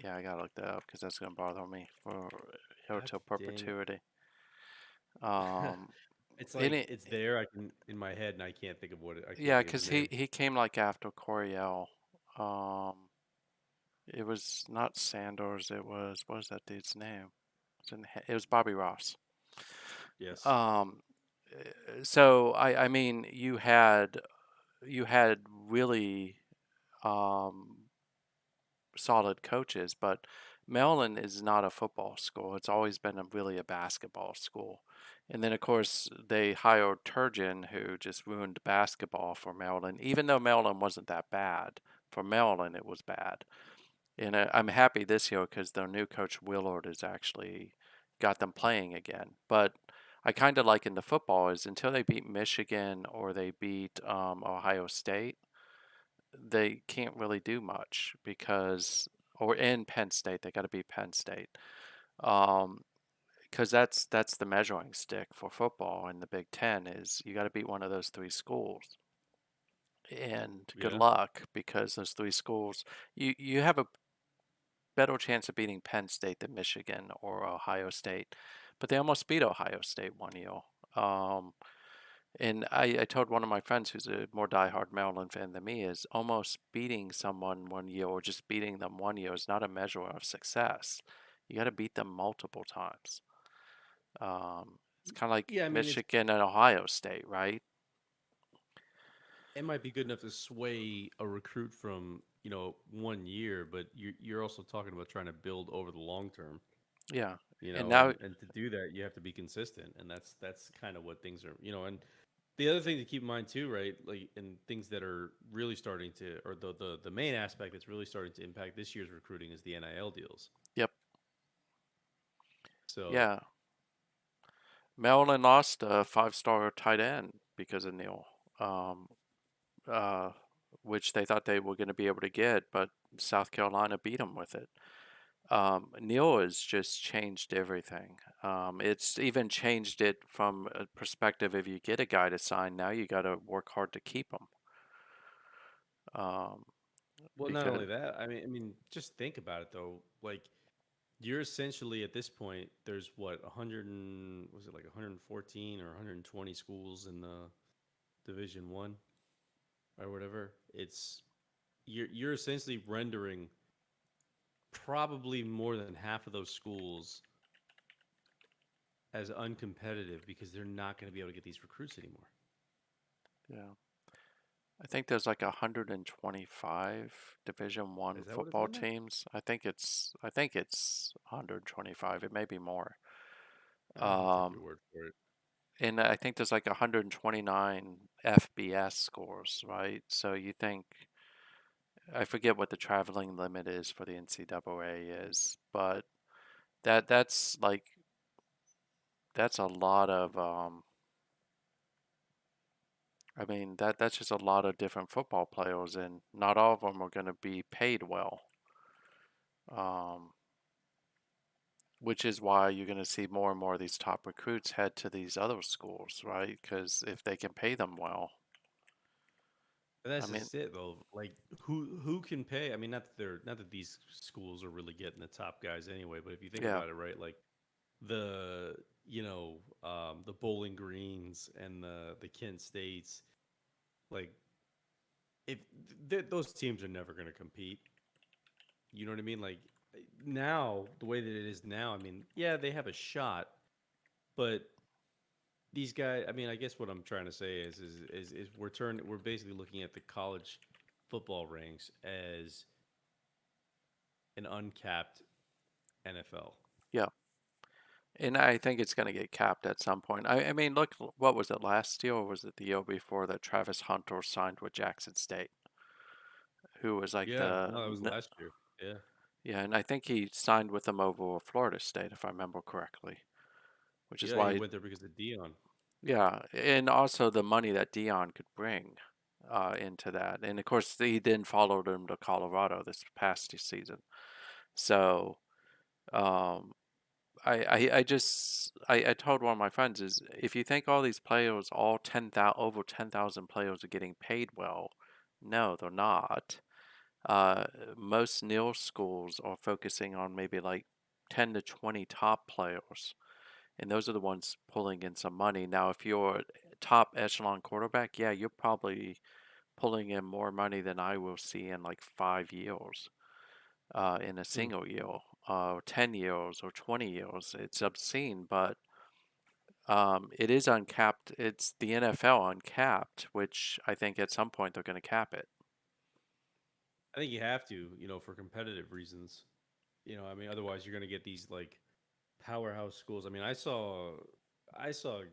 [SPEAKER 2] yeah, I gotta look that up because that's gonna bother me for here
[SPEAKER 1] God
[SPEAKER 2] till
[SPEAKER 1] damn
[SPEAKER 2] perpetuity.
[SPEAKER 1] it.
[SPEAKER 2] Um,
[SPEAKER 1] It's like
[SPEAKER 2] any,
[SPEAKER 1] it's there. I can in my head, and I can't think of what I can't
[SPEAKER 2] yeah,
[SPEAKER 1] think of his
[SPEAKER 2] because
[SPEAKER 1] name.
[SPEAKER 2] he came like after Coryell. Um, it was not Sanders. It was, what was that dude's name? It was Bobby Ross.
[SPEAKER 1] Yes.
[SPEAKER 2] Um, so I mean, you had really um, solid coaches, but Maryland is not a football school. It's always been really a basketball school. And then, of course, they hired Turgeon, who just ruined basketball for Maryland. Even though Maryland wasn't that bad, for Maryland it was bad. And I'm happy this year because their new coach Willard has actually got them playing again. But I kind of like in the football is until they beat Michigan or they beat Ohio State, they can't really do much because, or in Penn State, they got to beat Penn State. Um, because that's the measuring stick for football in the Big Ten is you got to beat one of those three schools. And good
[SPEAKER 1] Yeah.
[SPEAKER 2] luck because those three schools, you have a better chance of beating Penn State than Michigan or Ohio State, but they almost beat Ohio State one year. Um, and I told one of my friends who's a more diehard Maryland fan than me is almost beating someone one year or just beating them one year is not a measure of success. You got to beat them multiple times. It's kind of like
[SPEAKER 1] Yeah, I mean,
[SPEAKER 2] Michigan and Ohio State, right?
[SPEAKER 1] it might be good enough to sway a recruit from 1 year, but you're also talking about trying to build over the long term.
[SPEAKER 2] Yeah.
[SPEAKER 1] You
[SPEAKER 2] And
[SPEAKER 1] know,
[SPEAKER 2] now,
[SPEAKER 1] and to do that, you have to be consistent, and that's kind of what things are. And the other thing to keep in mind too, right? Like, and things that are really starting to, or the main aspect that's really starting to impact this year's recruiting is the NIL deals.
[SPEAKER 2] yep.
[SPEAKER 1] So
[SPEAKER 2] Yeah. Maryland lost a five-star tight end because of Neil. Um, uh, which they thought they were going to be able to get, but South Carolina beat them with it. Neil has just changed everything. It's even changed it from a perspective if you get a guy to sign, now you got to work hard to keep him. Um,
[SPEAKER 1] well, not
[SPEAKER 2] because,
[SPEAKER 1] only that, I mean, just think about it though. Like, you're essentially at this point, there's what 100 and was it like 114 or 120 schools in the Division 1 or whatever. It's you're essentially rendering probably more than half of those schools as uncompetitive because they're not going to be able to get these recruits anymore.
[SPEAKER 2] yeah, I think there's like 125 Division 1
[SPEAKER 1] Is that what it's
[SPEAKER 2] football
[SPEAKER 1] on there?
[SPEAKER 2] teams. I think it's 125. It may be more.
[SPEAKER 1] I'll take your
[SPEAKER 2] Um,
[SPEAKER 1] word for it.
[SPEAKER 2] and I think there's like 129 FBS scores, right? So you think I forget what the traveling limit is for the NCAA is, but that's like that's a lot of I mean that's just a lot of different football players, and not all of them are going to be paid well. Um, which is why you're going to see more and more of these top recruits head to these other schools, right? Because if they can pay them well,
[SPEAKER 1] But
[SPEAKER 2] I
[SPEAKER 1] that's
[SPEAKER 2] mean,
[SPEAKER 1] just it though. Like, who can pay? I mean, not that these schools are really getting the top guys anyway. But if you think
[SPEAKER 2] yeah,
[SPEAKER 1] about it, right, like the the Bowling Greens and the Kent States, like if those teams are never going to compete. You know what I mean? Like, now, the way that it is now, I mean, yeah, they have a shot, but these guys, I mean, I guess what I'm trying to say is we're basically looking at the college football ranks as an uncapped NFL.
[SPEAKER 2] yeah. And I think it's going to get capped at some point. I mean, look, what was it last year or was it the year before that Travis Hunter signed with Jackson State, who was like
[SPEAKER 1] Yeah, no, that was last year. Yeah,
[SPEAKER 2] yeah, and I think he signed with them over Florida State, if I remember correctly, which is
[SPEAKER 1] yeah, he
[SPEAKER 2] why,
[SPEAKER 1] went there because of Dion.
[SPEAKER 2] yeah, and also the money that Dion could bring into that. And of course, he then followed him to Colorado this past season. So, um, I told one of my friends is if you think all these players, all 10,000 over 10,000 players are getting paid well, no, they're not. Uh, Most NIL schools are focusing on maybe like 10 to 20 top players, and those are the ones pulling in some money. Now, if you're a top echelon quarterback, yeah, you're probably pulling in more money than I will see in like 5 years in a
[SPEAKER 1] Hmm.
[SPEAKER 2] single year, 10 years or 20 years. It's obscene, but it is uncapped. It's the NFL uncapped, which I think at some point they're going to cap it.
[SPEAKER 1] I think you have to, for competitive reasons. I mean, otherwise you're going to get these like powerhouse schools. I mean, I saw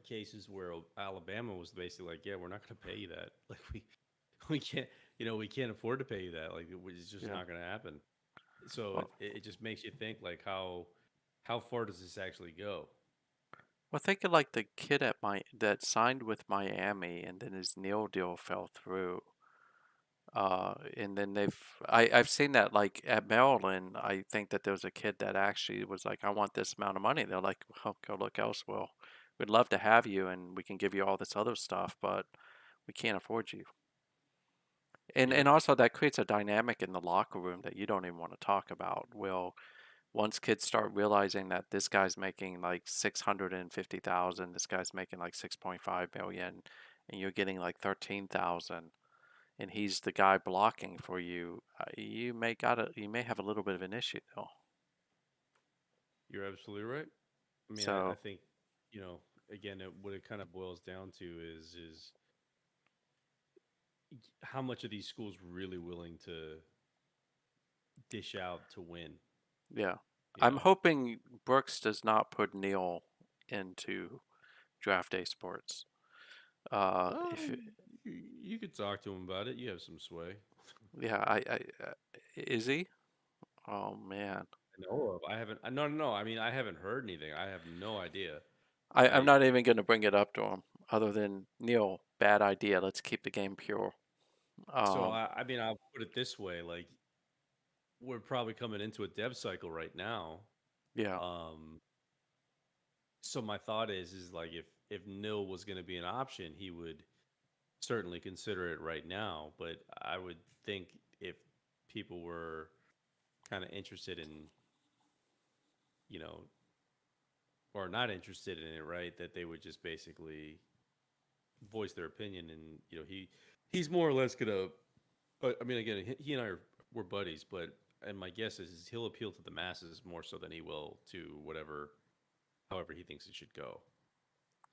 [SPEAKER 1] cases where Alabama was basically like, yeah, we're not going to pay you that. Like we can't, we can't afford to pay you that. Like it's just
[SPEAKER 2] Yeah.
[SPEAKER 1] not going to happen. So
[SPEAKER 2] Well,
[SPEAKER 1] it just makes you think like how far does this actually go?
[SPEAKER 2] well, think of like the kid at my that signed with Miami, and then his Neil deal fell through. And then I've seen that like at Maryland. I think that there was a kid that actually was like, I want this amount of money. They're like, well, go look elsewhere. We'd love to have you, and we can give you all this other stuff, but we can't afford you. And
[SPEAKER 1] Yep.
[SPEAKER 2] also that creates a dynamic in the locker room that you don't even want to talk about. Well, once kids start realizing that this guy's making like 650,000, this guy's making like 6.5 million, and you're getting like 13,000, and he's the guy blocking for you, you may have a little bit of an issue though.
[SPEAKER 1] You're absolutely right. I mean, I
[SPEAKER 2] So
[SPEAKER 1] think, you know, again, what it kind of boils down to is how much are these schools really willing to dish out to win?
[SPEAKER 2] yeah,
[SPEAKER 1] You
[SPEAKER 2] I'm
[SPEAKER 1] know,
[SPEAKER 2] hoping Brooks does not put Neil into draft day sports. If
[SPEAKER 1] you could talk to him about it. You have some sway.
[SPEAKER 2] Yeah, is he? Oh man,
[SPEAKER 1] I know of. I haven't. No, no, no. I mean, I haven't heard anything. I have no idea.
[SPEAKER 2] I'm
[SPEAKER 1] I
[SPEAKER 2] not even going to bring it up to him. Other than Neil, bad idea. Let's keep the game pure.
[SPEAKER 1] so
[SPEAKER 2] Um,
[SPEAKER 1] I mean, I'll put it this way: like we're probably coming into a dev cycle right now.
[SPEAKER 2] yeah,
[SPEAKER 1] Um, so my thought is like if nil was going to be an option, he would certainly consider it right now. But I would think if people were kind of interested in, you know, or not interested in it, right, that they would just basically voice their opinion, and he's more or less gonna. I mean, again, he and I we're buddies, but and my guess is he'll appeal to the masses more so than he will to however he thinks it should go.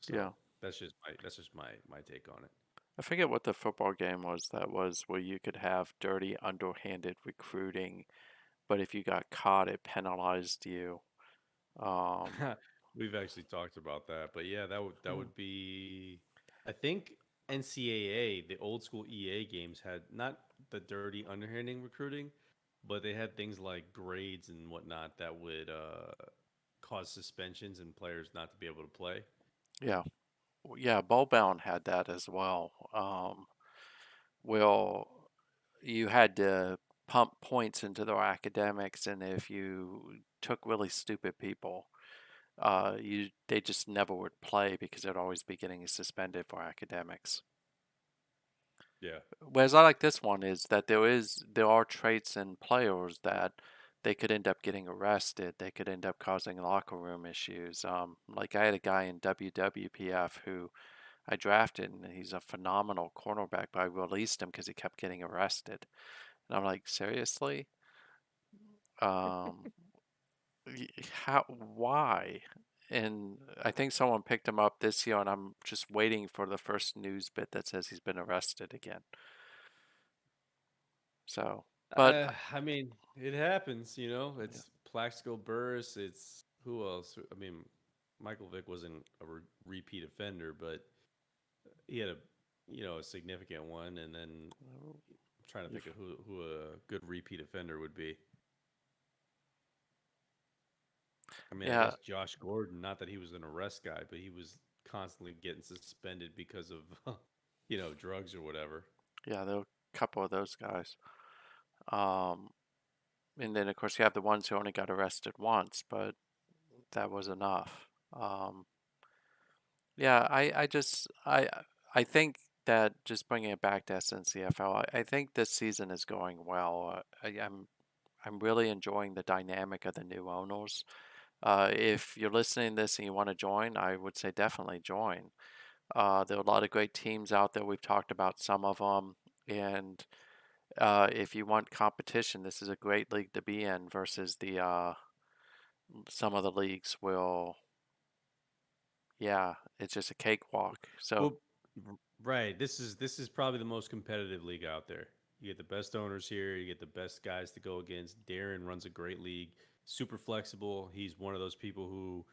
[SPEAKER 2] yeah.
[SPEAKER 1] So that's just my take on it.
[SPEAKER 2] I forget what the football game was that was where you could have dirty, underhanded recruiting, but if you got caught, it penalized you. Um,
[SPEAKER 1] We've actually talked about that, but yeah, that
[SPEAKER 2] hmm,
[SPEAKER 1] would be. I think NCAA, the old school EA games had not the dirty underhanding recruiting, but they had things like grades and whatnot that would cause suspensions and players not to be able to play.
[SPEAKER 2] yeah, yeah. Bowbound had that as well. Well, you had to pump points into their academics, and if you took really stupid people, they just never would play because they'd always be getting suspended for academics.
[SPEAKER 1] Yeah,
[SPEAKER 2] Whereas I like this one is that there are traits in players that they could end up getting arrested. They could end up causing locker room issues. Like I had a guy in WWPF who I drafted, and he's a phenomenal cornerback, but I released him because he kept getting arrested. And I'm like, seriously? Um, how? Why? And I think someone picked him up this year, and I'm just waiting for the first news bit that says he's been arrested again. So, but
[SPEAKER 1] I mean, it happens.
[SPEAKER 2] yeah,
[SPEAKER 1] It's Plaxico Burris. It's who else? I mean. Michael Vick wasn't a repeat offender, but he had a significant one. And then I'm trying to
[SPEAKER 2] You
[SPEAKER 1] think of who a good repeat offender would be. I mean, I
[SPEAKER 2] yeah,
[SPEAKER 1] guess Josh Gordon. Not that he was an arrest guy, but he was constantly getting suspended because of drugs or whatever.
[SPEAKER 2] yeah, there were a couple of those guys. Um, and then of course you have the ones who only got arrested once, but that was enough. Yeah, I think that just bringing it back to SNCFL, I think this season is going well. I'm really enjoying the dynamic of the new owners. If you're listening to this and you want to join, I would say definitely join. There are a lot of great teams out there. We've talked about some of them, and if you want competition, this is a great league to be in versus the some of the leagues will, yeah, it's just a cakewalk. So
[SPEAKER 1] Well, right. This is probably the most competitive league out there. You get the best owners here. You get the best guys to go against. Darren runs a great league, super flexible. He's one of those people who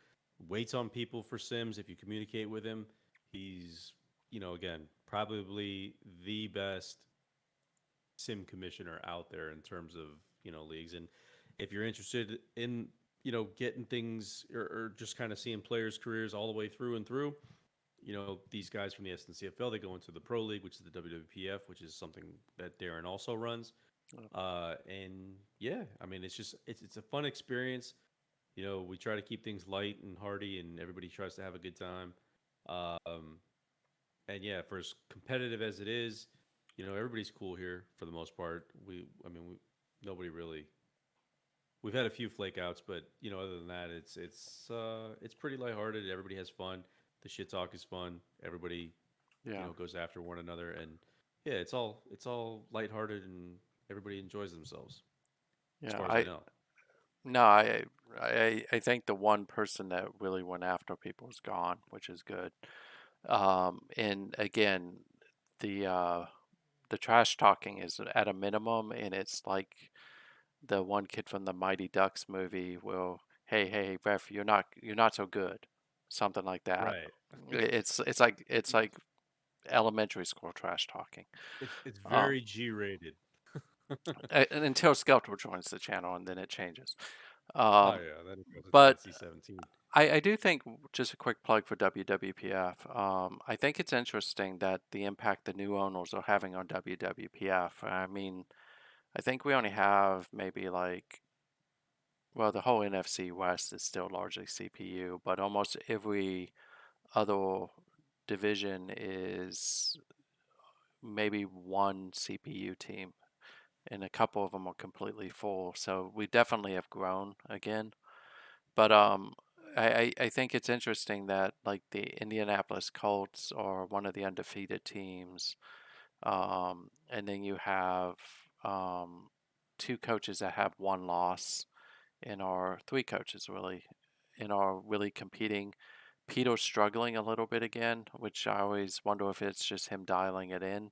[SPEAKER 1] waits on people for sims. If you communicate with him, he's again probably the best sim commissioner out there in terms of leagues. And if you're interested in getting things or just kind of seeing players' careers all the way through and through, these guys from the SNCFL, they go into the Pro League, which is the WWPF, which is something that Darren also runs. And yeah, I mean, it's a fun experience. We try to keep things light and hearty, and everybody tries to have a good time. Um, and yeah, for as competitive as it is, everybody's cool here for the most part. I mean, nobody really. We've had a few flake outs, but other than that, it's pretty lighthearted. Everybody has fun. The shit talk is fun. Everybody
[SPEAKER 2] yeah,
[SPEAKER 1] goes after one another, and yeah, it's all lighthearted, and everybody enjoys themselves, as
[SPEAKER 2] yeah.
[SPEAKER 1] far as I know.
[SPEAKER 2] No, I think the one person that really went after people is gone, which is good. And again, the uh, the trash talking is at a minimum, and it's like the one kid from the Mighty Ducks movie will, hey, ref, you're not so good, something like that.
[SPEAKER 1] Right.
[SPEAKER 2] It's like elementary school trash talking.
[SPEAKER 1] It's
[SPEAKER 2] Um,
[SPEAKER 1] very G rated.
[SPEAKER 2] and until Skeletor joins the channel, and then it changes.
[SPEAKER 1] Oh
[SPEAKER 2] Um,
[SPEAKER 1] yeah, then it goes into
[SPEAKER 2] but
[SPEAKER 1] NC-17.
[SPEAKER 2] I do think, just a quick plug for WWPF. I think it's interesting that the impact the new owners are having on WWPF. I mean, I think we only have maybe like, well, the whole NFC West is still largely CPU, but almost every other division is maybe one CPU team, and a couple of them are completely full. So we definitely have grown again. But I think it's interesting that like the Indianapolis Colts are one of the undefeated teams, and then you have um, two coaches that have one loss, and our three coaches really, and are really competing. Peter's struggling a little bit again, which I always wonder if it's just him dialing it in.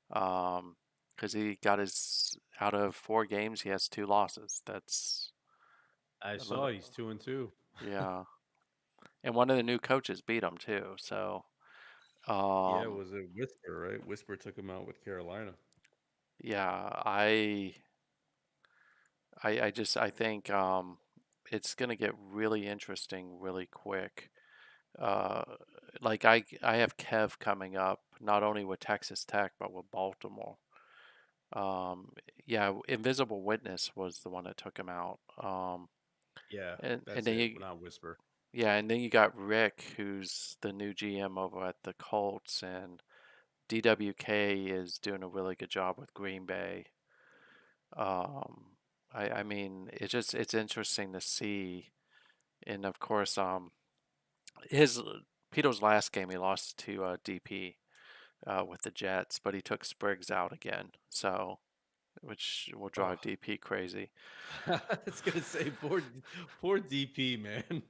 [SPEAKER 2] Because he got his out of 4 games, he has 2 losses. That's
[SPEAKER 1] I
[SPEAKER 2] a
[SPEAKER 1] saw
[SPEAKER 2] little,
[SPEAKER 1] he's 2-2.
[SPEAKER 2] yeah. And one of the new coaches beat him too. So,
[SPEAKER 1] Yeah,
[SPEAKER 2] um,
[SPEAKER 1] was it Whisper, right? Whisper took him out with Carolina.
[SPEAKER 2] yeah, I think it's gonna get really interesting really quick. Uh, like I have Kev coming up, not only with Texas Tech but with Baltimore. Um, yeah, Invisible Witness was the one that took him out.
[SPEAKER 1] Yeah,
[SPEAKER 2] And
[SPEAKER 1] that's
[SPEAKER 2] then
[SPEAKER 1] it.
[SPEAKER 2] you,
[SPEAKER 1] Not Whisper.
[SPEAKER 2] yeah, and then you got Rick, who's the new GM over at the Colts, and DWK is doing a really good job with Green Bay. Um, I mean, it's interesting to see, and of course, his Peter's last game he lost to DP with the Jets, but he took Spriggs out again, so which will
[SPEAKER 1] Oh,
[SPEAKER 2] drive DP crazy.
[SPEAKER 1] I was gonna say poor DP man.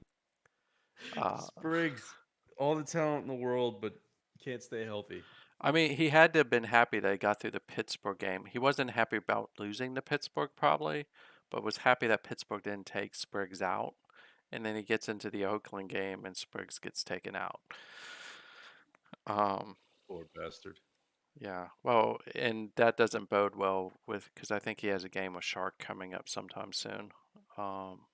[SPEAKER 2] Uh,
[SPEAKER 1] Spriggs, all the talent in the world, but can't stay healthy.
[SPEAKER 2] I mean, he had to have been happy that he got through the Pittsburgh game. He wasn't happy about losing to Pittsburgh, probably, but was happy that Pittsburgh didn't take Spriggs out. and then he gets into the Oakland game and Spriggs gets taken out. Um,
[SPEAKER 1] Poor bastard.
[SPEAKER 2] yeah, well, and that doesn't bode well with because I think he has a game with Shark coming up sometime soon. Um,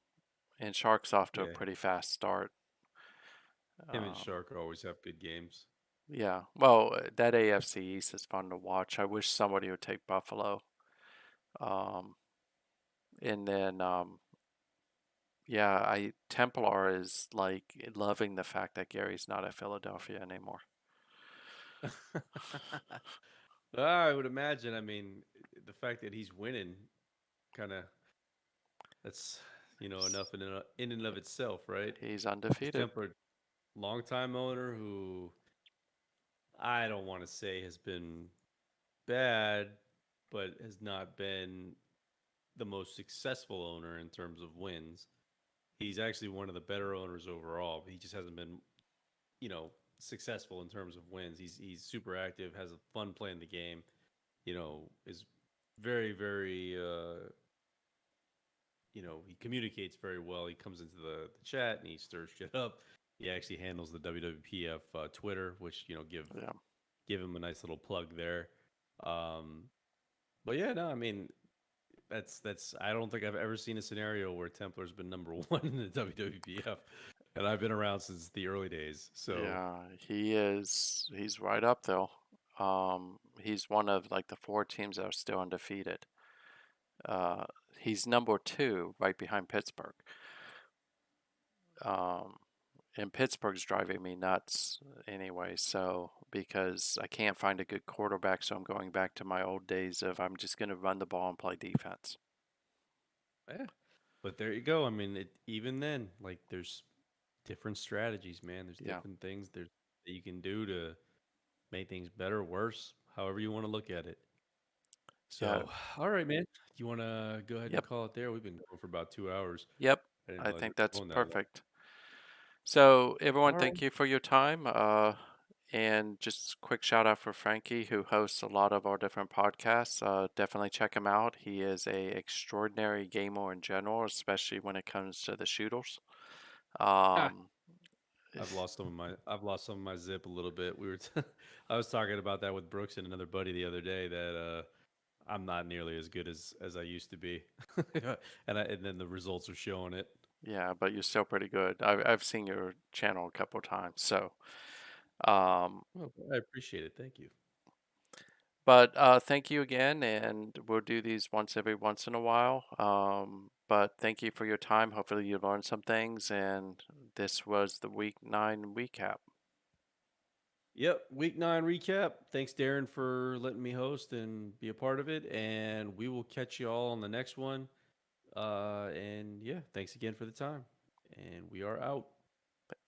[SPEAKER 2] and Shark's off to a
[SPEAKER 1] Yeah,
[SPEAKER 2] pretty fast start.
[SPEAKER 1] him and
[SPEAKER 2] Um,
[SPEAKER 1] Shark always have good games.
[SPEAKER 2] yeah, well, that AFC East is fun to watch. I wish somebody would take Buffalo. Um, and then yeah, I Templar is like loving the fact that Gary's not at Philadelphia anymore.
[SPEAKER 1] I would imagine. I mean, the fact that he's winning, kind of, that's enough in and of itself, right?
[SPEAKER 2] He's
[SPEAKER 1] Because
[SPEAKER 2] undefeated.
[SPEAKER 1] Templar, longtime owner who I don't want to say has been bad, but has not been the most successful owner in terms of wins. He's actually one of the better owners overall. But he just hasn't been, you know, successful in terms of wins. He's super active, has a fun playing the game. Is very very. He communicates very well. He comes into the chat and he stirs shit up. He actually handles the WWPF Twitter, which
[SPEAKER 2] Yeah,
[SPEAKER 1] give him a nice little plug there. Um, but yeah, no, I mean that's I don't think I've ever seen a scenario where Templar's been number one in the WWPF, and I've been around since the early days. So
[SPEAKER 2] yeah, he is. He's right up though. He's one of like the four teams that are still undefeated. Uh, he's number two, right behind Pittsburgh. Um, and Pittsburgh's driving me nuts anyway. So because I can't find a good quarterback, so I'm going back to my old days of I'm just going to run the ball and play defense.
[SPEAKER 1] yeah, but there you go. I mean, even then, like there's different strategies, man. There's
[SPEAKER 2] Yeah,
[SPEAKER 1] different things that you can do to make things better, worse, however you want to look at it.
[SPEAKER 2] yeah,
[SPEAKER 1] So, all right, man. You want to go ahead and
[SPEAKER 2] yep,
[SPEAKER 1] call it there? We've been going for about 2 hours.
[SPEAKER 2] yep.
[SPEAKER 1] I didn't
[SPEAKER 2] I
[SPEAKER 1] realize we
[SPEAKER 2] think
[SPEAKER 1] were
[SPEAKER 2] that's
[SPEAKER 1] going that long.
[SPEAKER 2] perfect. So, everyone,
[SPEAKER 1] All right.
[SPEAKER 2] thank you for your time. And just quick shout out for Frankie, who hosts a lot of our different podcasts. Definitely check him out. He is a extraordinary gamer in general, especially when it comes to the shooters.
[SPEAKER 1] Ah,
[SPEAKER 2] Um,
[SPEAKER 1] I've lost some of my zip a little bit. I was talking about that with Brooks and another buddy the other day that I'm not nearly as good as I used to be, and then the results are showing it.
[SPEAKER 2] yeah, but you're still pretty good. I've seen your channel a couple times. So, um,
[SPEAKER 1] Well, I appreciate it. Thank you.
[SPEAKER 2] but thank you again, and we'll do these once in a while. But thank you for your time. Hopefully, you learned some things, and this was the week 9 recap.
[SPEAKER 1] Yep, week 9 recap. Thanks, Darren, for letting me host and be a part of it. And we will catch you all on the next one. And yeah, thanks again for the time. And we are out.